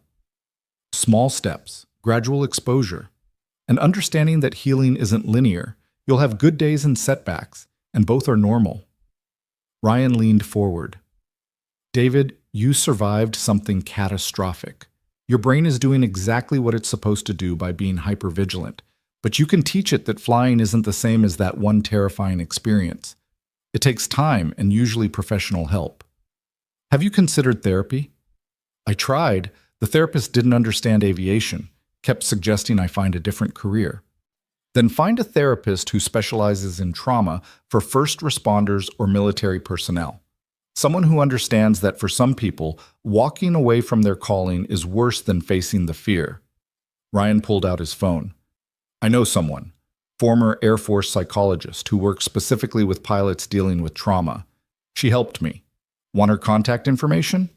Small steps, gradual exposure, and understanding that healing isn't linear. You'll have good days and setbacks, and both are normal. Ryan leaned forward. David, you survived something catastrophic. Your brain is doing exactly what it's supposed to do by being hypervigilant, but you can teach it that flying isn't the same as that one terrifying experience. It takes time and usually professional help. Have you considered therapy? I tried. The therapist didn't understand aviation, kept suggesting I find a different career. Then find a therapist who specializes in trauma for first responders or military personnel. Someone who understands that for some people, walking away from their calling is worse than facing the fear. Ryan pulled out his phone. I know someone, former Air Force psychologist who works specifically with pilots dealing with trauma. She helped me. Want her contact information?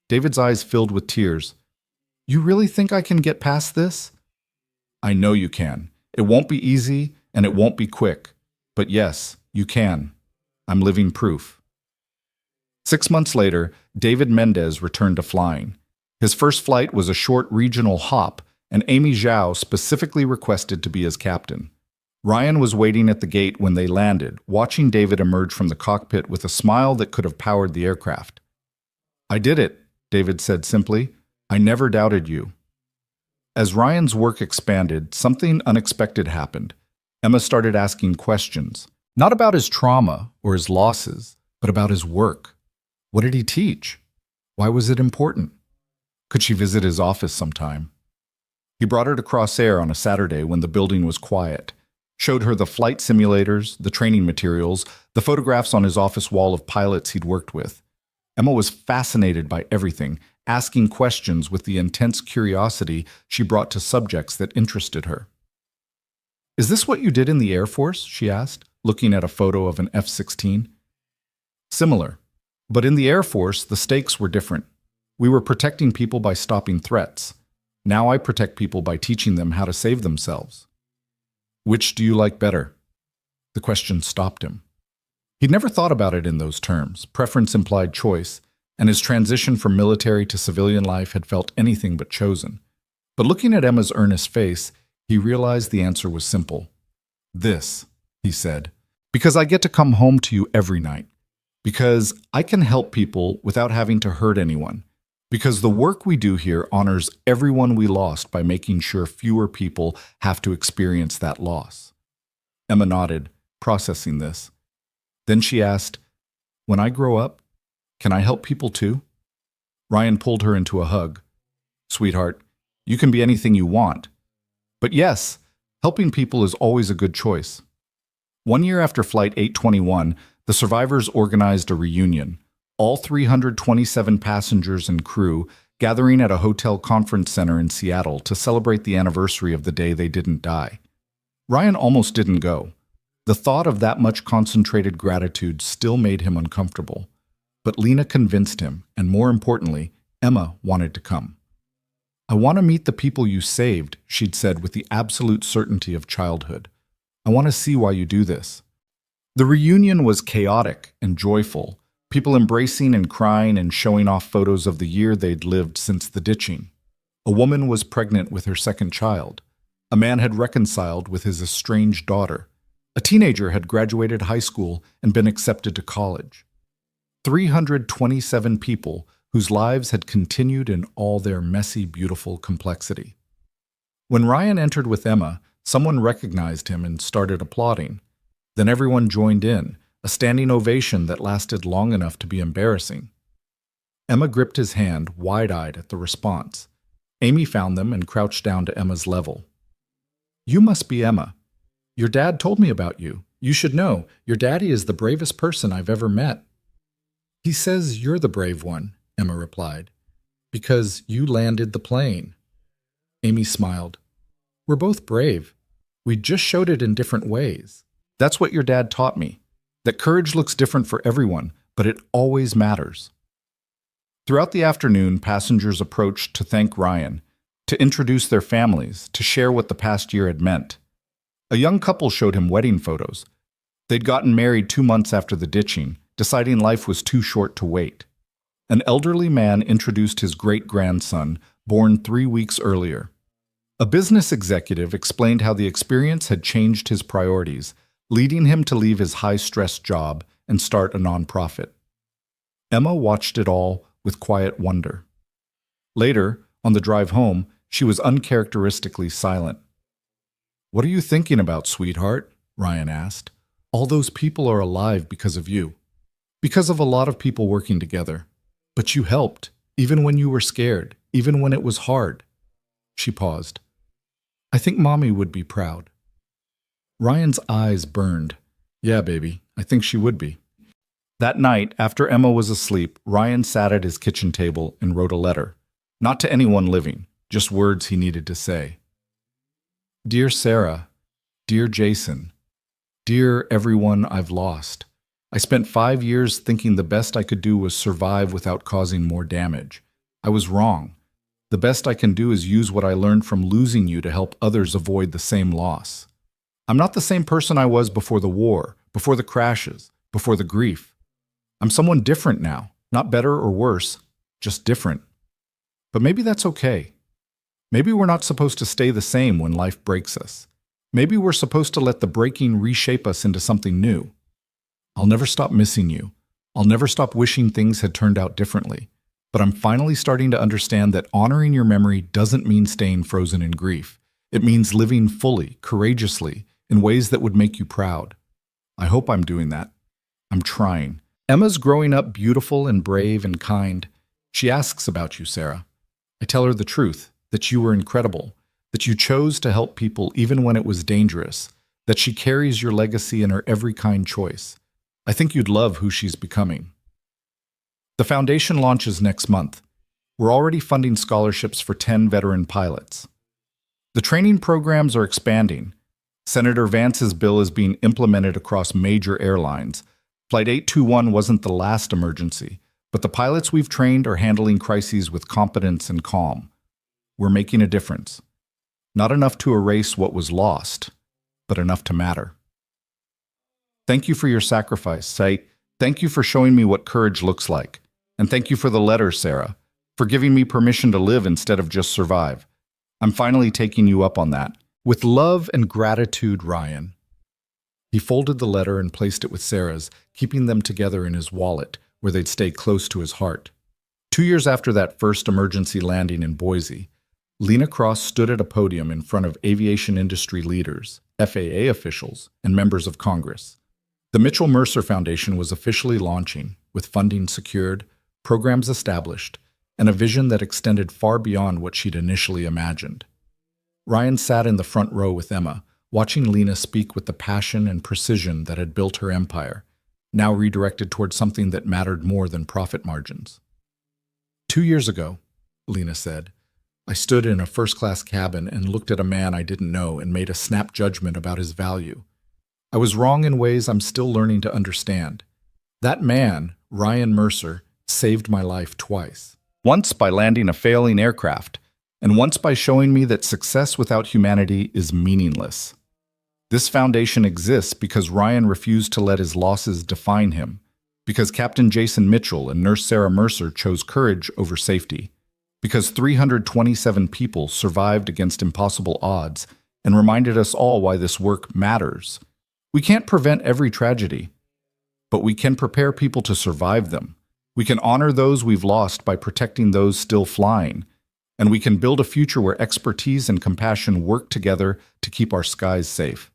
David's eyes filled with tears. You really think I can get past this? I know you can. It won't be easy, and it won't be quick. But yes, you can. I'm living proof. 6 months later, David Mendez returned to flying. His first flight was a short regional hop, and Amy Zhao specifically requested to be his captain. Ryan was waiting at the gate when they landed, watching David emerge from the cockpit with a smile that could have powered the aircraft. I did it, David said simply. I never doubted you. As Ryan's work expanded, something unexpected happened. Emma started asking questions, not about his trauma or his losses, but about his work. What did he teach? Why was it important? Could she visit his office sometime? He brought her to Crossair on a Saturday when the building was quiet, showed her the flight simulators, the training materials, the photographs on his office wall of pilots he'd worked with. Emma was fascinated by everything, asking questions with the intense curiosity she brought to subjects that interested her. "Is this what you did in the Air Force?" she asked, looking at a photo of an F-16. "Similar. But in the Air Force, the stakes were different. We were protecting people by stopping threats. Now I protect people by teaching them how to save themselves." "Which do you like better?" The question stopped him. He'd never thought about it in those terms. Preference implied choice, and his transition from military to civilian life had felt anything but chosen. But looking at Emma's earnest face, he realized the answer was simple. "This," he said, "because I get to come home to you every night. Because I can help people without having to hurt anyone. Because the work we do here honors everyone we lost by making sure fewer people have to experience that loss." Emma nodded, processing this. Then she asked, "When I grow up, can I help people too?" Ryan pulled her into a hug. "Sweetheart, you can be anything you want. But yes, helping people is always a good choice." 1 year after Flight 821, the survivors organized a reunion. All 327 passengers and crew gathering at a hotel conference center in Seattle to celebrate the anniversary of the day they didn't die. Ryan almost didn't go. The thought of that much concentrated gratitude still made him uncomfortable. But Lena convinced him, and more importantly, Emma wanted to come. "I want to meet the people you saved," she'd said with the absolute certainty of childhood. "I want to see why you do this." The reunion was chaotic and joyful, people embracing and crying and showing off photos of the year they'd lived since the ditching. A woman was pregnant with her second child. A man had reconciled with his estranged daughter. A teenager had graduated high school and been accepted to college. 327 people whose lives had continued in all their messy, beautiful complexity. When Ryan entered with Emma, someone recognized him and started applauding. Then everyone joined in, a standing ovation that lasted long enough to be embarrassing. Emma gripped his hand, wide-eyed at the response. Amy found them and crouched down to Emma's level. "You must be Emma. Your dad told me about you. You should know, your daddy is the bravest person I've ever met." "He says you're the brave one," Emma replied, "because you landed the plane." Amy smiled. "We're both brave. We just showed it in different ways. That's what your dad taught me, that courage looks different for everyone, but it always matters." Throughout the afternoon, passengers approached to thank Ryan, to introduce their families, to share what the past year had meant. A young couple showed him wedding photos. They'd gotten married 2 months after the ditching, deciding life was too short to wait. An elderly man introduced his great-grandson, born 3 weeks earlier. A business executive explained how the experience had changed his priorities, leading him to leave his high-stress job and start a nonprofit. Emma watched it all with quiet wonder. Later, on the drive home, she was uncharacteristically silent. "What are you thinking about, sweetheart?" Ryan asked. "All those people are alive because of you. Because of a lot of people working together. But you helped, even when you were scared, even when it was hard." She paused. "I think Mommy would be proud." Ryan's eyes burned. "Yeah, baby, I think she would be." That night, after Emma was asleep, Ryan sat at his kitchen table and wrote a letter. Not to anyone living, just words he needed to say. "Dear Sarah, dear Jason, dear everyone I've lost. I spent 5 years thinking the best I could do was survive without causing more damage. I was wrong. The best I can do is use what I learned from losing you to help others avoid the same loss. I'm not the same person I was before the war, before the crashes, before the grief. I'm someone different now, not better or worse, just different. But maybe that's okay. Maybe we're not supposed to stay the same when life breaks us. Maybe we're supposed to let the breaking reshape us into something new. I'll never stop missing you. I'll never stop wishing things had turned out differently. But I'm finally starting to understand that honoring your memory doesn't mean staying frozen in grief. It means living fully, courageously, in ways that would make you proud. I hope I'm doing that. I'm trying. Emma's growing up beautiful and brave and kind. She asks about you, Sarah. I tell her the truth, that you were incredible, that you chose to help people even when it was dangerous, that she carries your legacy in her every kind choice. I think you'd love who she's becoming. The foundation launches next month. We're already funding scholarships for 10 veteran pilots. The training programs are expanding. Senator Vance's bill is being implemented across major airlines. Flight 821 wasn't the last emergency, but the pilots we've trained are handling crises with competence and calm. We're making a difference. Not enough to erase what was lost, but enough to matter. Thank you for your sacrifice. Thank you for showing me what courage looks like. And thank you for the letter, Sarah, for giving me permission to live instead of just survive. I'm finally taking you up on that. With love and gratitude, Ryan. He folded the letter and placed it with Sarah's, keeping them together in his wallet, where they'd stay close to his heart. 2 years after that first emergency landing in Boise, Lena Cross stood at a podium in front of aviation industry leaders, FAA officials, and members of Congress. The Mitchell Mercer Foundation was officially launching, with funding secured, programs established, and a vision that extended far beyond what she'd initially imagined. Ryan sat in the front row with Emma, watching Lena speak with the passion and precision that had built her empire, now redirected toward something that mattered more than profit margins. 2 years ago, Lena said, I stood in a first-class cabin and looked at a man I didn't know and made a snap judgment about his value. I was wrong in ways I'm still learning to understand. That man, Ryan Mercer, saved my life twice. Once by landing a failing aircraft, and once by showing me that success without humanity is meaningless. This foundation exists because Ryan refused to let his losses define him, because Captain Jason Mitchell and Nurse Sarah Mercer chose courage over safety, because 327 people survived against impossible odds and reminded us all why this work matters. We can't prevent every tragedy, but we can prepare people to survive them. We can honor those we've lost by protecting those still flying, and we can build a future where expertise and compassion work together to keep our skies safe.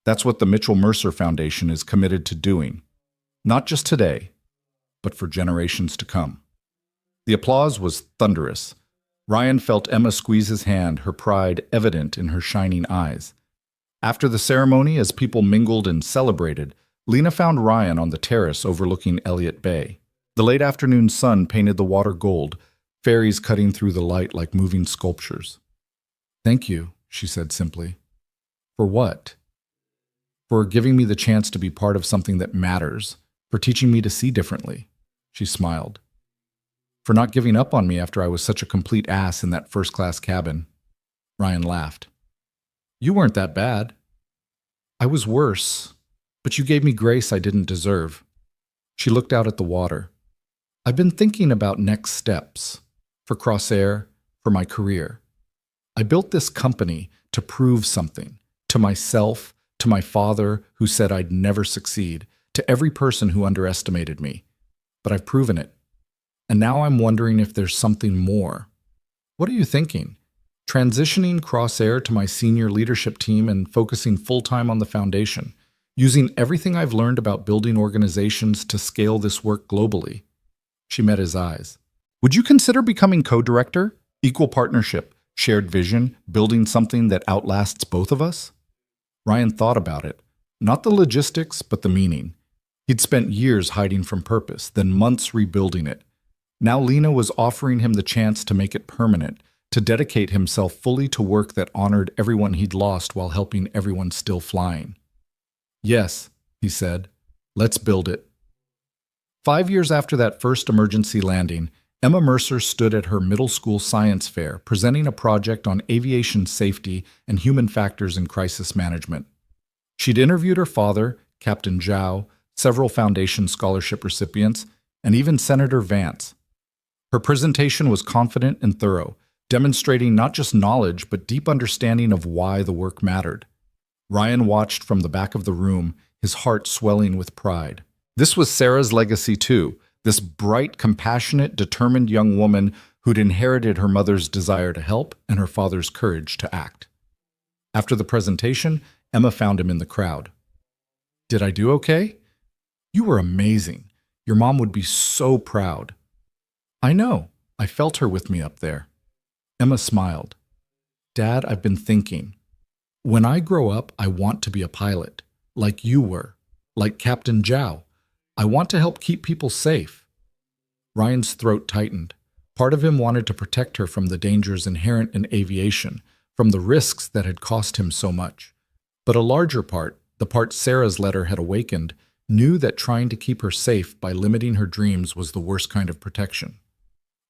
That's what the Mitchell Mercer Foundation is committed to doing, not just today, but for generations to come. The applause was thunderous. Ryan felt Emma squeeze his hand, her pride evident in her shining eyes. After the ceremony, as people mingled and celebrated, Lena found Ryan on the terrace overlooking Elliott Bay. The late afternoon sun painted the water gold, fairies cutting through the light like moving sculptures. Thank you, she said simply. For what? For giving me the chance to be part of something that matters, for teaching me to see differently. She smiled. For not giving up on me after I was such a complete ass in that first-class cabin. Ryan laughed. You weren't that bad. I was worse, but you gave me grace I didn't deserve. She looked out at the water. I've been thinking about next steps, for Crossair, for my career. I built this company to prove something, to myself, to my father who said I'd never succeed, to every person who underestimated me. But I've proven it. And now I'm wondering if there's something more. What are you thinking? Transitioning Crossair to my senior leadership team and focusing full-time on the foundation, using everything I've learned about building organizations to scale this work globally. She met his eyes. Would you consider becoming co-director? Equal partnership, shared vision, building something that outlasts both of us? Ryan thought about it. Not the logistics, but the meaning. He'd spent years hiding from purpose, then months rebuilding it. Now Lena was offering him the chance to make it permanent, to dedicate himself fully to work that honored everyone he'd lost while helping everyone still flying. Yes, he said, let's build it. 5 years after that first emergency landing, Emma Mercer stood at her middle school science fair presenting a project on aviation safety and human factors in crisis management. She'd interviewed her father, Captain Zhao, several foundation scholarship recipients, and even Senator Vance. Her presentation was confident and thorough, demonstrating not just knowledge but deep understanding of why the work mattered. Ryan watched from the back of the room, his heart swelling with pride. This was Sarah's legacy too, this bright, compassionate, determined young woman who'd inherited her mother's desire to help and her father's courage to act. After the presentation, Emma found him in the crowd. Did I do okay? You were amazing. Your mom would be so proud. I know. I felt her with me up there. Emma smiled. Dad, I've been thinking. When I grow up, I want to be a pilot, like you were, like Captain Zhao. I want to help keep people safe. Ryan's throat tightened. Part of him wanted to protect her from the dangers inherent in aviation, from the risks that had cost him so much. But a larger part, the part Sarah's letter had awakened, knew that trying to keep her safe by limiting her dreams was the worst kind of protection.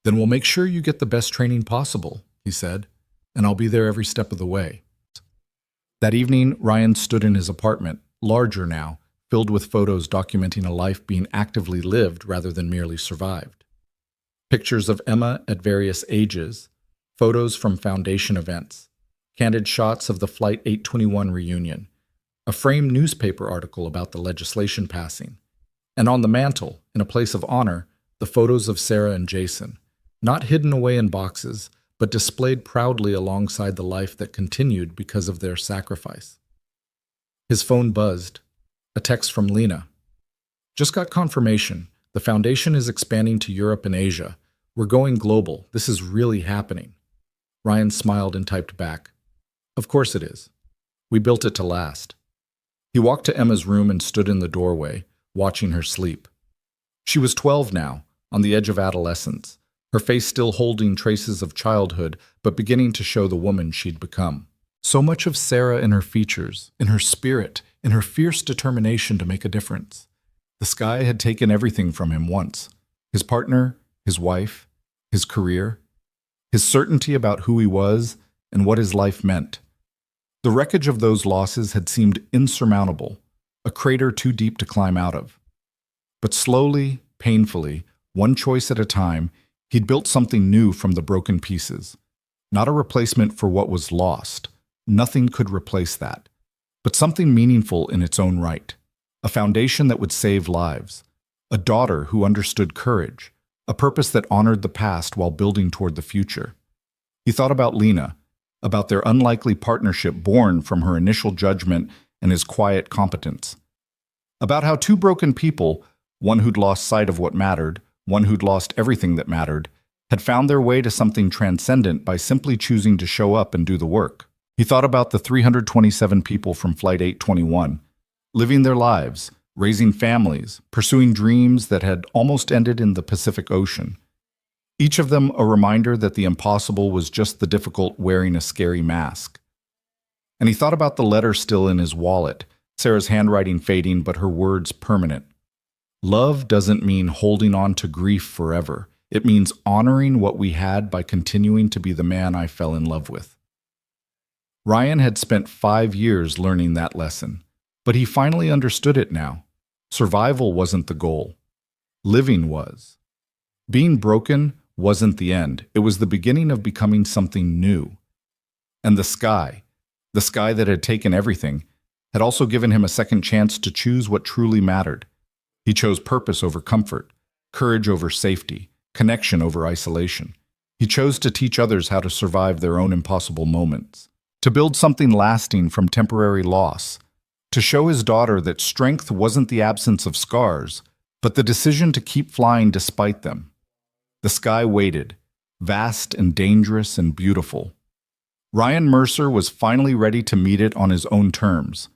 Then we'll make sure you get the best training possible, he said, and I'll be there every step of the way. That evening, Ryan stood in his apartment, larger now, filled with photos documenting a life being actively lived rather than merely survived. Pictures of Emma at various ages, photos from foundation events, candid shots of the Flight 821 reunion, a framed newspaper article about the legislation passing, and on the mantle, in a place of honor, the photos of Sarah and Jason, not hidden away in boxes, but displayed proudly alongside the life that continued because of their sacrifice. His phone buzzed. A text from Lena. Just got confirmation. The foundation is expanding to Europe and Asia. We're going global. This is really happening. Ryan smiled and typed back. Of course it is. We built it to last. He walked to Emma's room and stood in the doorway, watching her sleep. She was 12 now, on the edge of adolescence, her face still holding traces of childhood, but beginning to show the woman she'd become. So much of Sarah in her features, in her spirit, in her fierce determination to make a difference. The sky had taken everything from him once. His partner, his wife, his career, his certainty about who he was and what his life meant. The wreckage of those losses had seemed insurmountable, a crater too deep to climb out of. But slowly, painfully, one choice at a time, he'd built something new from the broken pieces. Not a replacement for what was lost. Nothing could replace that. But something meaningful in its own right. A foundation that would save lives. A daughter who understood courage. A purpose that honored the past while building toward the future. He thought about Lena, about their unlikely partnership born from her initial judgment and his quiet competence. About how two broken people, one who'd lost sight of what mattered, one who'd lost everything that mattered, had found their way to something transcendent by simply choosing to show up and do the work. He thought about the 327 people from Flight 821, living their lives, raising families, pursuing dreams that had almost ended in the Pacific Ocean. Each of them a reminder that the impossible was just the difficult wearing a scary mask. And he thought about the letter still in his wallet, Sarah's handwriting fading but her words permanent. Love doesn't mean holding on to grief forever. It means honoring what we had by continuing to be the man I fell in love with. Ryan had spent 5 years learning that lesson, but he finally understood it now. Survival wasn't the goal. Living was. Being broken wasn't the end. It was the beginning of becoming something new. And the sky that had taken everything, had also given him a second chance to choose what truly mattered. He chose purpose over comfort, courage over safety, connection over isolation. He chose to teach others how to survive their own impossible moments, to build something lasting from temporary loss, to show his daughter that strength wasn't the absence of scars, but the decision to keep flying despite them. The sky waited, vast and dangerous and beautiful. Ryan Mercer was finally ready to meet it on his own terms,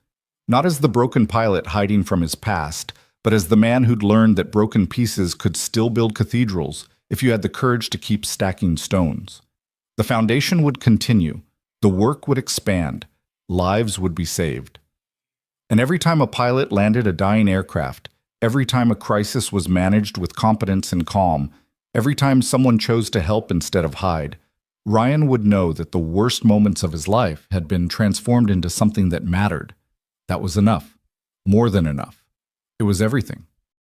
not as the broken pilot hiding from his past, but as the man who'd learned that broken pieces could still build cathedrals if you had the courage to keep stacking stones. The foundation would continue, the work would expand, lives would be saved. And every time a pilot landed a dying aircraft, every time a crisis was managed with competence and calm, every time someone chose to help instead of hide, Ryan would know that the worst moments of his life had been transformed into something that mattered. That was enough. More than enough. It was everything.